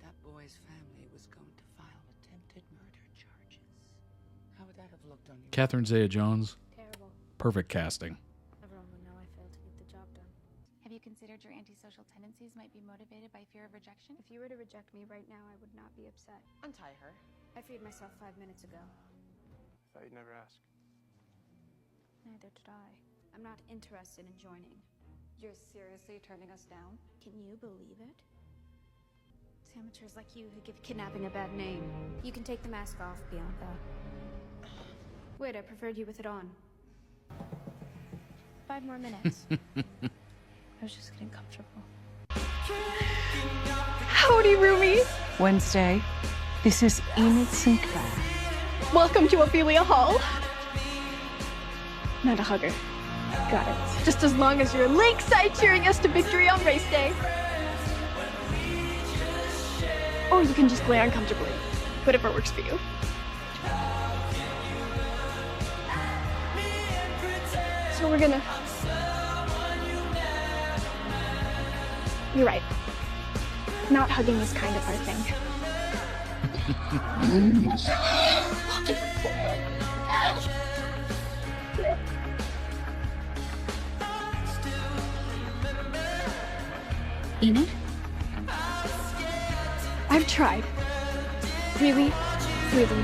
That boy's family was going to file attempted murder charges. How would that have looked on you? Catherine Zeta-Jones. Terrible. Perfect casting. Everyone would know I failed to get the job done. Have you considered your antisocial tendencies might be motivated by fear of rejection? If you were to reject me right now, I would not be upset. Untie her. I freed myself 5 minutes ago. Thought you'd never ask. Neither did I. I'm not interested in joining. You're seriously turning us down? Can you believe it? It's amateurs like you who give kidnapping a bad name. You can take the mask off, Bianca. Wait, I preferred you with it on. 5 more minutes. I was just getting comfortable. Howdy, roomies! Wednesday, this is Enid Sinclair. Welcome to Ophelia Hall. Not a hugger. Got it. Just as long as you're lakeside cheering us to victory on race day. Or you can just glare uncomfortably. Whatever works for you. So we're gonna... You're right. Not hugging is kind of our thing. Enid? I've tried. Really, really,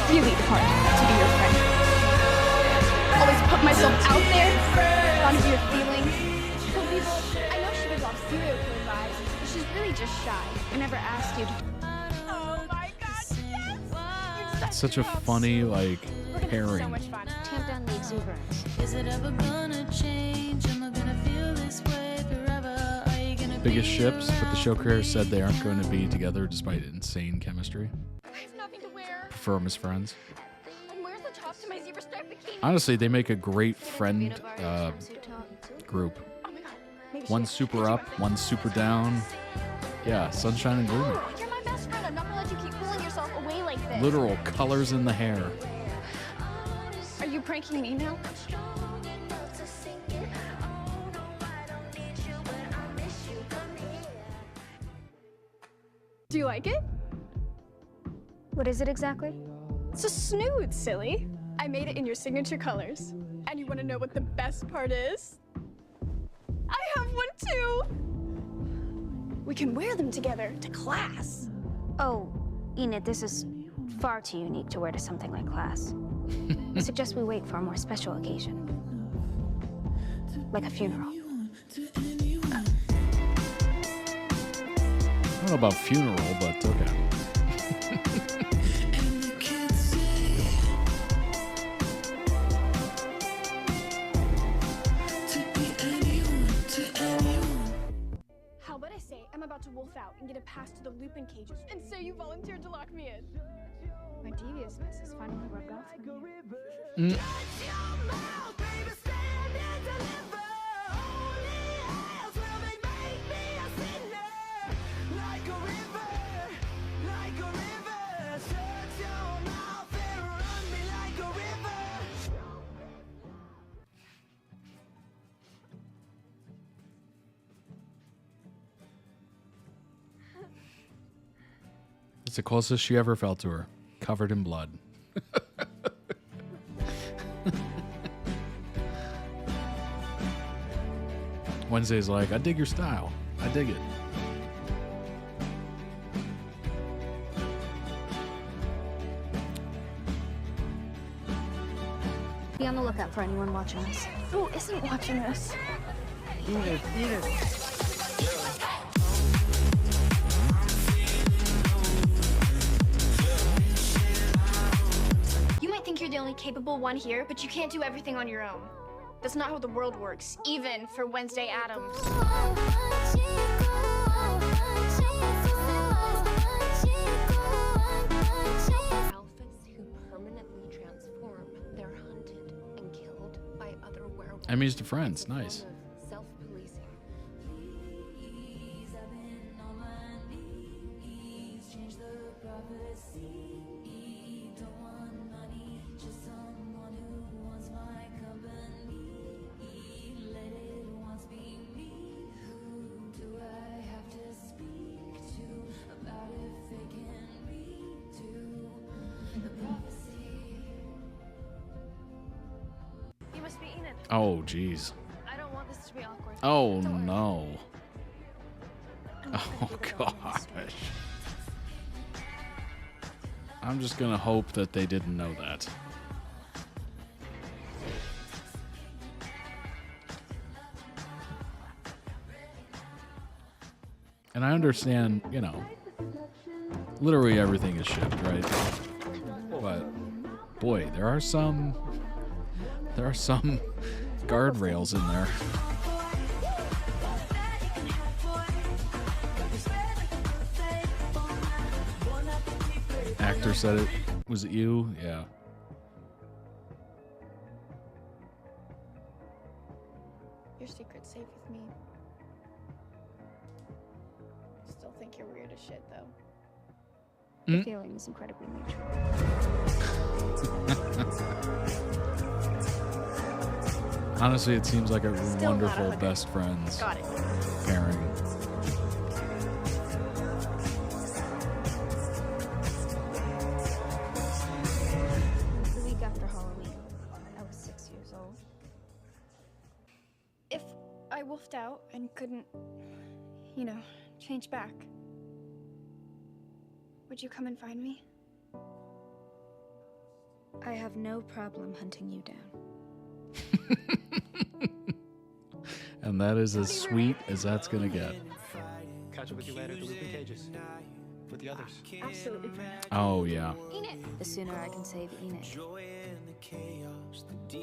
really hard to be your friend. Always put myself out there, thought of your feelings. Some people, I know she gives off serial killer vibes, but she's really just shy. I never asked you to... Oh my god, yes! It's such a funny, like, pairing. So much fun. Tamp down the exuberance. Is it ever gonna change? Am I gonna feel this way forever? Are you gonna Biggest ships, but the show creators said they aren't going to be together despite insane chemistry. I have nothing to wear. Prefer 'em as friends. And where's the top to my zebra stripe bikini? Honestly, they make a great friend group. One's super up, one's super down. Yeah, sunshine and gloomy. Oh, you're my best friend. I'm not gonna let you keep pulling yourself away like this. Literal colors in the hair. Are you pranking me now? Do you like it? What is it exactly? It's a snood, silly. I made it in your signature colors. And you want to know what the best part is? I have one too! We can wear them together to class. Oh, Enid, this is far too unique to wear to something like class. I suggest we wait for a more special occasion. Like a funeral. I don't know about funeral, but okay. How about I say I'm about to wolf out and get a pass to the Lupin cages, and say you volunteered to lock me in? My deviousness has finally rubbed off on you. It's the closest she ever felt to her, covered in blood. Wednesday's like, I dig your style. I dig it. Be on the lookout for anyone watching this. Who isn't watching this? Enid. you're the only capable one here, but you can't do everything on your own. That's not how the world works, even for Wednesday Addams. Alphas who permanently transform, they're hunted and killed by other werewolves. Enemies to friends, nice. Self-policing. You must be Enid. Oh, jeez. I don't want this to be awkward. Oh, no. Oh, gosh. I'm just gonna hope that they didn't know that. And I understand, you know, literally everything is shipped, right? But boy, there are some guardrails in there. Actor said it. Was it you? Yeah. Your secret's safe with me. Still think you're weird as shit, though. The feeling is incredibly mutual. Honestly, it seems like a wonderful best friends pairing. The week after Halloween, I was 6 years old. If I wolfed out and couldn't, you know, change back, would you come and find me? I have no problem hunting you down. And that is as sweet as that's gonna get. Catch up with you later at the looping cages. With the others. Absolutely fine. Oh, yeah. Enid! The sooner I can save Enid,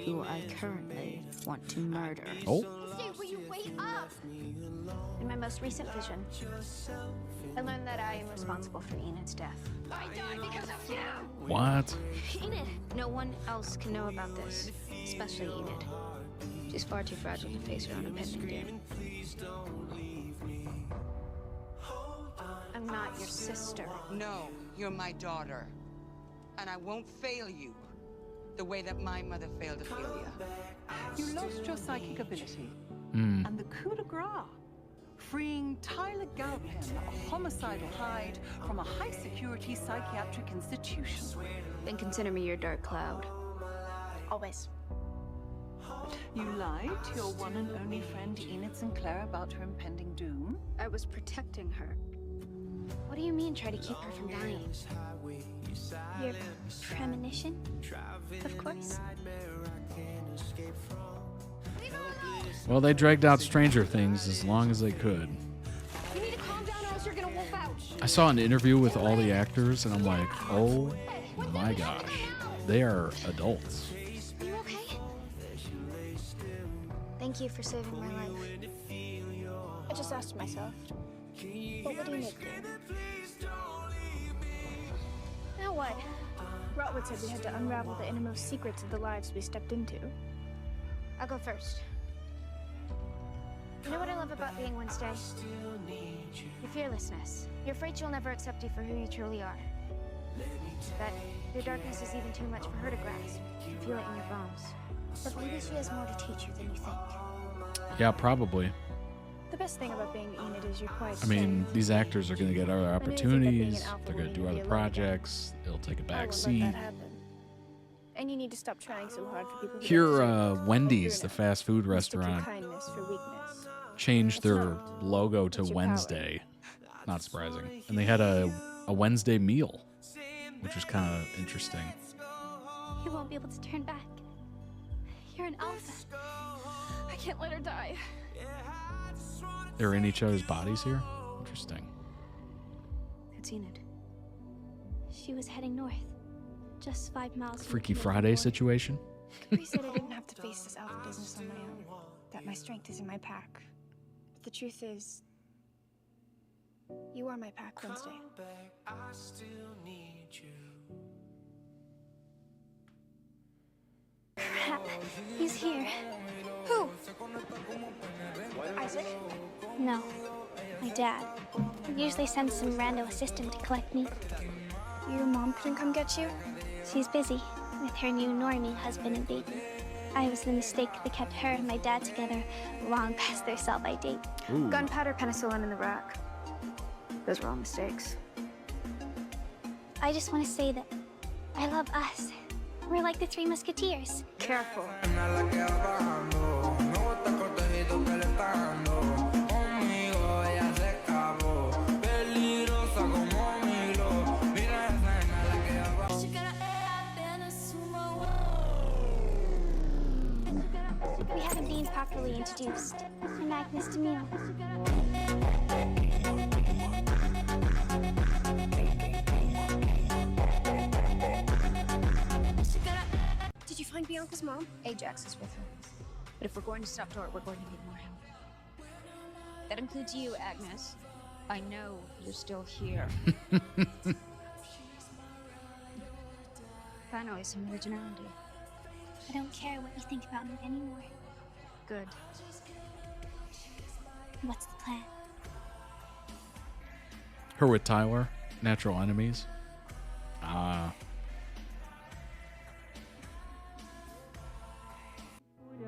who I currently want to murder. Oh. Stay, will you wait up? In my most recent vision, I learned that I am responsible for Enid's death. I died because of you! What? Enid! No one else can know about this, especially Enid. She's far too fragile to face her own impending doom. I'm not your sister. No, you're my daughter. And I won't fail you the way that my mother failed Ophelia. You lost your psychic ability. Mm. And the coup de grace, freeing Tyler Galpin, a homicidal Hyde, from a high-security psychiatric institution. Then consider me your dark cloud. Always. You lied to your one and only friend Enid Sinclair about her impending doom? I was protecting her. What do you mean, try to keep her from dying? Your premonition? Of course. Well, they dragged out Stranger Things as long as they could. You need to calm down or else you're gonna wolf out. I saw an interview with all the actors, and I'm like, oh my gosh, they are adults. Are you okay? Thank you for saving my life. I just asked myself, what would Enid do? Now what? Rotwood said we had to unravel the innermost secrets of the lives we stepped into. I'll go first. You know what I love about being Wednesday? Your fearlessness. You're afraid she'll never accept you for who you truly are. That your darkness is even too much for her to grasp. You feel it in your bones. But maybe she has more to teach you than you think. Yeah, probably. The best thing about being Enid is you're quite I mean, these actors are going to get other When you think that being an opportunities. alpha They're going to wouldn't do be other alone again. projects. It'll take a I back won't seat. let that happen. And you need to stop trying so hard for people who Here, don't deserve it. Wendy's, the fast food Mistake your restaurant, kindness for weakness. changed their logo to It's your Wednesday. Not surprising. And they had a Wednesday meal, which was kind of interesting. You won't be able to turn back. You're an alpha. I can't let her die. They're in each other's bodies here? Interesting. That's Enid. She was heading north, just 5 miles. from Freaky the Friday situation. Capri said I didn't have to face this alpha business on my own. That my strength is in my pack. But the truth is, you are my pack, Wednesday. Crap. He's here. Who? Isaac? No. My dad. He usually sends some rando assistant to collect me. Your mom couldn't come get you? She's busy with her new normie husband and baby. I was the mistake that kept her and my dad together long past their sell-by date. Ooh. Gunpowder, penicillin in the rack. Those were all mistakes. I just want to say that I love us. We're like the Three Musketeers. Careful. We haven't been properly introduced. I'm Agnes DeMille. Did you find Bianca's mom? Ajax is with her. But if we're going to stop Dort, we're going to need more help. That includes you, Agnes. I know you're still here. Finally, some originality. I don't care what you think about me anymore. Good. What's the plan? Her with Tyler, natural enemies. Ah.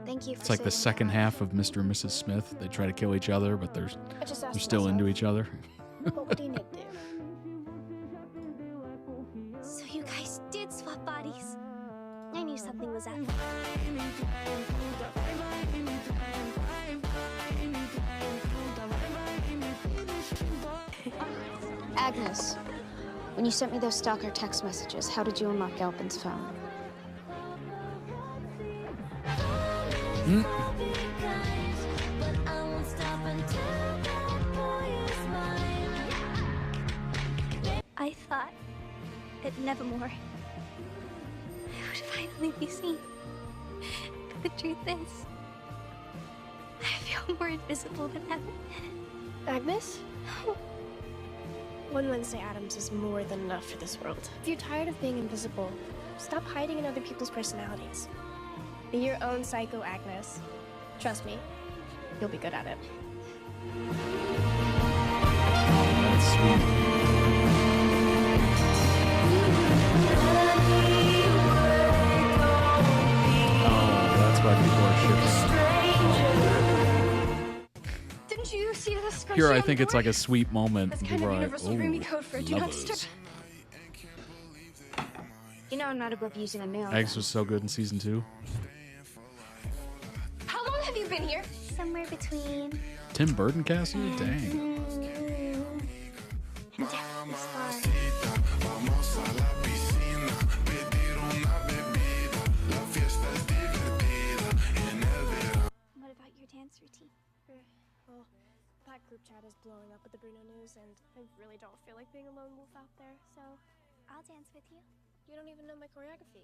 Thank you for It's like the saying second that. half of Mr. and Mrs. Smith. They try to kill each other, but they're still into each other. What would Enid do? So you guys did swap bodies. I knew something was up. Agnes, when you sent me those stalker text messages, how did you unlock Galpin's phone? I thought that nevermore I would finally be seen. But the truth is, I feel more invisible than ever. Agnes? One Wednesday Addams is more than enough for this world. If you're tired of being invisible, stop hiding in other people's personalities. Be your own psycho, Agnes. Trust me, you'll be good at it. That's sweet. Didn't you see the scrunchie Here, I on think the it's like a sweet moment. That's kind of where I- universal dreamy code for do not lovers. disturb. You know I'm not above using a nail. Eggs was so good in season 2. How long have you been here? Somewhere between Tim Burton casting? Dang. and deathly far. What about your dance routine? Well, that group chat is blowing up with the Bruno news, and I really don't feel like being a lone wolf out there, so I'll dance with you. you don't even know my choreography.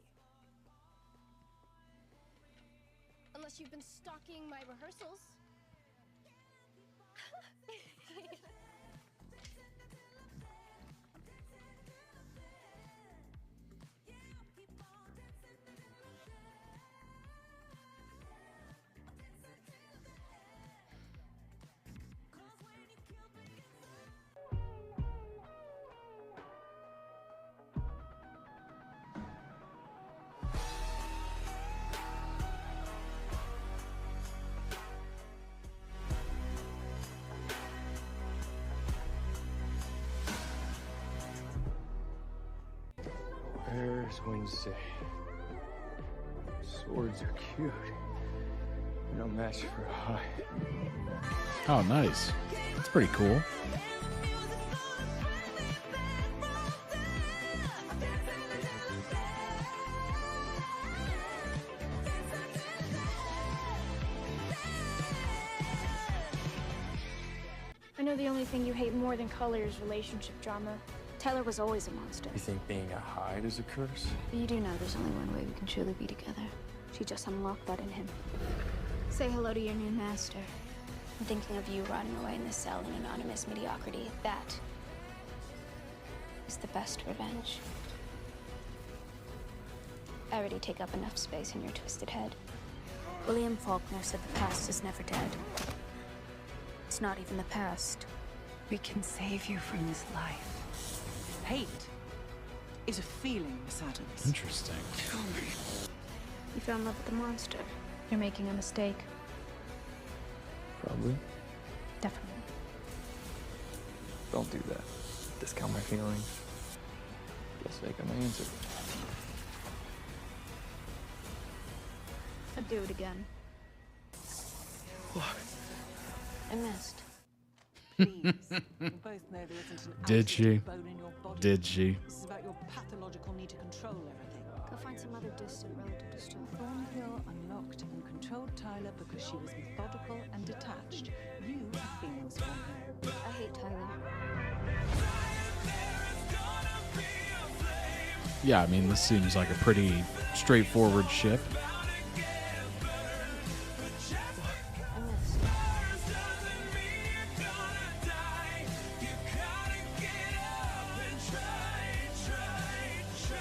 Unless you've been stalking my rehearsals. Where's Wednesday? Swords are cute. No match for a high. Oh, nice. That's pretty cool. I know the only thing you hate more than color is relationship drama. Tyler was always a monster. You think being a Hyde is a curse? But you do know there's only one way we can truly be together. She just unlocked that in him. Say hello to your new master. I'm thinking of you rotting away in this cell in anonymous mediocrity. That is the best revenge. I already take up enough space in your twisted head. William Faulkner said the past is never dead. It's not even the past. We can save you from this life. Hate is a feeling, Miss Adams. Interesting. You fell in love with the monster. You're making a mistake. Probably. Definitely. Don't do that. Discount my feelings. Guess I got my answer. I'd do it again. I missed. Please, we both know there isn't an Did she? absolute bone in your body. Did she? This is about your pathological need to control everything. Go find some other distant relative to still. Thornhill unlocked and controlled Tyler because she was methodical and detached. You have feelings for her. I hate Tyler. Yeah, I mean, this seems like a pretty straightforward ship.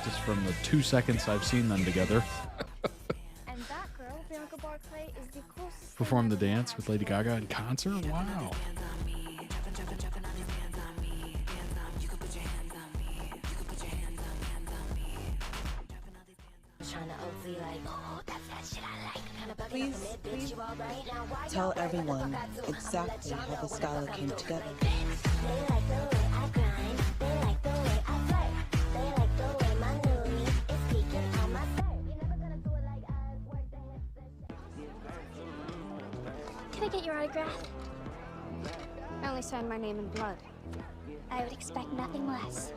Just from the 2 seconds I've seen them together. And that girl, Bianca Barclay, is the closest. Perform the dance with Lady Gaga in concert? Wow. Please tell everyone exactly how this gala came together. Can I get your autograph? I only signed my name in blood. I would expect nothing less.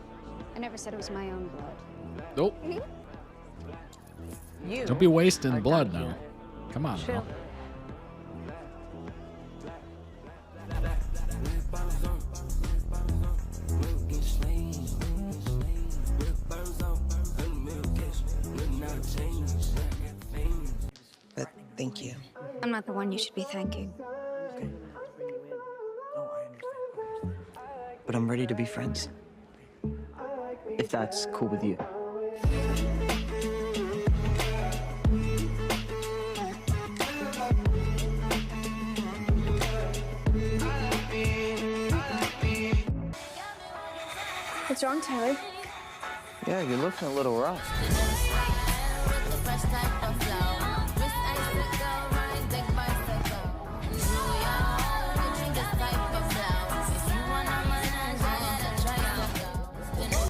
I never said it was my own blood. Nope. You Don't be wasting blood now. Come on now. But thank you. I'm not the one you should be thanking. But I'm ready to be friends. If that's cool with you. What's wrong, Tyler? Yeah, you're looking a little rough.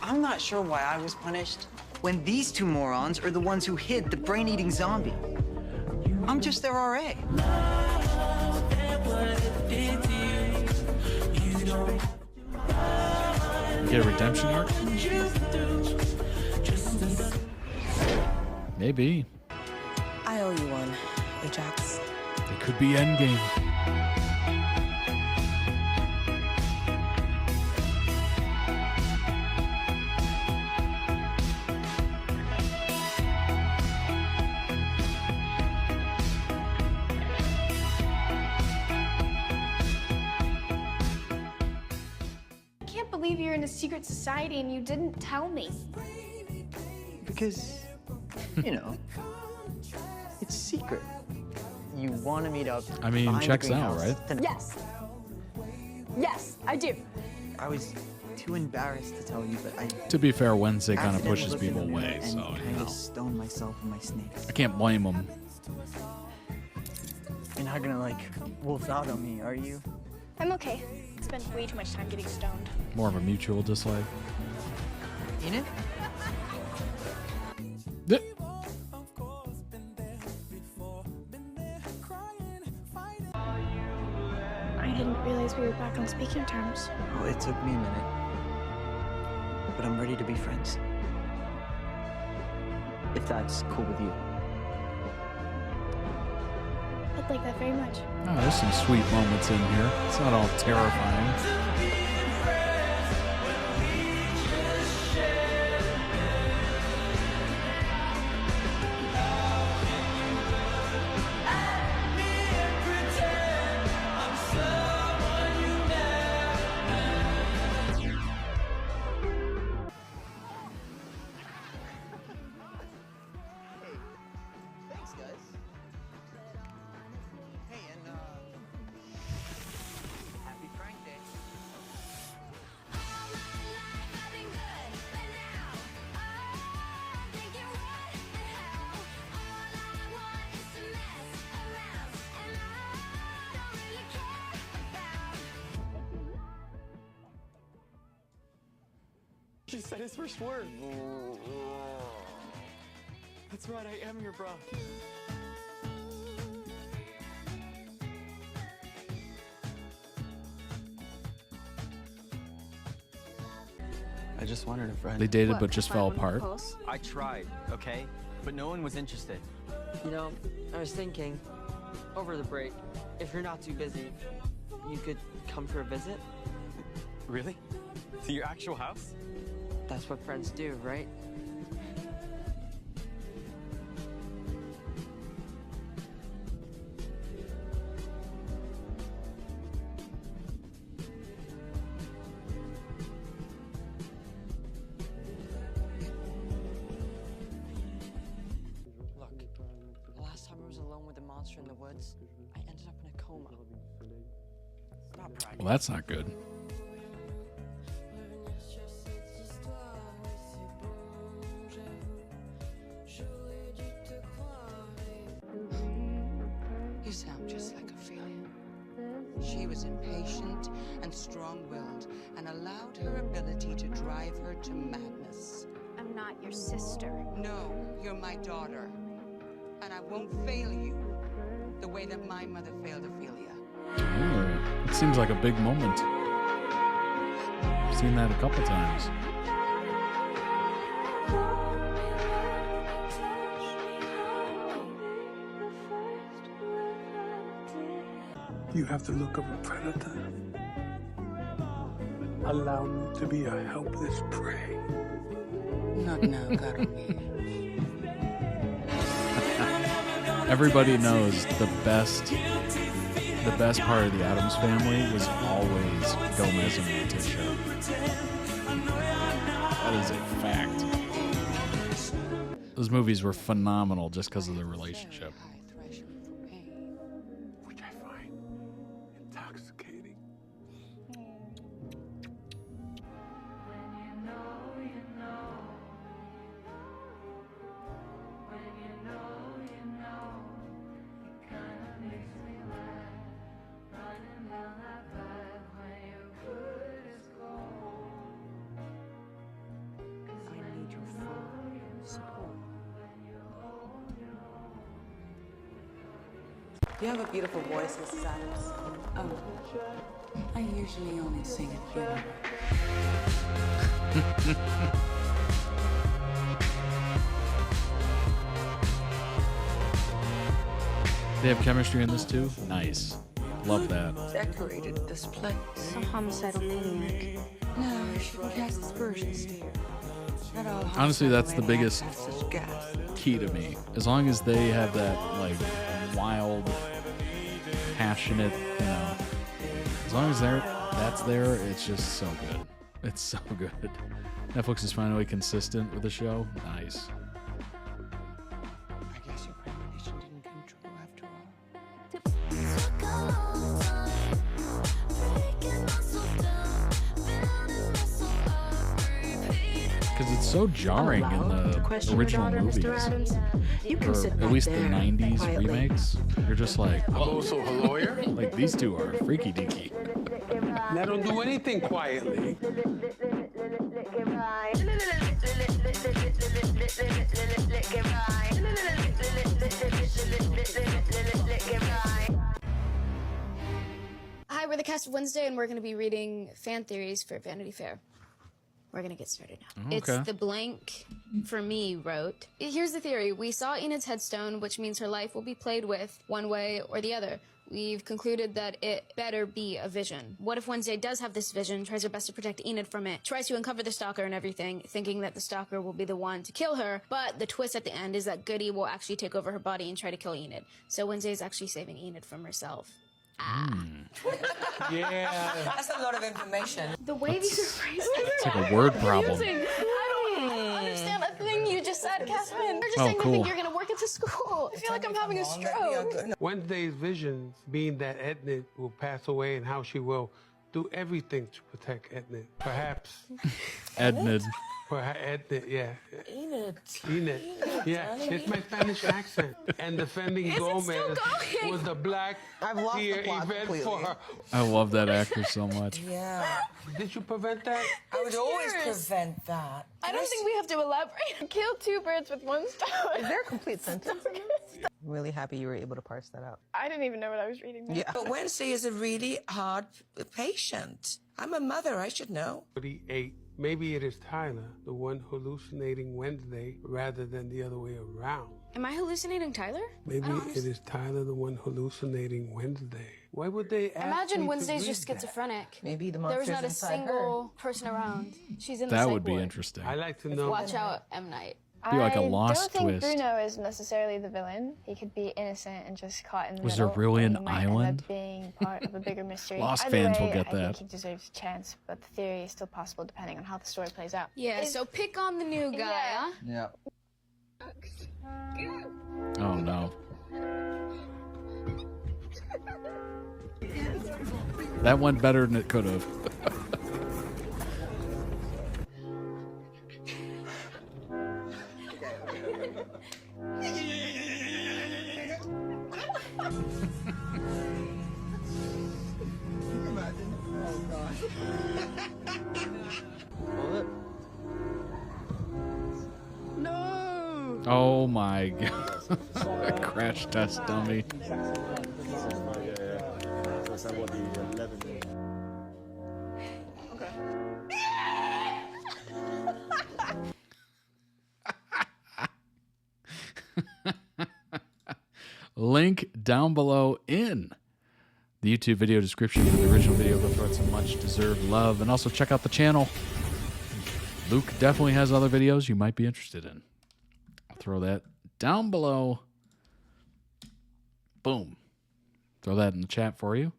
I'm not sure why I was punished when these two morons are the ones who hid the brain-eating zombie. I'm just their RA. Get a redemption arc? Maybe. I owe you one, Ajax. It could be Endgame. I can't believe you're in a secret society and you didn't tell me. Because, you know, it's secret. You want to meet up. I mean, behind the checks out, greenhouse right? tonight. Yes. Yes, I do. I was too embarrassed to tell you, but I To be fair, Wednesday kind of accidentally pushes looked in people the mirror away, and so, you kind know. of stoned myself and my snakes. I can't blame them. You're not gonna, like, wolf out on me, are you? I'm okay. I spent way too much time getting stoned. More of a mutual dislike. Enid? Th- I didn't realize we were back on speaking terms. Oh, it took me a minute. But I'm ready to be friends. If that's cool with you. I'd like that very much. Oh, there's some sweet moments in here. It's not all terrifying. just said his first word. That's right, I am your bro. I just wanted a friend. They dated but just fell apart. I tried, okay? But no one was interested. You know, I was thinking, over the break, if you're not too busy, you could come for a visit? Really? To your actual house? That's what friends do, right? Look, the last time I was alone with the monster in the woods, I ended up in a coma. Stop bragging. Well, that's not good. You sound just like Ophelia. She was impatient and strong-willed and allowed her ability to drive her to madness. I'm not your sister. No, you're my daughter. And I won't fail you the way that my mother failed Ophelia. Oh, it seems like a big moment. I've seen that a couple times. You have the look of a predator. Allow me to be a helpless prey. Not now, Carolina. Everybody knows the best part of the Addams Family was always Gomez and Morticia. That is a fact. Those movies were phenomenal just because of their relationship. Which I find intoxicating. I need your full support. You have a beautiful voice, Mrs. Adams. Oh, I usually only sing at funerals. They have chemistry in this too? Nice. Love that. Decorated this place. A homicidal maniac. No, she won't cast aspersions, dear. Not all Honestly, that's the homicidal biggest maniacs have such gas. key to me. As long as they have that, like, wild, passionate, you know, as long as that's there, it's just so good. It's so good. Netflix is finally consistent with the show. Nice. I guess your premonition didn't come true after all. Because it's so jarring in the original movies, or at least the 90s remakes. You're just like, I'm whoa. also a lawyer. Like, these two are freaky deaky. And I don't do anything quietly. Hi, we're the cast of Wednesday, and we're going to be reading fan theories for Vanity Fair. We're going to get started now. Okay. It's the blank for me wrote. Here's the theory. We saw Enid's headstone, which means her life will be played with one way or the other. We've concluded that it better be a vision. What if Wednesday does have this vision, tries her best to protect Enid from it, tries to uncover the stalker and everything, thinking that the stalker will be the one to kill her, but the twist at the end is that Goody will actually take over her body and try to kill Enid. So Wednesday is actually saving Enid from herself. Yeah. That's a lot of information. The way these are phrased. It's like a word problem. I don't understand a thing you just said, Catherine. You're just saying cool. I think you're going to work into school. I feel like I'm having a stroke. Wednesday's visions being that Edna will pass away and how she will do everything to protect Edna. Perhaps. Ednid. For her ethnic, yeah. Enid. Yeah, it's my Spanish accent. And defending Gomez was a black peer event for her. I love that actor so much. Yeah. Did you prevent that? I would always prevent that. I don't think we have to elaborate. Kill two birds with one stone. Is there a complete sentence? I'm really happy you were able to parse that out. I didn't even know what I was reading. Yeah. But Wednesday is a really hard patient. I'm a mother, I should know. 48. Maybe it is Tyler, the one hallucinating Wednesday, rather than the other way around. Am I hallucinating Tyler? Maybe it is Tyler, the one hallucinating Wednesday. Why would they ask Imagine me to Wednesday's read just that? schizophrenic. Maybe the There was monster's not a inside single person around. She's in the That psych would be ward. interesting. I like to know. Watch out, M. Night. Be like a Lost I don't twist. think Bruno is necessarily the villain. He could be innocent and just caught in the Was there middle. really or an he might island? End up being part of a bigger mystery. Lost Either fans will way, get I that. think he deserves a chance, but the theory is still possible depending on how the story plays out. Yeah, so pick on the new guy, huh? Yeah. Oh no. That went better than it could have. No! Oh my god. Crash test dummy. Link down below in the YouTube video description for the original video. Go throw it some much deserved love. And also check out the channel. Luke definitely has other videos you might be interested in. I'll throw that down below. Boom. Throw that in the chat for you.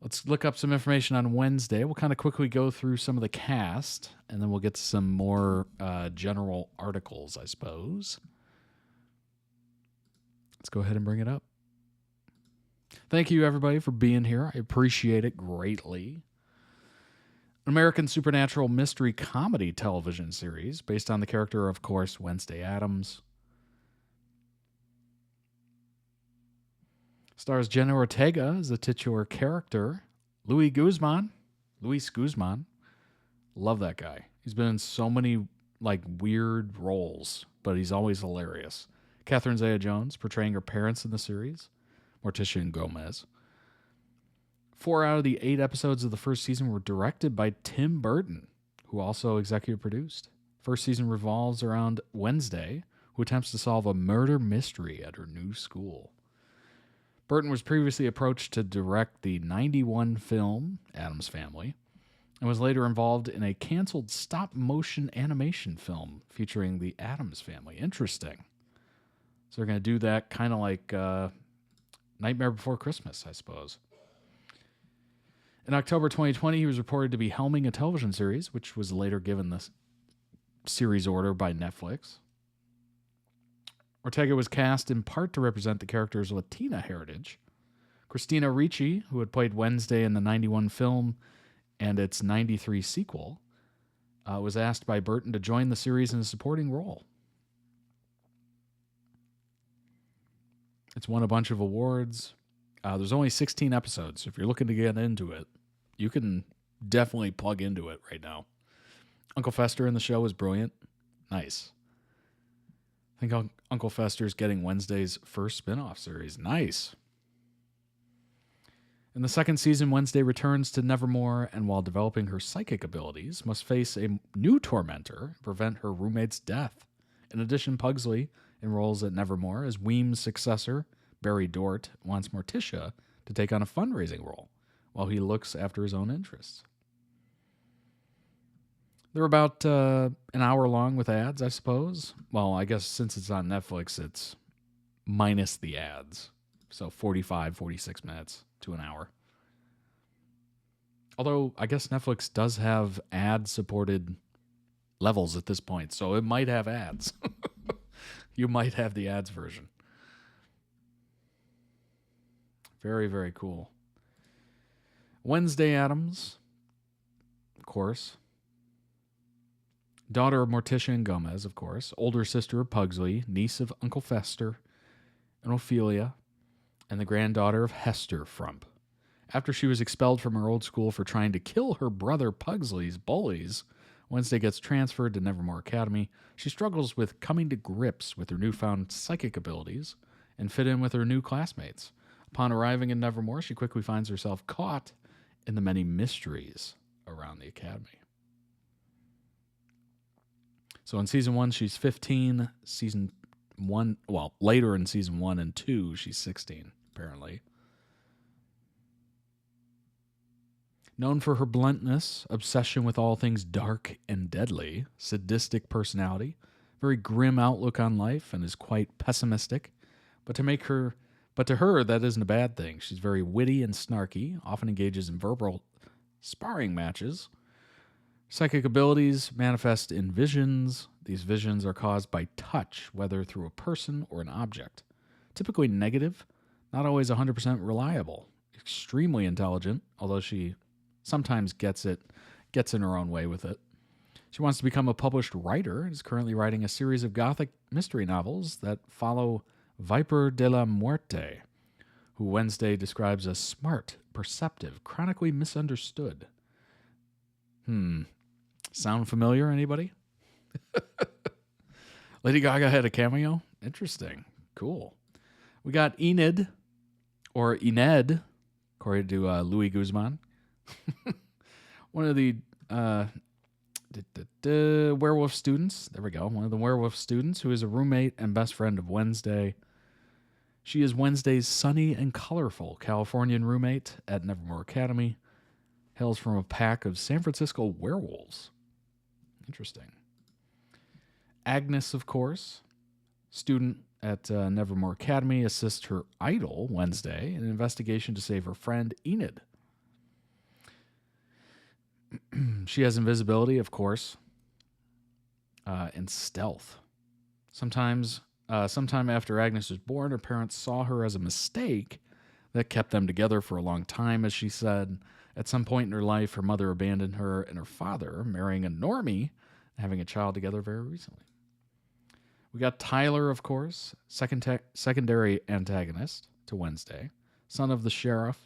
Let's look up some information on Wednesday. We'll kind of quickly go through some of the cast, and then we'll get to some more general articles, I suppose. Let's go ahead and bring it up. Thank you, everybody, for being here. I appreciate it greatly. An American supernatural mystery comedy television series based on the character, of course, Wednesday Addams. Stars Jenna Ortega as the titular character. Luis Guzman. Love that guy. He's been in so many like weird roles, but he's always hilarious. Catherine Zeta-Jones portraying her parents in the series. Morticia and Gomez. 4 out of the 8 episodes of the first season were directed by Tim Burton, who also executive produced. First season revolves around Wednesday, who attempts to solve a murder mystery at her new school. Burton was previously approached to direct the 91 film Addams Family, and was later involved in a canceled stop-motion animation film featuring the Addams Family. Interesting. So they're going to do that kind of like Nightmare Before Christmas, I suppose. In October 2020, he was reported to be helming a television series, which was later given the series order by Netflix. Ortega was cast in part to represent the character's Latina heritage. Christina Ricci, who had played Wednesday in the 91 film and its 93 sequel, was asked by Burton to join the series in a supporting role. It's won a bunch of awards. There's only 16 episodes, so if you're looking to get into it, you can definitely plug into it right now. Uncle Fester in the show is brilliant. Nice. I think Uncle Fester's getting Wednesday's first spin-off series. Nice. In the second season, Wednesday returns to Nevermore, and while developing her psychic abilities, must face a new tormentor and prevent her roommate's death. In addition, Pugsley enrolls at Nevermore as Weem's successor. Barry Dort wants Morticia to take on a fundraising role while he looks after his own interests. They're about an hour long with ads, I suppose. Well, I guess since it's on Netflix, it's minus the ads. So 45, 46 minutes to an hour. Although, I guess Netflix does have ad-supported levels at this point, so it might have ads. You might have the ads version. Very, very cool. Wednesday Addams, of course. Daughter of Morticia and Gomez, of course. Older sister of Pugsley. Niece of Uncle Fester and Ophelia. And the granddaughter of Hester Frump. After she was expelled from her old school for trying to kill her brother Pugsley's bullies, Wednesday gets transferred to Nevermore Academy. She struggles with coming to grips with her newfound psychic abilities and fit in with her new classmates. Upon arriving in Nevermore, she quickly finds herself caught in the many mysteries around the academy. So in season 1, she's 15. Season 1, well, later in season 1 and 2, she's 16, apparently. Known for her bluntness, obsession with all things dark and deadly, sadistic personality, very grim outlook on life, and is quite pessimistic. But to her, that isn't a bad thing. She's very witty and snarky, often engages in verbal sparring matches. Psychic abilities manifest in visions. These visions are caused by touch, whether through a person or an object. Typically negative, not always 100% reliable. Extremely intelligent, although she sometimes gets in her own way with it. She wants to become a published writer and is currently writing a series of gothic mystery novels that follow Viper de la Muerte, who Wednesday describes as smart, perceptive, chronically misunderstood. Sound familiar, anybody? Lady Gaga had a cameo? Interesting. Cool. We got Enid, or Ened, according to Louis Guzman. One of the werewolf students. There we go. One of the werewolf students who is a roommate and best friend of Wednesday. She is Wednesday's sunny and colorful Californian roommate at Nevermore Academy. Hails from a pack of San Francisco werewolves. Interesting. Agnes, of course, student at Nevermore Academy, assists her idol, Wednesday, in an investigation to save her friend, Enid. She has invisibility, of course, and stealth. Sometime after Agnes was born, her parents saw her as a mistake that kept them together for a long time, as she said. At some point in her life, her mother abandoned her and her father, marrying a normie and having a child together very recently. We got Tyler, of course, secondary antagonist to Wednesday, son of the sheriff,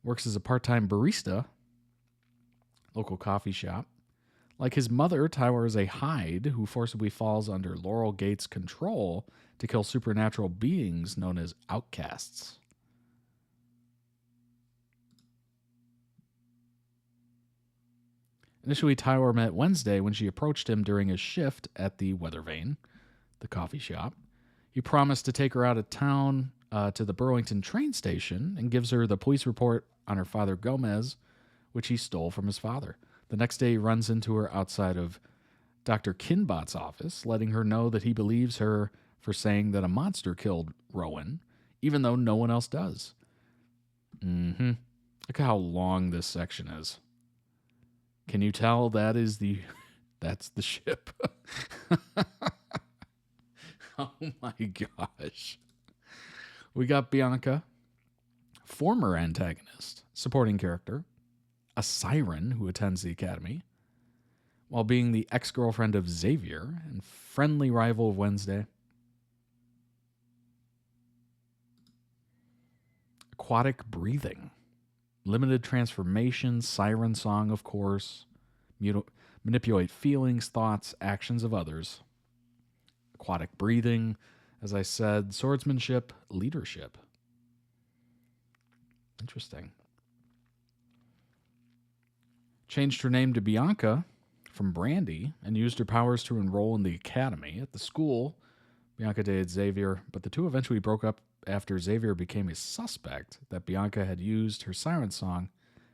works as a part-time barista, local coffee shop. Like his mother, Tyler is a Hyde who forcibly falls under Laurel Gates' control to kill supernatural beings known as outcasts. Initially, Tyler met Wednesday when she approached him during his shift at the Weather Vane, the coffee shop. He promised to take her out of town to the Burlington train station and gives her the police report on her father Gomez, which he stole from his father. The next day, he runs into her outside of Dr. Kinbot's office, letting her know that he believes her for saying that a monster killed Rowan, even though no one else does. Look at how long this section is. Can you tell that's the ship? Oh my gosh. We got Bianca, former antagonist, supporting character, a siren who attends the academy, while being the ex-girlfriend of Xavier and friendly rival of Wednesday. Aquatic breathing. Limited transformation, siren song, of course. Manipulate feelings, thoughts, actions of others. Aquatic breathing, as I said, swordsmanship, leadership. Interesting. Changed her name to Bianca from Brandy and used her powers to enroll in the academy. At the school, Bianca dated Xavier, but the two eventually broke up after Xavier became a suspect that Bianca had used her siren song,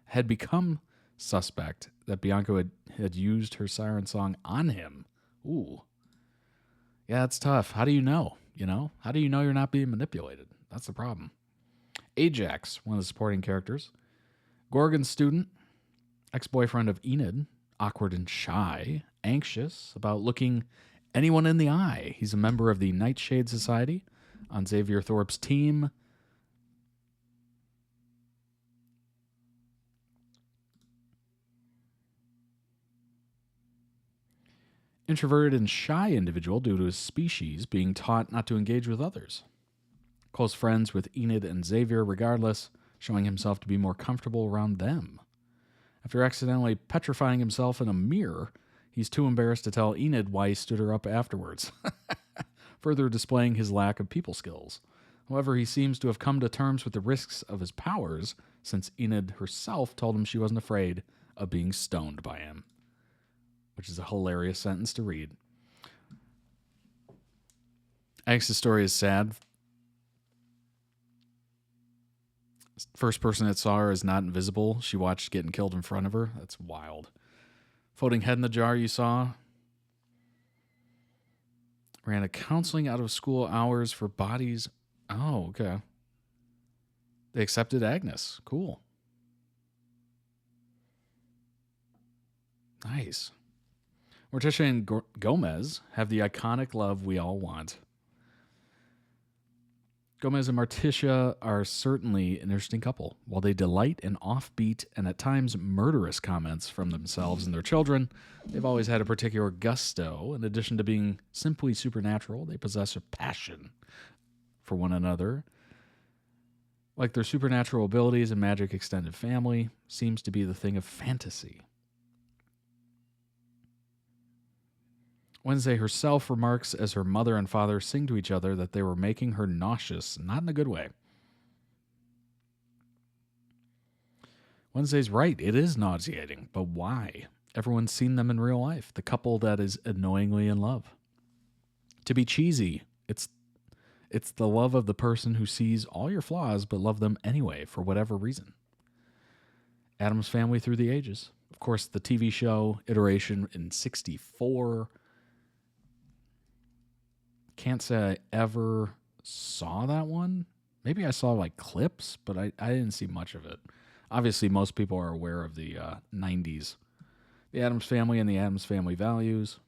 had become suspect that Bianca had used her siren song on him. Ooh. Yeah, it's tough. How do you know? How do you know you're not being manipulated? That's the problem. Ajax, one of the supporting characters. Gorgon's student, ex-boyfriend of Enid, awkward and shy, anxious about looking anyone in the eye. He's a member of the Nightshade Society on Xavier Thorpe's team. introverted and shy individual due to his species being taught not to engage with others. Close friends with Enid and Xavier regardless, showing himself to be more comfortable around them. After accidentally petrifying himself in a mirror, he's too embarrassed to tell Enid why he stood her up afterwards, further displaying his lack of people skills. However, he seems to have come to terms with the risks of his powers, since Enid herself told him she wasn't afraid of being stoned by him. Which is a hilarious sentence to read. Agnes' story is sad. First person that saw her is not invisible. She watched getting killed in front of her. That's wild. Floating head in the jar you saw. Ran a counseling out of school hours for bodies. Oh, okay. They accepted Agnes. Cool. Nice. Morticia and Gomez have the iconic love we all want. Gomez and Morticia are certainly an interesting couple. While they delight in offbeat and at times murderous comments from themselves and their children, they've always had a particular gusto. In addition to being simply supernatural, they possess a passion for one another. Like their supernatural abilities and magic extended family seems to be the thing of fantasy. Wednesday herself remarks as her mother and father sing to each other that they were making her nauseous, not in a good way. Wednesday's right, it is nauseating, but why? Everyone's seen them in real life, the couple that is annoyingly in love. To be cheesy, it's the love of the person who sees all your flaws but love them anyway for whatever reason. Addams Family through the ages. Of course, the TV show iteration in 1964. Can't say I ever saw that one. Maybe I saw like clips, but I didn't see much of it. Obviously, most people are aware of the 90s. The Addams Family and the Addams Family Values.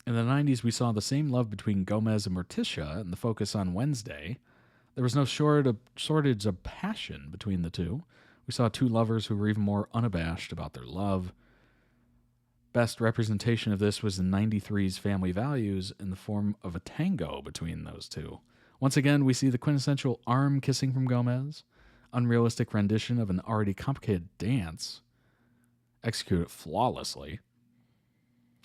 In the 90s, we saw the same love between Gomez and Morticia and the focus on Wednesday. There was no shortage of passion between the two. We saw two lovers who were even more unabashed about their love. Best representation of this was in 93's Family Values in the form of a tango between those two. Once again, we see the quintessential arm kissing from Gomez, unrealistic rendition of an already complicated dance, executed flawlessly.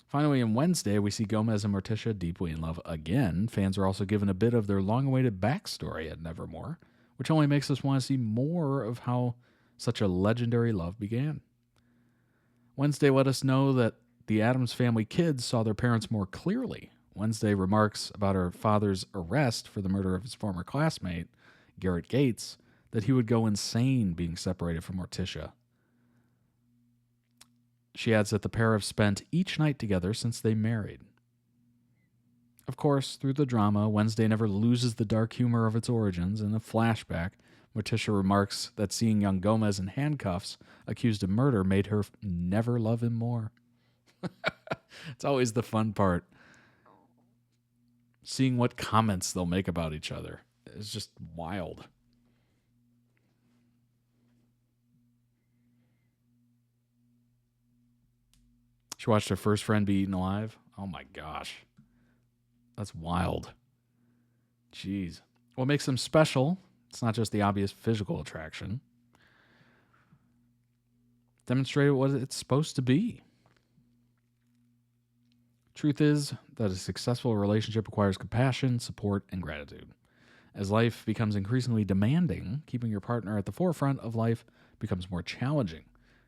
Finally, in Wednesday, we see Gomez and Morticia deeply in love again. Fans are also given a bit of their long-awaited backstory at Nevermore, which only makes us want to see more of how such a legendary love began. Wednesday let us know that the Addams Family kids saw their parents more clearly. Wednesday remarks about her father's arrest for the murder of his former classmate, Garrett Gates, that he would go insane being separated from Morticia. She adds that the pair have spent each night together since they married. Of course, through the drama, Wednesday never loses the dark humor of its origins. In a flashback, Morticia remarks that seeing young Gomez in handcuffs, accused of murder, made her never love him more. It's always the fun part. Seeing what comments they'll make about each other. It's just wild. She watched her first friend be eaten alive. Oh my gosh. That's wild. Jeez. What makes them special? It's not just the obvious physical attraction. Demonstrate what it's supposed to be. Truth is that a successful relationship requires compassion, support, and gratitude. As life becomes increasingly demanding, keeping your partner at the forefront of life becomes more challenging.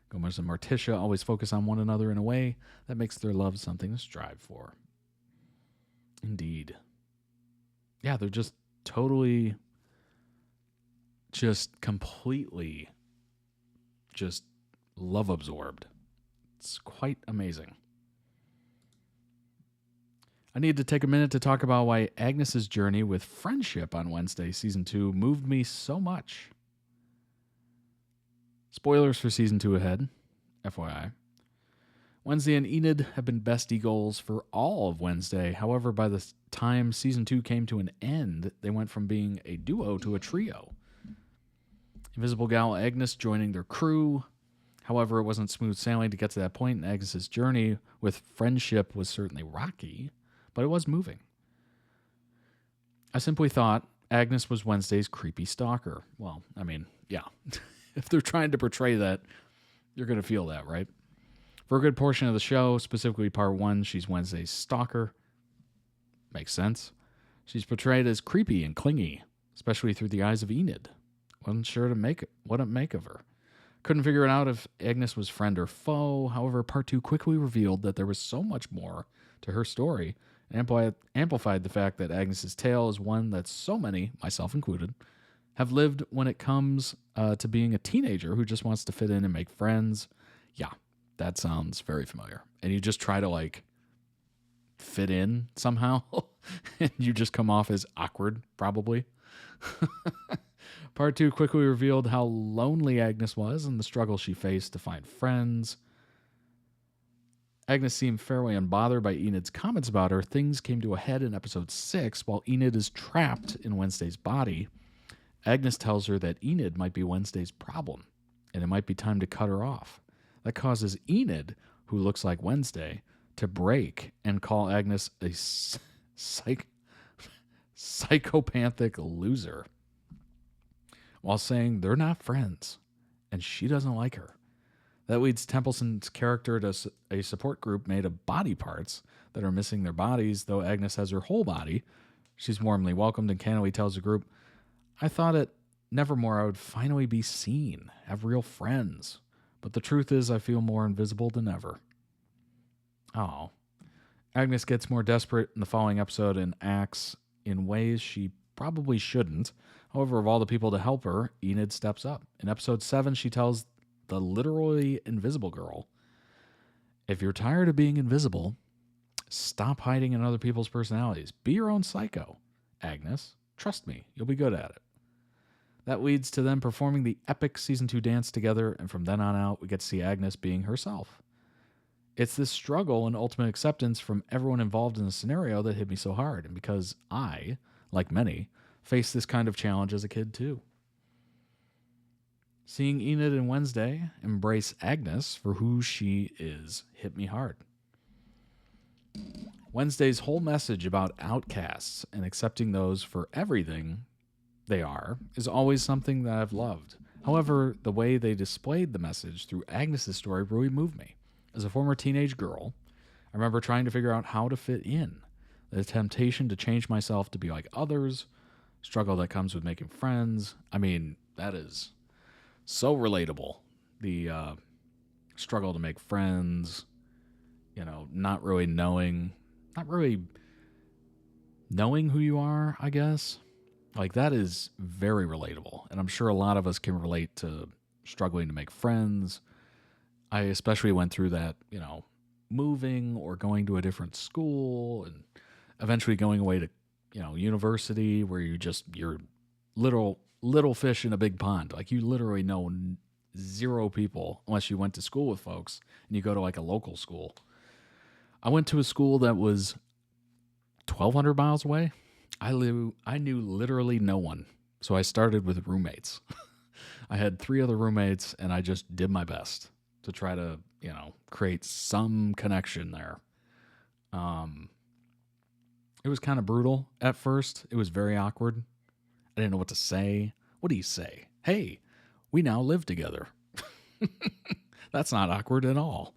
Gomez and Morticia always focus on one another in a way that makes their love something to strive for. Indeed. Yeah, they're just totally, just completely, just love absorbed. It's quite amazing. I need to take a minute to talk about why Agnes's journey with friendship on Wednesday, Season 2, moved me so much. Spoilers for Season 2 ahead, FYI. Wednesday and Enid have been bestie goals for all of Wednesday. However, by the time Season 2 came to an end, they went from being a duo to a trio. Invisible Gal Agnes joining their crew. However, it wasn't smooth sailing to get to that point, and Agnes's journey with friendship was certainly rocky, but it was moving. I simply thought Agnes was Wednesday's creepy stalker. Well, I mean, yeah. If they're trying to portray that, you're going to feel that, right? For a good portion of the show, specifically part 1, she's Wednesday's stalker. Makes sense. She's portrayed as creepy and clingy, especially through the eyes of Enid. Wasn't sure what to make of her. Couldn't figure it out if Agnes was friend or foe. However, part 2 quickly revealed that there was so much more to her story, and amplified the fact that Agnes's tale is one that so many, myself included, have lived when it comes to being a teenager who just wants to fit in and make friends. Yeah, that sounds very familiar. And you just try to, like, fit in somehow, and you just come off as awkward, probably. Part 2 quickly revealed how lonely Agnes was and the struggle she faced to find friends. Agnes seemed fairly unbothered by Enid's comments about her. Things came to a head in episode 6 while Enid is trapped in Wednesday's body. Agnes tells her that Enid might be Wednesday's problem, and it might be time to cut her off. That causes Enid, who looks like Wednesday, to break and call Agnes a psychopathic loser, while saying they're not friends, and she doesn't like her. That leads Templeson's character to a support group made of body parts that are missing their bodies, though Agnes has her whole body. She's warmly welcomed and cannily tells the group, I thought at Nevermore I would finally be seen, have real friends. But the truth is I feel more invisible than ever. Oh. Agnes gets more desperate in the following episode and acts in ways she probably shouldn't. However, of all the people to help her, Enid steps up. In episode 7, she tells the literally invisible girl, if you're tired of being invisible, stop hiding in other people's personalities. Be your own psycho. Agnes, trust me, you'll be good at it. That leads to them performing the epic season 2 dance together, and from then on out, we get to see Agnes being herself. It's this struggle and ultimate acceptance from everyone involved in the scenario that hit me so hard, and because I, like many, faced this kind of challenge as a kid too. Seeing Enid and Wednesday embrace Agnes for who she is hit me hard. Wednesday's whole message about outcasts and accepting those for everything they are is always something that I've loved. However, the way they displayed the message through Agnes's story really moved me. As a former teenage girl, I remember trying to figure out how to fit in. The temptation to change myself to be like others, struggle that comes with making friends. I mean, that is so relatable. The struggle to make friends, not really knowing who you are, I guess. Like, that is very relatable. And I'm sure a lot of us can relate to struggling to make friends. I especially went through that, moving or going to a different school and eventually going away to, university where you're little fish in a big pond. Like, you literally know zero people unless you went to school with folks and you go to like a local school. I went to a school that was 1,200 miles away. I knew literally no one. So I started with roommates. I had 3 other roommates and I just did my best to try to, create some connection there. It was kind of brutal at first. It was very awkward. I didn't know what to say. What do you say? Hey, we now live together. That's not awkward at all.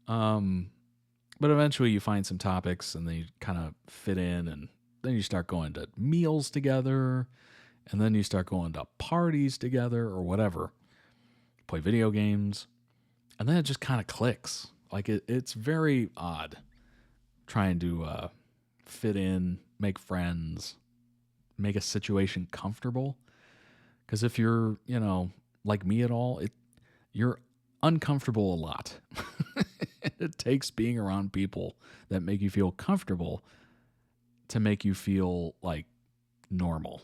But eventually you find some topics and then you kind of fit in, and then you start going to meals together, and then you start going to parties together or whatever. Play video games. And then it just kind of clicks. Like, it's very odd trying to fit in, make friends, make a situation comfortable. Because if you're, like me at all, you're uncomfortable a lot. It takes being around people that make you feel comfortable to make you feel like normal.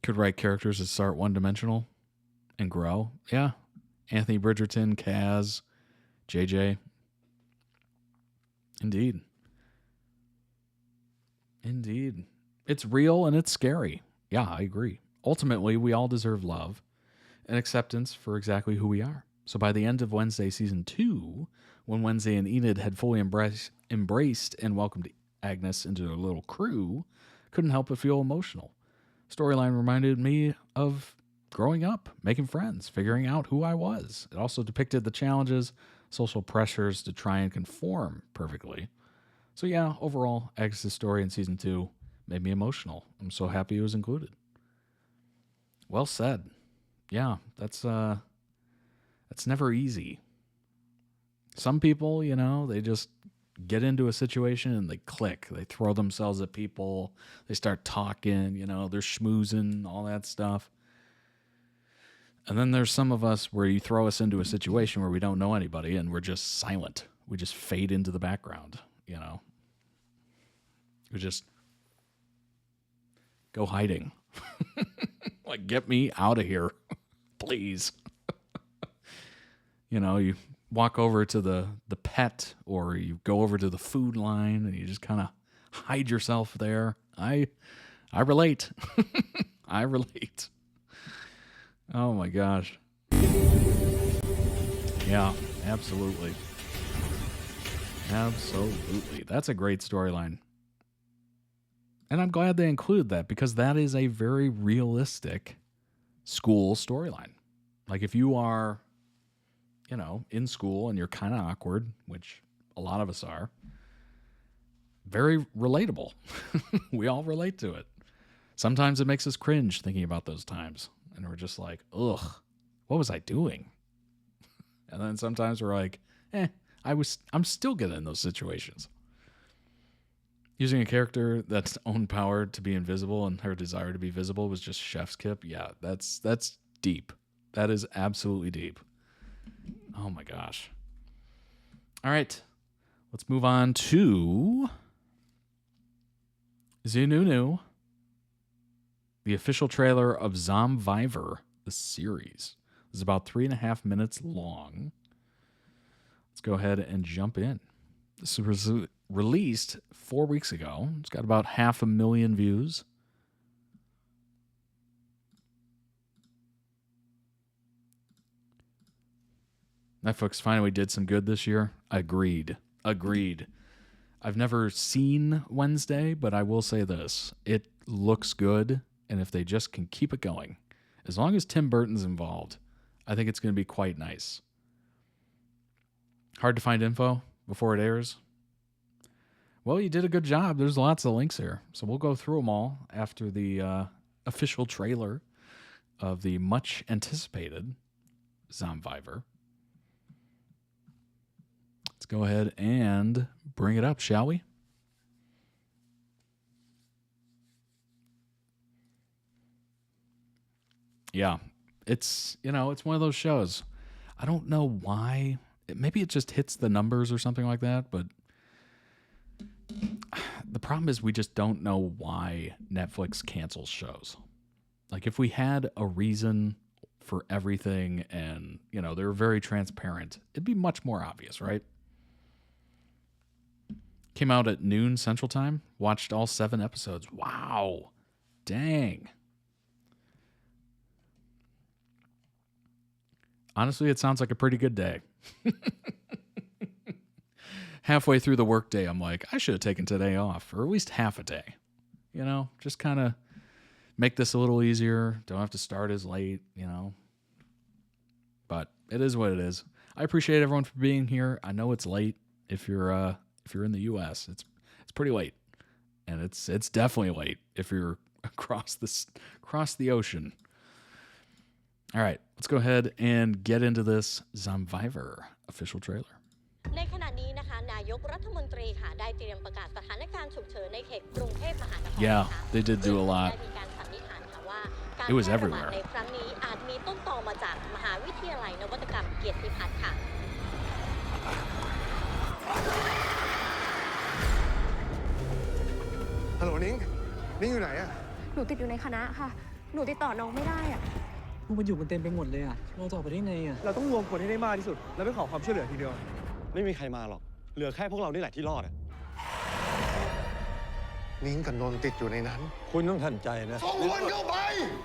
Could write characters that start one-dimensional and grow. Yeah. Anthony Bridgerton, Kaz, JJ. Indeed. It's real and it's scary. Yeah, I agree. Ultimately, we all deserve love and acceptance for exactly who we are. So by the end of Wednesday Season 2, when Wednesday and Enid had fully embraced and welcomed Agnes into their little crew, couldn't help but feel emotional. Storyline reminded me of growing up, making friends, figuring out who I was. It also depicted the challenges, social pressures to try and conform perfectly. So yeah, overall, Agnes' story in Season 2 made me emotional. I'm so happy it was included. Well said. Yeah, that's never easy. Some people, they just get into a situation and they click. They throw themselves at people. They start talking, they're schmoozing, all that stuff. And then there's some of us where you throw us into a situation where we don't know anybody and we're just silent. We just fade into the background, We just go hiding. Like, get me out of here, please. You walk over to the pet, or you go over to the food line and you just kind of hide yourself there. I relate. I relate. Oh my gosh. Yeah, absolutely. Absolutely. That's a great storyline. And I'm glad they include that, because that is a very realistic school storyline. Like, if you are, in school and you're kind of awkward, which a lot of us are, very relatable. We all relate to it. Sometimes it makes us cringe thinking about those times. And we're just like, ugh, what was I doing? And then sometimes we're like, I'm still getting in those situations. Using a character that's own power to be invisible and her desire to be visible was just chef's kip. Yeah, that's deep. That is absolutely deep. Oh my gosh. All right. Let's move on to ZeeNunew, the official trailer of Zomvivor, the series. It's about 3.5 minutes long. Let's go ahead and jump in. This was released 4 weeks ago. It's got about 500,000 views. Netflix finally did some good this year. Agreed. I've never seen Wednesday, but I will say this. It looks good, and if they just can keep it going, as long as Tim Burton's involved, I think it's going to be quite nice. Hard to find info before it airs? Well, you did a good job. There's lots of links here. So we'll go through them all after the official trailer of the much anticipated Zomvivor. Let's go ahead and bring it up, shall we? Yeah, it's one of those shows. I don't know why. Maybe it just hits the numbers or something like that, but the problem is we just don't know why Netflix cancels shows. Like, if we had a reason for everything and, they were very transparent, it'd be much more obvious, right? Came out at noon Central Time. Watched all 7 episodes. Wow. Dang. Honestly, it sounds like a pretty good day. Halfway through the workday, I'm like, I should have taken today off, or at least half a day. Just kind of make this a little easier. Don't have to start as late, But it is what it is. I appreciate everyone for being here. I know it's late if you're in the U.S. It's pretty late, and it's definitely late if you're across the ocean. All right, let's go ahead and get into this Zomvivor official trailer. ในขณะนี้นะคะนายกรัฐมนตรีค่ะได้เตรียมประกาศสถานการณ์ฉุกเฉินในเขตกรุงเทพมหานคร Yeah, they did do a lot. ได้มีการสันนิษฐานค่ะว่าการ It was แพร่ระบาด everywhere. ในครั้งนี้อาจมีต้นตอมาจากมหาวิทยาลัยนวัตกรรมเกียรติพัฒน์ค่ะ ฮัลโหลนิ้งอยู่ไหนอะ หนูติดอยู่ในคณะค่ะ หนูติดต่อน้องไม่ได้อะ พวกมันอยู่กันเต็มไปหมดเลยอ่ะ เราจะออกไปได้ไงอ่ะ เราต้องรวมคนให้ได้มากที่สุด แล้วไปขอความช่วยเหลือทีเดียว ไม่มีใครมาหรอก เหลือแค่พวกเรานี่แหละที่รอดอะ นิ้งกับนนท์ติดอยู่ในนั้น คุณต้องทันใจนะ ส่งคนเข้าไป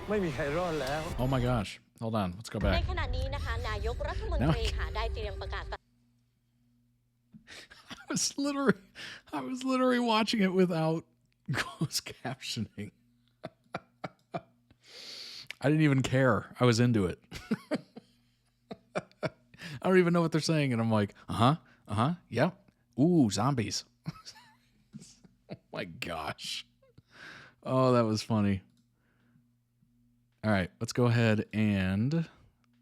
ไม่มีใครรอดแล้ว Oh my gosh. Hold on. Let's go ใน back. ขณะนี้นะคะนายกรัฐมนตรีค่ะได้เตรียมประกาศ I was literally watching it without closed captioning. I didn't even care. I was into it. I don't even know what they're saying, and I'm like, yep. Ooh, zombies. Oh my gosh. Oh, that was funny. All right, let's go ahead and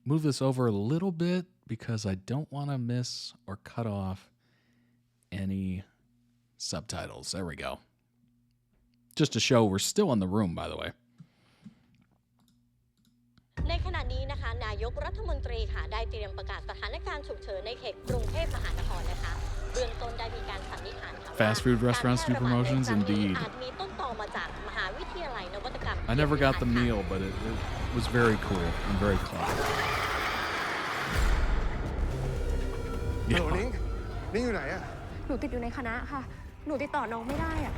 move this over a little bit because I don't want to miss or cut off any subtitles. There we go. Just to show we're still in the room, by the way. ในขณะนี้นะคะนายกรัฐมนตรีค่ะได้เตรียมประกาศสถานการณ์ฉุกเฉินในเขตกรุงเทพมหานครนะคะเบื้องต้นได้มีการสันนิษฐานค่ะว่า Fast food restaurants do promotions, indeed. อาจมีต้นตอมาจากมหาวิทยาลัยนวัตกรรม I never got the meal, but it was very cool and very clever. ฮัลโหลนิ้งอยู่ไหนอะ หนูติดอยู่ในคณะค่ะ หนูติดต่อน้องไม่ได้อะ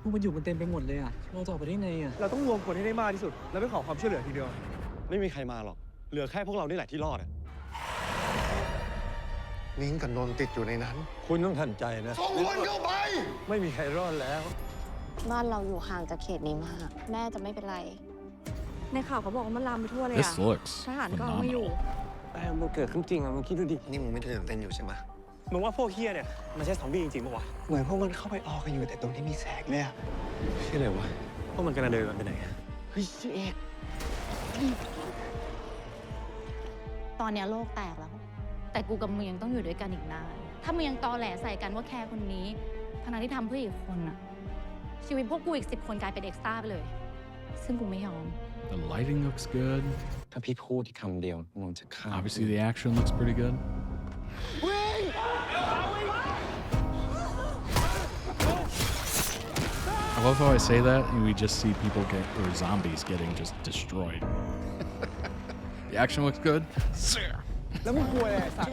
พวกมันอยู่กันเต็มไปหมดเลยอะเราจะออกไปได้ไงอะ เราต้องรวมคนให้ได้มากที่สุด แล้วไปขอความช่วยเหลือทีเดียว ไม่มีใครมาหรอก เหลือแค่พวกเรานี่แหละที่รอดอะนิ้งกับนนท์ติดอยู่ในนั้น คุณต้องทันใจนะ ส่งคนเข้าไป ไม่มีใครรอดแล้ว บ้านเราอยู่ห่างจากเขตนี้มาก แม่จะไม่เป็นไร ในข่าวเขาบอกว่ามันลามไปทั่วเลย This อะ looks ทหารก็เอาไม่อยู่ แต่มันเกิดขึ้นจริงอะมึงคิดดูดิ นี่มึงไม่ตื่นเต้นอยู่ใช่ไหมมึงว่าพวกเฮียเนี่ยมันใช่ซอมบี้จริงๆปะวะ เหมือนพวกมันเข้าไปออกกันอยู่แต่ตรงที่มีแสงเลยอะใช่เลยวะ พวกมันกำลังเดินกันไปไหนอะ เฮ้ยเอกตอนเนี้ยโลกแตกแล้ว แต่กูกับมึงยังต้องอยู่ด้วยกันอีกนาน ถ้ามึงยังตอแหลใส่กันว่าแค่คนนี้ทั้งที่ทำเพื่ออีกคนอะชีวิตพวกกูอีก10 คนกลายเป็นเอ็กซ์ตร้าไปเลย ซึ่งกูไม่ยอม The lighting looks good. ถ้าพี่พูดอีกคำเดียวมึงจะฆ่า Obviously, the action looks pretty good. I love how I say that, and we just see people or zombies getting just destroyed. The action looks good. แล้วมึงกลัวอะไรสัตว์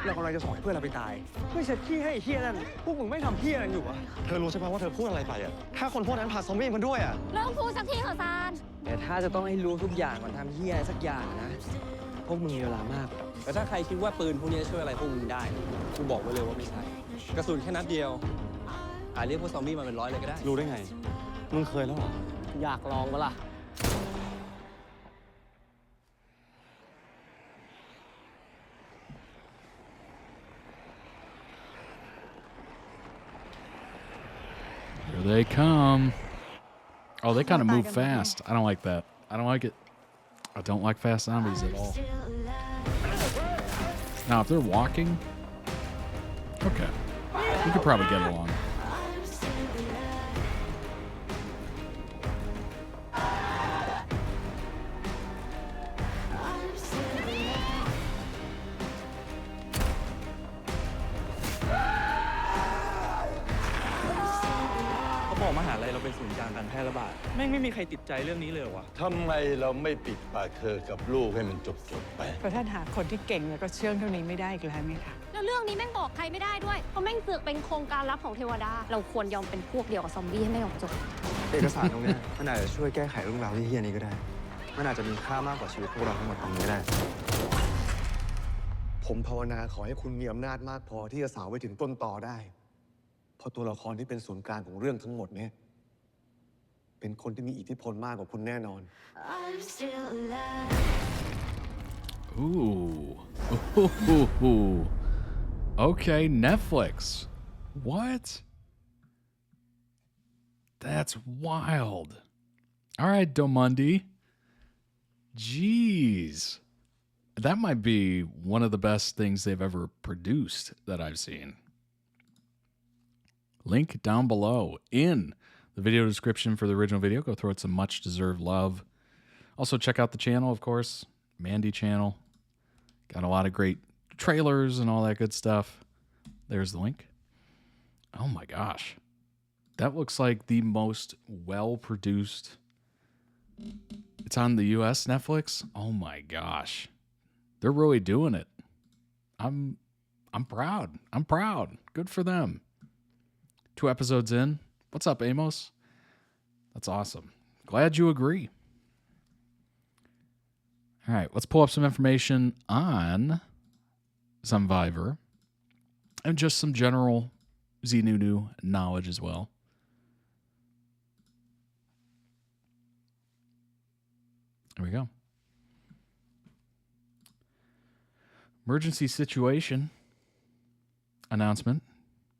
เรากำลังจะสอนให้เพื่อนเราไปตายไม่เช็ดขี้ให้ไอ้เฮียนั่นพวกมึงไม่ทำเฮียอะไรอยู่วะเธอรู้ใช่ไหมว่าเธอพูดอะไรไปอะถ้าคนพวกนั้นพาซอมบี้มาด้วยอะ เริ่มพูดสักทีเถอะซาน แต่ถ้าจะต้องให้รู้ทุกอย่างก่อนทำเฮียสักอย่างนะ พวกมึงมีเวลามาก แต่ถ้าใครคิดว่าปืนพวกนี้จะช่วยอะไรพวกมึงได้ กูบอกไว้เลยว่าไม่ใช่ กระสุนแค่นัดเดียวอาจเรียกพวกซอมบี้มาเป็น100เลยก็ได้ รู้ได้ไงมึงเคยแล้วเหรอ อยากลองปะล่ะ Here they come. Oh, they kind of move fast. I don't like that. I don't like it. I don't like fast zombies at all. Now, if they're walking, okay. We could probably get along. They บอกมหาลัยเราเป็นศูนย์กลางการแพร่ระบาดแม่งไม่มีใครติดใจเรื่องนี้เลยวะทำไมเราไม่ปิดปากเธอกับลูกให้มันจบไป เพราะท่านหาคนที่เก่งแล้วก็เชื่องเท่านี้ไม่ได้อีกแล้วไงคะ แล้วเรื่องนี้แม่งบอกใครไม่ได้ด้วย เพราะแม่งเสือกเป็นโครงการลับของเทวดา เราควรยอมเป็นพวกเดียวกับซอมบี้ให้ไม่ออกจบ เอกสารตรงเนี้ยมันอาจจะช่วยแก้ไขเรื่องราวที่เฮียนี้ก็ได้มันอาจจะมีค่ามากกว่าชีวิตพวกเราทั้งหมดตรงนี้ก็ได้ผมภาวนาขอให้คุณมีอำนาจมากพอที่จะสาวไปถึงต้นตอได้เพราะตัวละครที่เป็นศูนย์กลางของเรื่องทั้งหมดเนี่ยเป็นคนที่มีอิทธิพลมากกว่าคุณแน่นอน Ooh. Okay, Netflix. What? That's wild. All right, Domundi. Jeez. That might be one of the best things they've ever produced that I've seen. Link down below in the video description for the original video. Go throw it some much-deserved love. Also, check out the channel, of course. Mandy channel. Got a lot of great trailers and all that good stuff. There's the link. Oh my gosh. That looks like the most well-produced. It's on the US Netflix. Oh my gosh. They're really doing it. I'm proud. I'm proud. Good for them. 2 episodes in. What's up, Amos? That's awesome. Glad you agree. All right, let's pull up some information on Zomvivor and just some general ZeeNunew knowledge as well. There we go. Emergency situation announcement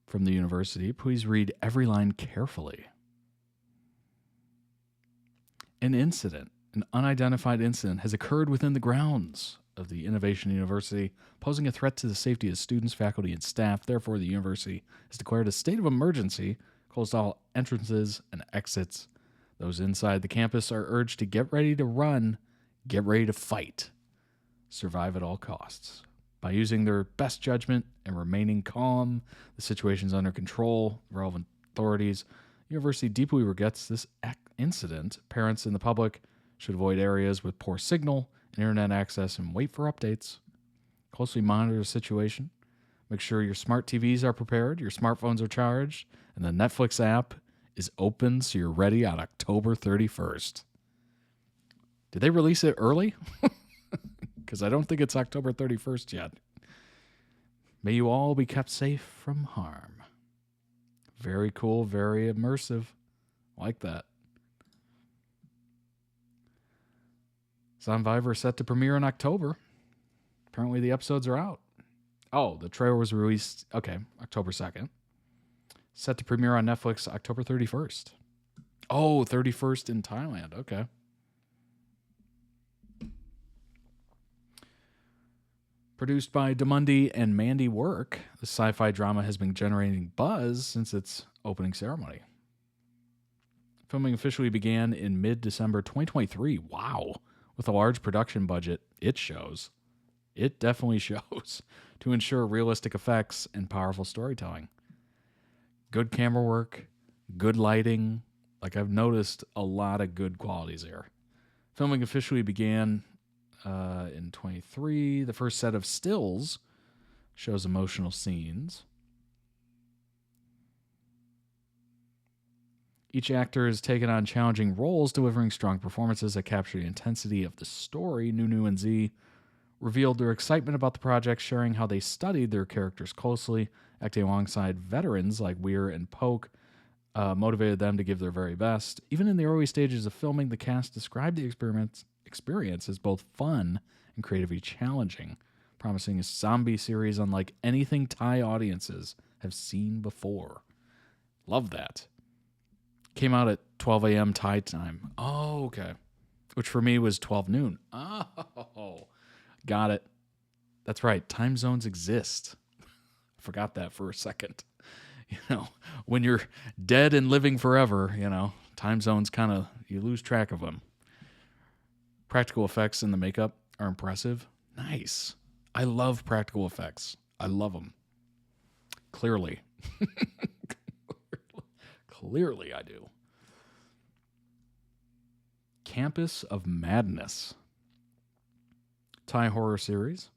from the university. Please read every line carefully. An unidentified incident has occurred within the grounds of the Innovation University, posing a threat to the safety of students, faculty, and staff. Therefore, the university has declared a state of emergency, closed all entrances and exits. Those inside the campus are urged to get ready to run, get ready to fight, survive at all costs. By using their best judgment and remaining calm, the situation is under control. Relevant authorities. The university deeply regrets this incident. Parents and the public should avoid areas with poor signal and internet access and wait for updates. Closely monitor the situation. Make sure your smart TVs are prepared, your smartphones are charged, and the Netflix app is open so you're ready on October 31st. Did they release it early? Because I don't think it's October 31st yet. May you all be kept safe from harm. Very cool, very immersive. Like that. Zomvivor set to premiere in October. Apparently the episodes are out. Oh, the trailer was released, October 2nd. Set to premiere on Netflix October 31st. Oh, 31st in Thailand. Okay. Produced by Damundi and Mandy Work, the sci-fi drama has been generating buzz since its opening ceremony. Filming officially began in mid-December 2023. Wow. With a large production budget, it shows. It definitely shows. To ensure realistic effects and powerful storytelling. Good camera work, good lighting. Like, I've noticed a lot of good qualities there. Filming officially began in 23. The first set of stills shows emotional scenes. Each actor has taken on challenging roles, delivering strong performances that capture the intensity of the story. ZeeNunew and Z revealed their excitement about the project, sharing how they studied their characters closely. Acting alongside veterans like Weir and Polk motivated them to give their very best. Even in the early stages of filming, the cast described the experience as both fun and creatively challenging, promising a zombie series unlike anything Thai audiences have seen before. Love that. Came out at 12 a.m. Thai time. Oh, okay. Which for me was 12 noon. Oh, got it. That's right. Time zones exist. I forgot that for a second. You know, when you're dead and living forever, you know, time zones kind of, you lose track of them. Practical effects in the makeup are impressive. Nice. I love practical effects. I love them. Clearly. Clearly I do. Campus of Madness. Thai horror series.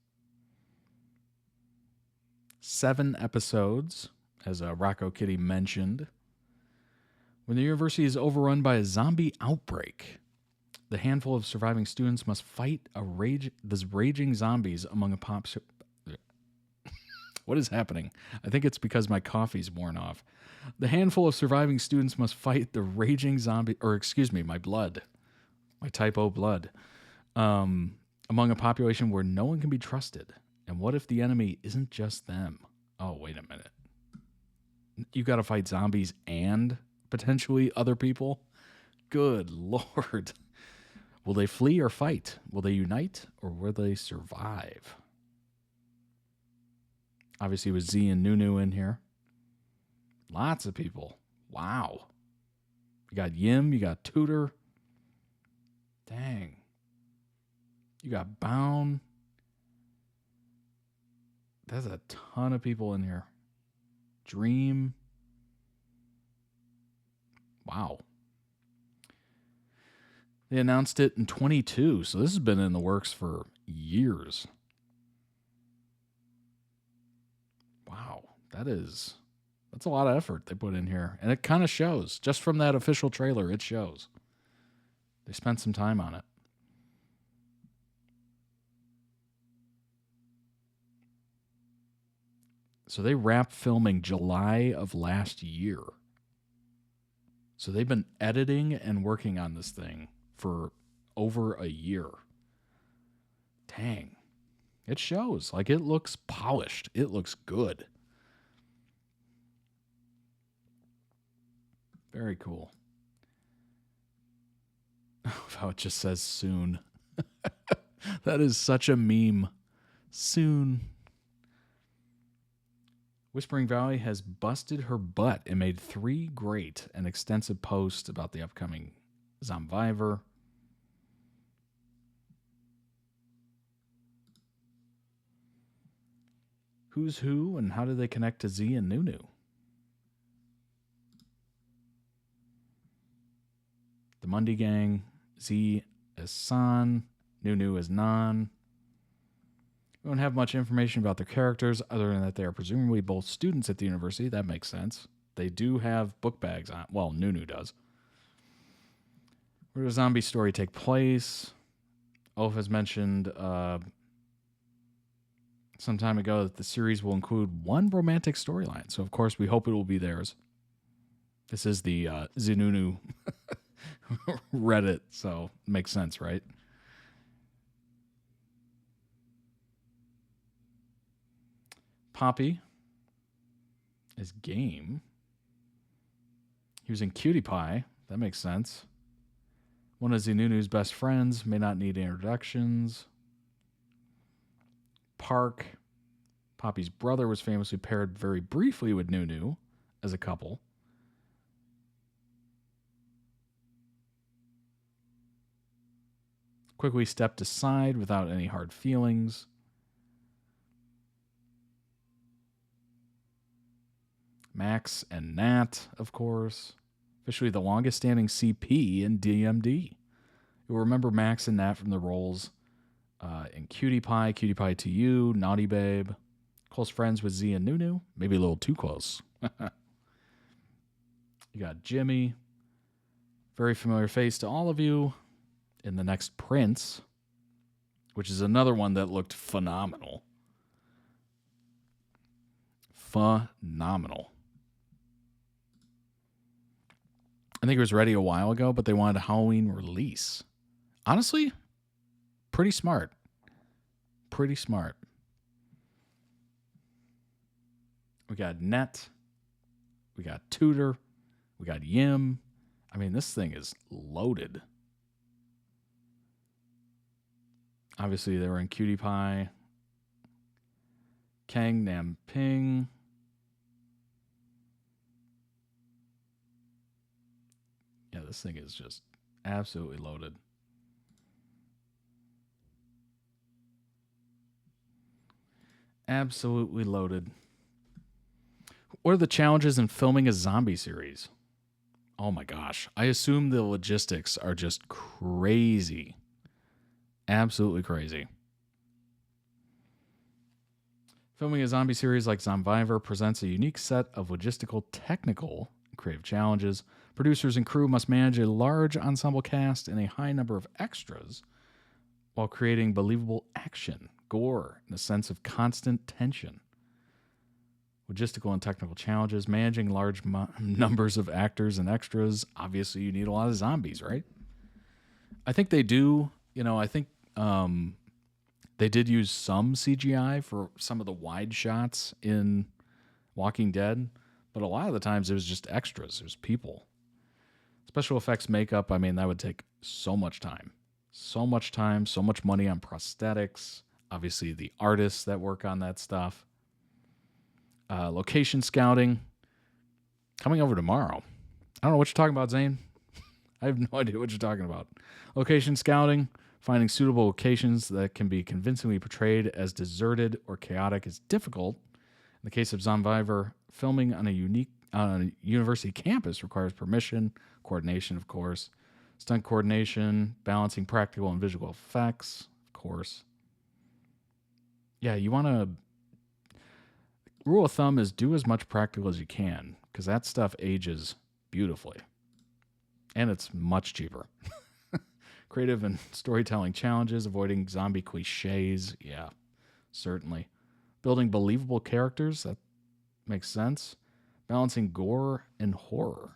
7 episodes, as Rocco Kitty mentioned. When the university is overrun by a zombie outbreak, the handful of surviving students must fight these raging zombies among a What is happening? I think it's because my coffee's worn off. The handful of surviving students must fight the raging zombie, my blood. My type O blood. Among a population where no one can be trusted. And what if the enemy isn't just them? Oh, wait a minute. You got to fight zombies and potentially other people? Good Lord. Will they flee or fight? Will they unite or will they survive? Obviously with Z and ZeeNunew in here. Lots of people. Wow. You got Yim, you got Tudor. Dang. You got Bound. There's a ton of people in here. Dream. Wow. They announced it in 22, so this has been in the works for years. Wow, that is That's a lot of effort they put in here. And it kind of shows. Just from that official trailer, it shows. They spent some time on it. So they wrapped filming July of last year. So they've been editing and working on this thing for over a year. Dang. It shows. Like, it looks polished. It looks good. Very cool. How it just says soon. That is such a meme. Soon. Whispering Valley has busted her butt and made 3 great and extensive posts about the upcoming Zomvivor. Who's who and how do they connect to ZeeNunew? The Mundy Gang, Z is San, Nunu is Nan. We don't have much information about their characters other than that they are presumably both students at the university. That makes sense. They do have book bags on. Well, Nunu does. Where does zombie story take place? Olaf has mentioned some time ago that the series will include one romantic storyline. So, of course, we hope it will be theirs. This is the ZeeNunew Reddit, so it makes sense, right? Poppy is Game. He was in Cutie Pie. That makes sense. One of ZeeNunew's best friends may not need introductions. Park. Poppy's brother was famously paired very briefly with Nunu as a couple. Quickly stepped aside without any hard feelings. Max and Nat, of course. Officially the longest standing CP in DMD. You'll remember Max and Nat from the roles in Cutie Pie, Cutie Pie to You, Naughty Babe. Close friends with ZeeNunew. Maybe a little too close. You got Jimmy. Very familiar face to all of you. In The Next Prince, which is another one that looked phenomenal. Phenomenal. I think it was ready a while ago, but they wanted a Halloween release. Honestly, pretty smart. Pretty smart. We got Net. We got Tudor. We got Yim. I mean, this thing is loaded. Obviously, they were in Cutie Pie. Kang Nam Ping. Yeah, this thing is just absolutely loaded. Absolutely loaded. What are the challenges in filming a zombie series? Oh my gosh. I assume the logistics are just crazy. Absolutely crazy. Filming a zombie series like Zomvivor presents a unique set of logistical, technical, and creative challenges. Producers and crew must manage a large ensemble cast and a high number of extras while creating believable action, gore, and a sense of constant tension. Logistical and technical challenges, managing large numbers of actors and extras. Obviously, you need a lot of zombies, right? I think they do. I think they did use some CGI for some of the wide shots in Walking Dead, but a lot of the times it was just extras. It was people. Special effects makeup, I mean, that would take so much time. So much time, so much money on prosthetics. Obviously, the artists that work on that stuff. Location scouting. Coming over tomorrow. I don't know what you're talking about, Zane. I have no idea what you're talking about. Location scouting. Finding suitable locations that can be convincingly portrayed as deserted or chaotic is difficult. In the case of Zomvivor, filming on a university campus requires permission, coordination, of course, stunt coordination, balancing practical and visual effects, of course. Yeah, you want to... rule of thumb is do as much practical as you can, because that stuff ages beautifully. And it's much cheaper. Creative and storytelling challenges, avoiding zombie cliches. Yeah, certainly. Building believable characters. That makes sense. Balancing gore and horror.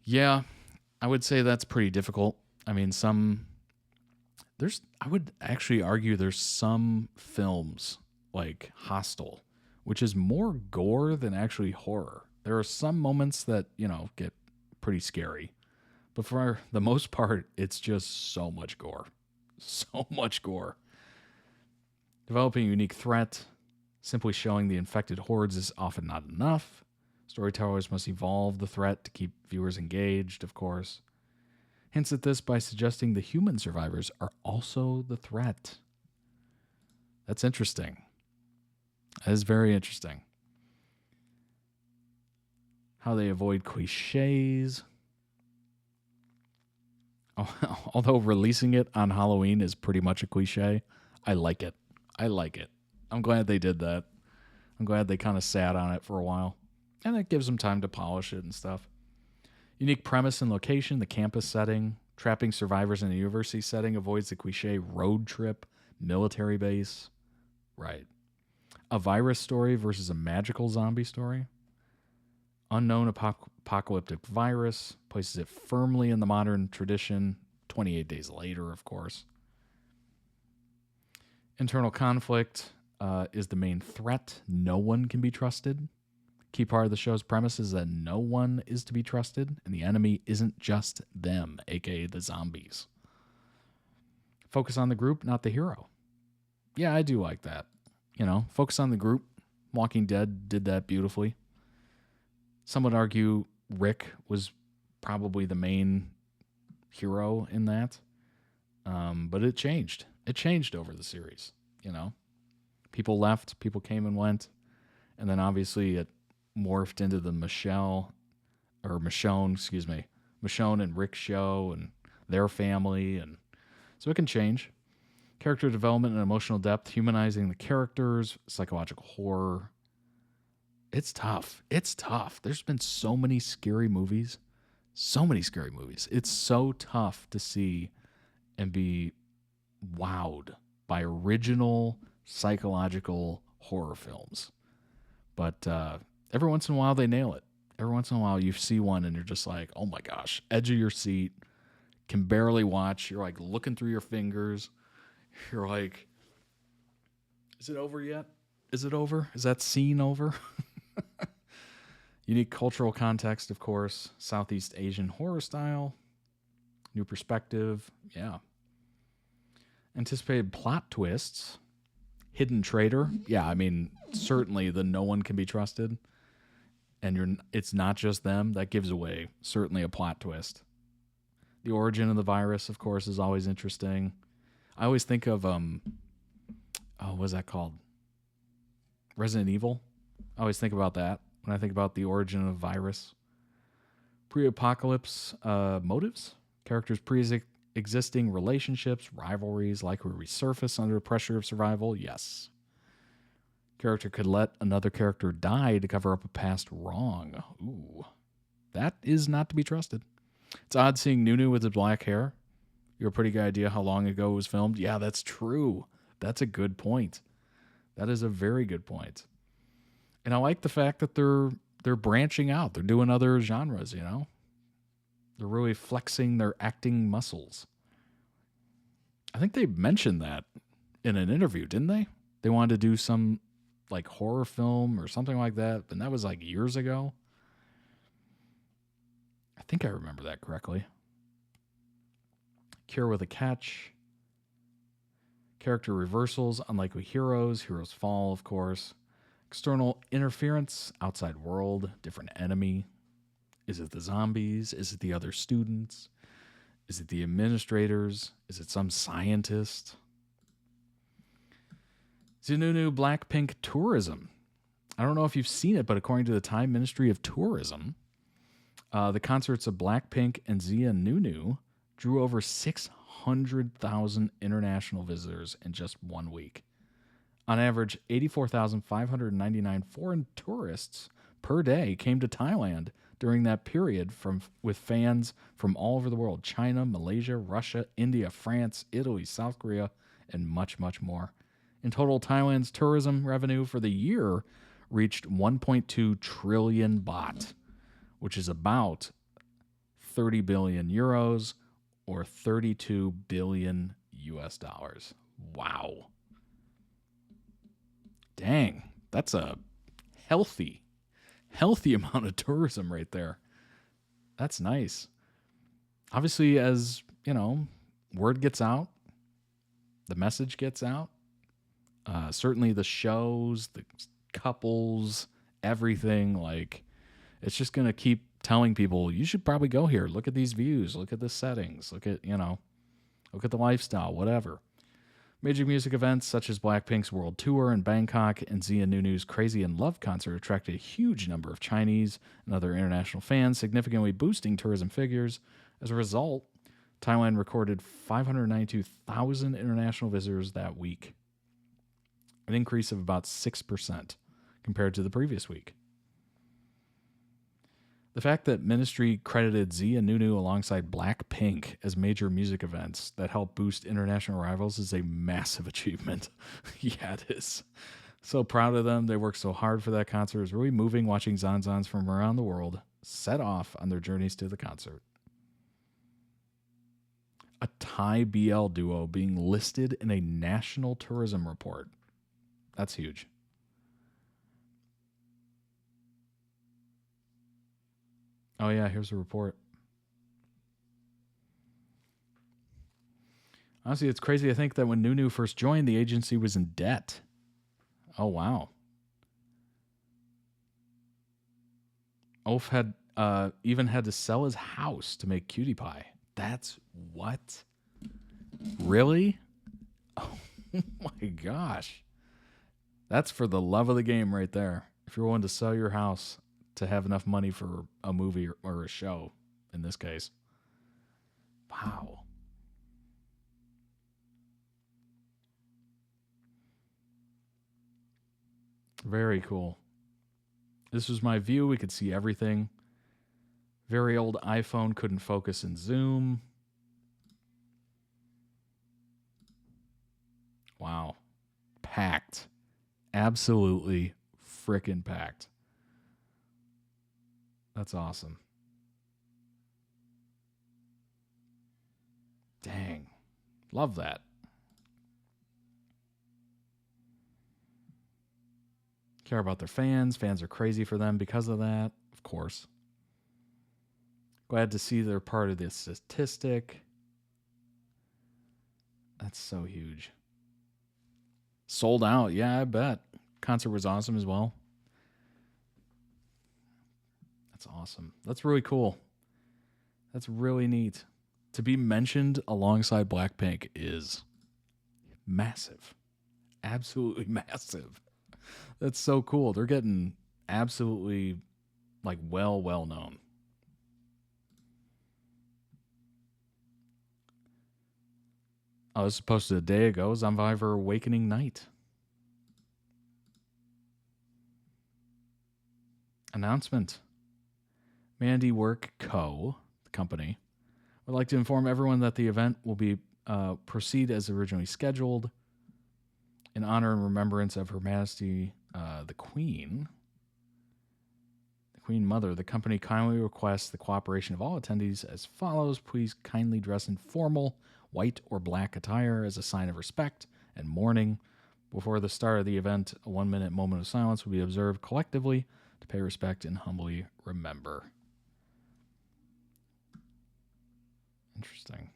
Yeah, I would say that's pretty difficult. I mean, I would actually argue there's some films like Hostel, which is more gore than actually horror. There are some moments that, get pretty scary. But for the most part, it's just so much gore. So much gore. Developing a unique threat, simply showing the infected hordes is often not enough. Storytellers must evolve the threat to keep viewers engaged, of course. Hints at this by suggesting the human survivors are also the threat. That's interesting. That is very interesting. How they avoid cliches. Although releasing it on Halloween is pretty much a cliche, I like it. I'm glad they did that. I'm glad they kind of sat on it for a while. And it gives them time to polish it and stuff. Unique premise and location, the campus setting. Trapping survivors in a university setting avoids the cliche road trip, military base. Right. A virus story versus a magical zombie story. Unknown apocalyptic virus, places it firmly in the modern tradition, 28 days later, of course. Internal conflict is the main threat. No one can be trusted. Key part of the show's premise is that no one is to be trusted, and the enemy isn't just them, aka the zombies. Focus on the group, not the hero. Yeah, I do like that. Focus on the group. Walking Dead did that beautifully. Some would argue Rick was probably the main hero in that. But it changed. It changed over the series, People left, people came and went. And then obviously it morphed into the Michonne and Rick show and their family. And so it can change. Character development and emotional depth, humanizing the characters, psychological horror. It's tough. There's been so many scary movies. It's so tough to see and be wowed by original psychological horror films. But every once in a while they nail it. Every once in a while you see one and you're just like, oh my gosh, edge of your seat, can barely watch. You're like looking through your fingers. You're like, is it over yet? Is it over? Is that scene over? Unique cultural context, of course. Southeast Asian horror style. New perspective. Yeah. Anticipated plot twists. Hidden traitor. Yeah, I mean, certainly the no one can be trusted. And it's not just them. That gives away certainly a plot twist. The origin of the virus, of course, is always interesting. I always think of, what's that called? Resident Evil. I always think about that when I think about the origin of the virus. Pre-apocalypse motives. Characters' pre-existing relationships, rivalries, likely resurface under the pressure of survival. Yes. Character could let another character die to cover up a past wrong. Ooh. That is not to be trusted. It's odd seeing ZeeNunew with his black hair. You have a pretty good idea how long ago it was filmed? Yeah, that's true. That's a good point. That is a very good point. And I like the fact that they're branching out. They're doing other genres, They're really flexing their acting muscles. I think they mentioned that in an interview, didn't they? They wanted to do some like horror film or something like that, and that was like years ago. I think I remember that correctly. Cure with a catch. Character reversals, unlikely heroes. Heroes fall, of course. External interference, outside world, different enemy. Is it the zombies? Is it the other students? Is it the administrators? Is it some scientist? ZeeNunew Blackpink Tourism. I don't know if you've seen it, but according to the Thai Ministry of Tourism, the concerts of Blackpink and ZeeNunew drew over 600,000 international visitors in just 1 week. On average, 84,599 foreign tourists per day came to Thailand during that period with fans from all over the world: China, Malaysia, Russia, India, France, Italy, South Korea, and much, much more. In total, Thailand's tourism revenue for the year reached 1.2 trillion baht, which is about 30 billion euros or 32 billion US dollars. Wow. Dang, that's a healthy amount of tourism right there. That's nice. Obviously, as, word gets out, the message gets out. Certainly the shows, the couples, everything, like, it's just going to keep telling people, you should probably go here. Look at these views. Look at the settings. Look at the lifestyle, whatever. Major music events such as Blackpink's World Tour in Bangkok and ZeeNunew's Crazy in Love concert attracted a huge number of Chinese and other international fans, significantly boosting tourism figures. As a result, Thailand recorded 592,000 international visitors that week, an increase of about 6% compared to the previous week. The fact that Ministry credited ZeeNunew alongside Blackpink as major music events that help boost international arrivals is a massive achievement. Yeah, it is. So proud of them. They worked so hard for that concert. It was really moving watching Zanzans from around the world set off on their journeys to the concert. A Thai BL duo being listed in a national tourism report. That's huge. Oh, yeah, here's a report. Honestly, it's crazy to think that when Nunu first joined, the agency was in debt. Oh, wow. Ulf had even had to sell his house to make Cutie Pie. That's what? Really? Oh, my gosh. That's for the love of the game right there. If you're willing to sell your house to have enough money for a movie or a show, in this case. Wow. Very cool. This was my view. We could see everything. Very old iPhone couldn't focus in Zoom. Wow. Packed. Absolutely frickin' packed. That's awesome. Dang. Love that. Care about their fans. Fans are crazy for them because of that, of course. Glad to see they're part of this statistic. That's so huge. Sold out. Yeah, I bet. Concert was awesome as well. That's awesome. That's really cool. That's really neat. To be mentioned alongside Blackpink is massive. Absolutely massive. That's so cool. They're getting absolutely well known. Oh, this was posted a day ago. Zomvivor Awakening Night. Announcement. Mandy Work Co., the company, would like to inform everyone that the event will be proceed as originally scheduled in honor and remembrance of Her Majesty the Queen Mother. The company kindly requests the cooperation of all attendees as follows. Please kindly dress in formal white or black attire as a sign of respect and mourning. Before the start of the event, a 1-minute moment of silence will be observed collectively to pay respect and humbly remember. Interesting.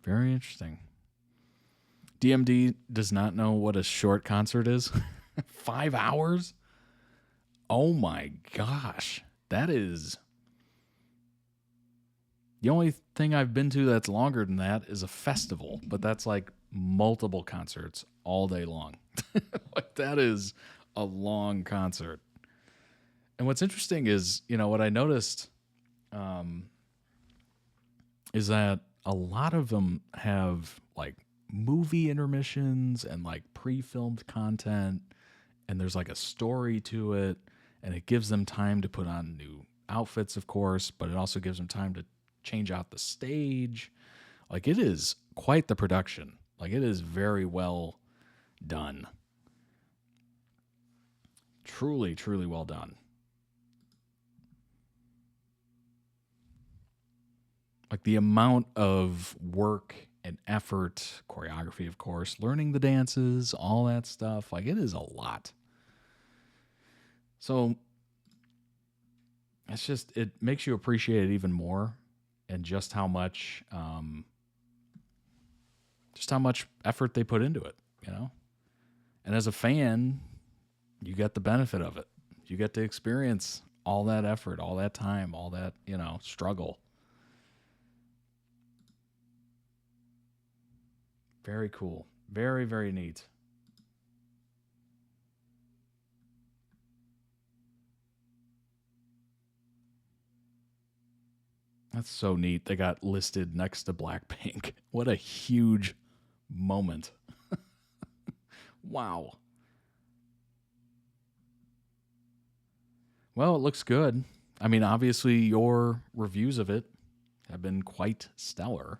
Very interesting. DMD does not know what a short concert is. 5 hours? Oh my gosh. That is... The only thing I've been to that's longer than that is a festival, but that's like multiple concerts all day long. That is a long concert. And what's interesting is, what I noticed is that a lot of them have like movie intermissions and like pre-filmed content, and there's like a story to it, and it gives them time to put on new outfits, of course, but it also gives them time to change out the stage. Like, it is quite the production. Like, it is very well done. Truly, truly well done. Like, the amount of work and effort, choreography, of course, learning the dances, all that stuff, like, it is a lot. So it's just, it makes you appreciate it even more, and just how much effort they put into it, And as a fan, you get the benefit of it. You get to experience all that effort, all that time, all that, struggle. Very cool. Very, very neat. That's so neat. They got listed next to Blackpink. What a huge moment. Wow. Well, it looks good. I mean, obviously, your reviews of it have been quite stellar.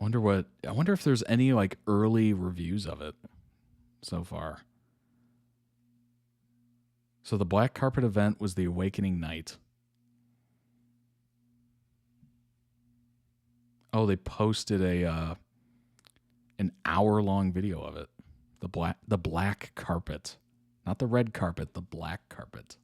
I wonder if there's any like early reviews of it so far. So the black carpet event was the Awakening night. Oh, they posted an hour-long video of it. The black carpet. Not the red carpet, the black carpet.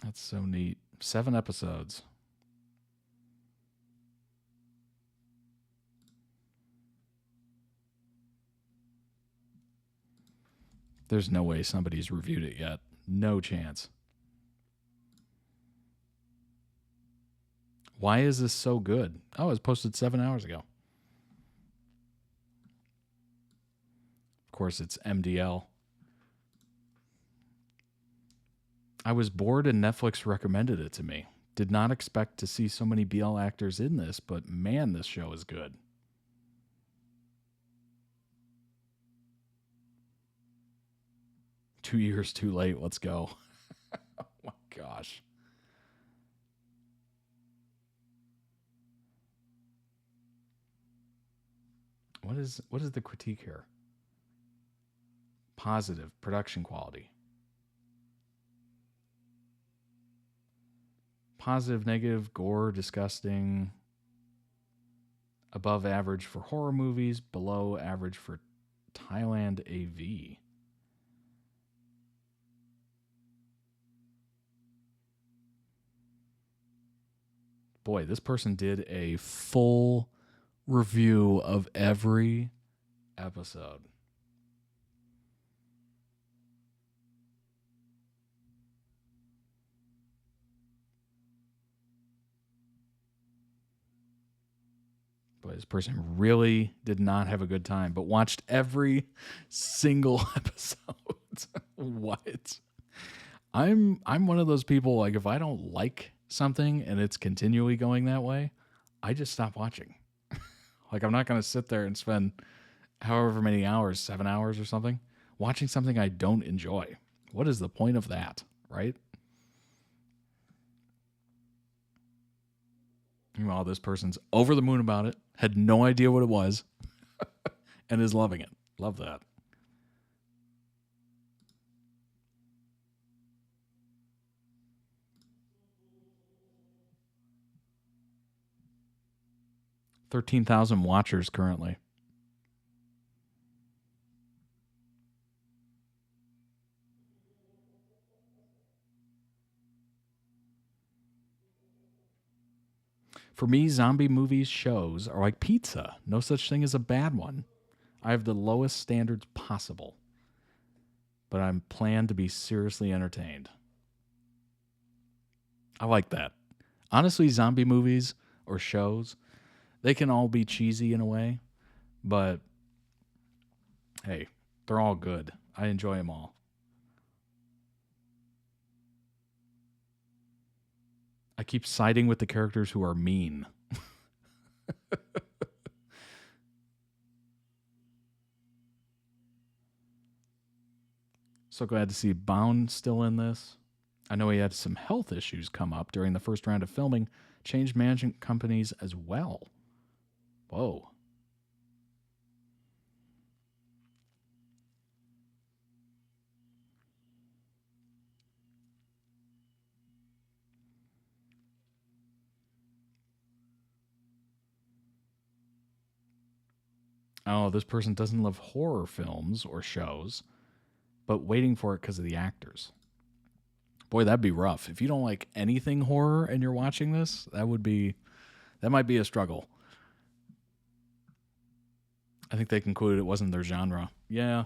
That's so neat. 7 episodes. There's no way somebody's reviewed it yet. No chance. Why is this so good? Oh, it was posted 7 hours ago. Of course, it's MDL. I was bored and Netflix recommended it to me. Did not expect to see so many BL actors in this, but man, this show is good. "2 years too late. Let's go." Oh my gosh. What is the critique here? Positive production quality. Positive, negative, gore, disgusting. Above average for horror movies, below average for Thailand AV. Boy, this person did a full review of every episode. Boy, this person really did not have a good time, but watched every single episode. What? I'm one of those people, like, if I don't like something and it's continually going that way, I just stop watching. Like, I'm not going to sit there and spend however many hours, 7 hours or something, watching something I don't enjoy. What is the point of that, right? Meanwhile, this person's over the moon about it, had no idea what it was, and is loving it. Love that. $13,000 watchers currently. For me, zombie movies shows are like pizza. No such thing as a bad one. I have the lowest standards possible, but I'm planned to be seriously entertained. I like that. Honestly, zombie movies or shows, they can all be cheesy in a way, but hey, they're all good. I enjoy them all. I keep siding with the characters who are mean. So glad to see Bound still in this. I know he had some health issues come up during the first round of filming, changed management companies as well. Whoa. Oh, this person doesn't love horror films or shows, but waiting for it because of the actors. Boy, that'd be rough. If you don't like anything horror and you're watching this, that might be a struggle. I think they concluded it wasn't their genre. Yeah.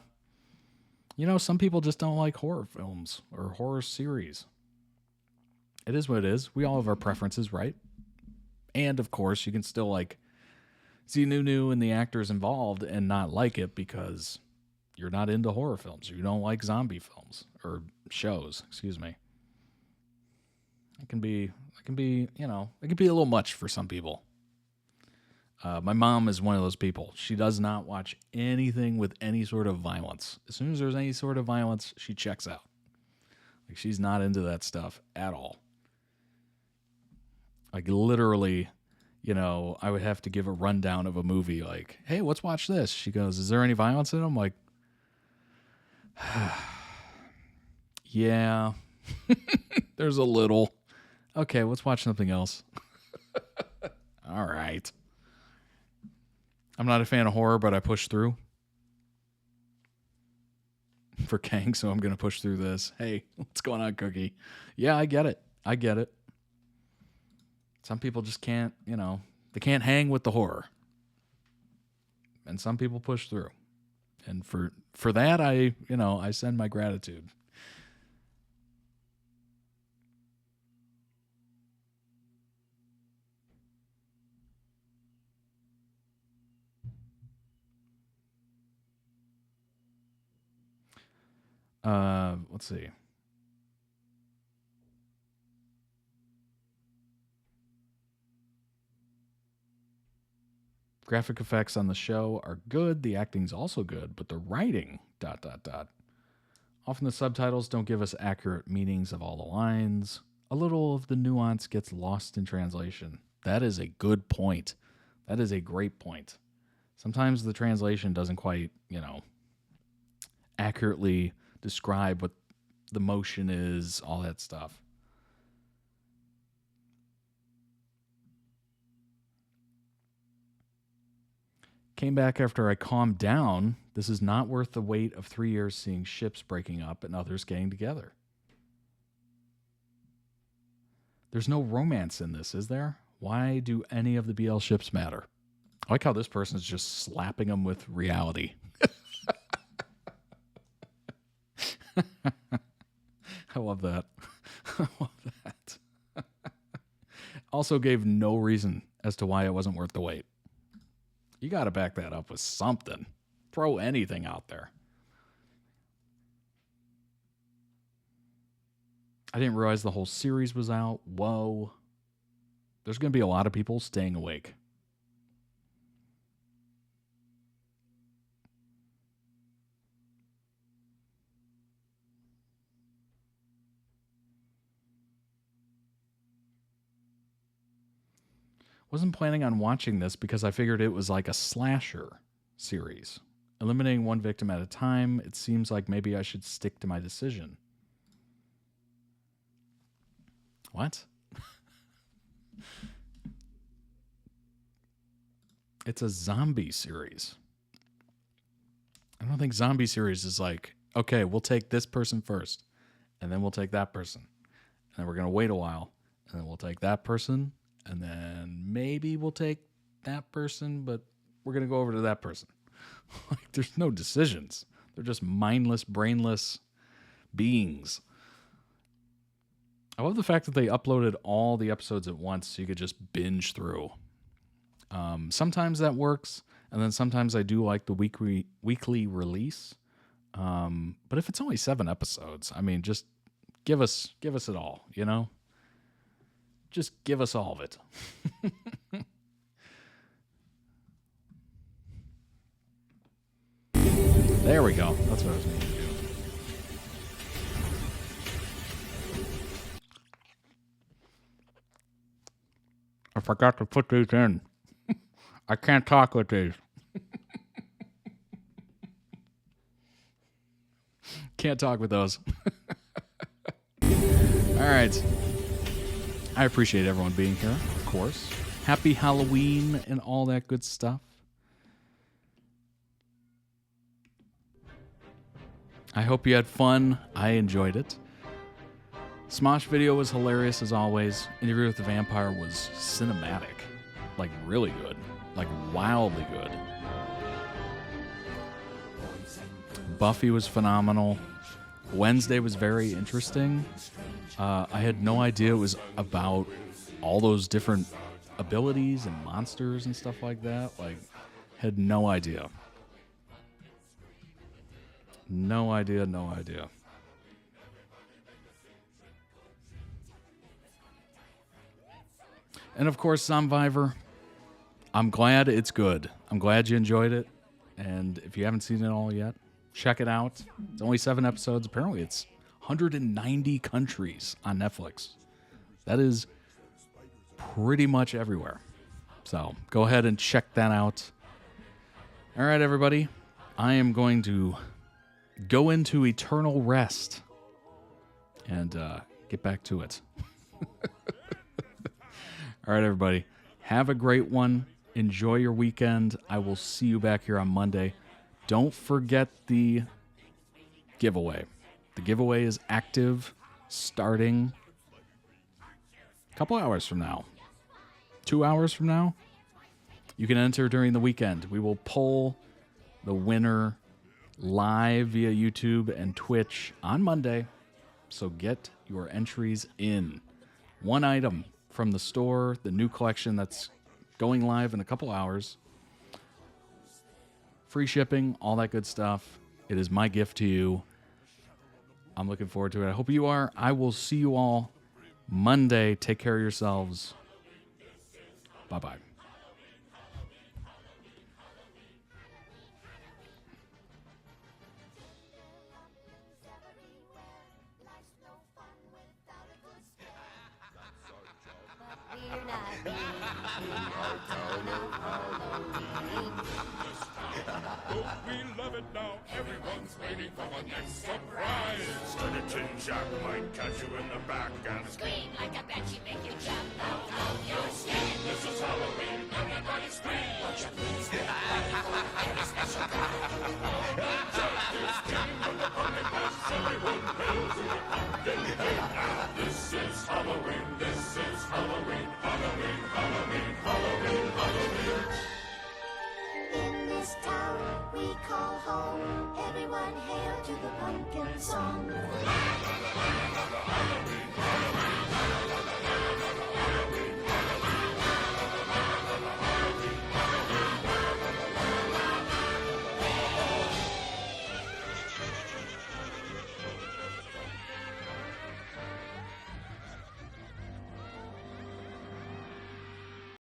You know, some people just don't like horror films or horror series. It is what it is. We all have our preferences, right? And, of course, you can still like ZeeNunew and the actors involved and not like it because you're not into horror films. You don't like zombie films or shows, excuse me. It can be, you know, it can be a little much for some people. My mom is one of those people. She does not watch anything with any sort of violence. As soon as there's any sort of violence, she checks out. Like, she's not into that stuff at all. Like, literally, you know, I would have to give a rundown of a movie like, hey, let's watch this. She goes, is there any violence in it? I'm like, yeah, there's a little. Okay, let's watch something else. All right. I'm not a fan of horror, but I push through for Kang, so I'm going to push through this. Hey, what's going on, Cookie? Yeah, I get it. Some people just can't, you know, they can't hang with the horror. And some people push through. And for that, I send my gratitude. Let's see. Graphic effects on the show are good. The acting's also good, but the writing, ... Often the subtitles don't give us accurate meanings of all the lines. A little of the nuance gets lost in translation. That is a good point. That is a great point. Sometimes the translation doesn't quite, you know, accurately describe what the motion is, all that stuff. Came back after I calmed down. This is not worth the wait of 3 years seeing ships breaking up and others getting together. There's no romance in this, is there? Why do any of the BL ships matter? I like how this person is just slapping them with reality. I love that. I love that. Also gave no reason as to why it wasn't worth the wait. You got to back that up with something. Throw anything out there. I didn't realize the whole series was out. Whoa. There's going to be a lot of people staying awake. Wasn't planning on watching this because I figured it was like a slasher series. Eliminating one victim at a time, it seems like maybe I should stick to my decision. What? It's a zombie series. I don't think zombie series is like, okay, we'll take this person first, and then we'll take that person. And then we're going to wait a while, and then we'll take that person, and then maybe we'll take that person, but we're going to go over to that person. Like, there's no decisions. They're just mindless, brainless beings. I love the fact that they uploaded all the episodes at once so you could just binge through. Sometimes that works, and then sometimes I do like the weekly release. But if it's only 7 episodes, I mean, just give us it all, you know? Just give us all of it. There we go. That's what I was meaning to do. I forgot to put these in. I can't talk with these. Can't talk with those. All right. I appreciate everyone being here, of course. Happy Halloween and all that good stuff. I hope you had fun. I enjoyed it. Smosh video was hilarious as always. Interview with the Vampire was cinematic. Like, really good. Like, wildly good. Buffy was phenomenal. Wednesday was very interesting. I had no idea it was about all those different abilities and monsters and stuff like that. Like, had no idea. No idea. And of course, Zomvivor. I'm glad it's good. I'm glad you enjoyed it. And if you haven't seen it all yet, check it out. It's only 7 episodes. Apparently, it's 190 countries on Netflix. That is pretty much everywhere. So go ahead and check that out. All right, everybody. I am going to go into eternal rest and get back to it. All right, everybody. Have a great one. Enjoy your weekend. I will see you back here on Monday. Don't forget the giveaway. The giveaway is active starting a couple hours from now. 2 hours from now. You can enter during the weekend. We will pull the winner live via YouTube and Twitch on Monday. So get your entries in. 1 item from the store, the new collection that's going live in a couple hours. Free shipping, all that good stuff. It is my gift to you. I'm looking forward to it. I hope you are. I will see you all Monday. Take care of yourselves. Bye-bye. We love it now. Everyone's waiting for the next surprise. Skeleton Jack might catch you in the back and scream like a banshee, make you jump out of your skin. This is Halloween. Everybody scream. Won't you please get ready for a very special guy? Jack is king when the pumpkin passes. Everyone hails to the pumpkin king. Now this is Halloween. This is Halloween. Halloween. Halloween. Halloween.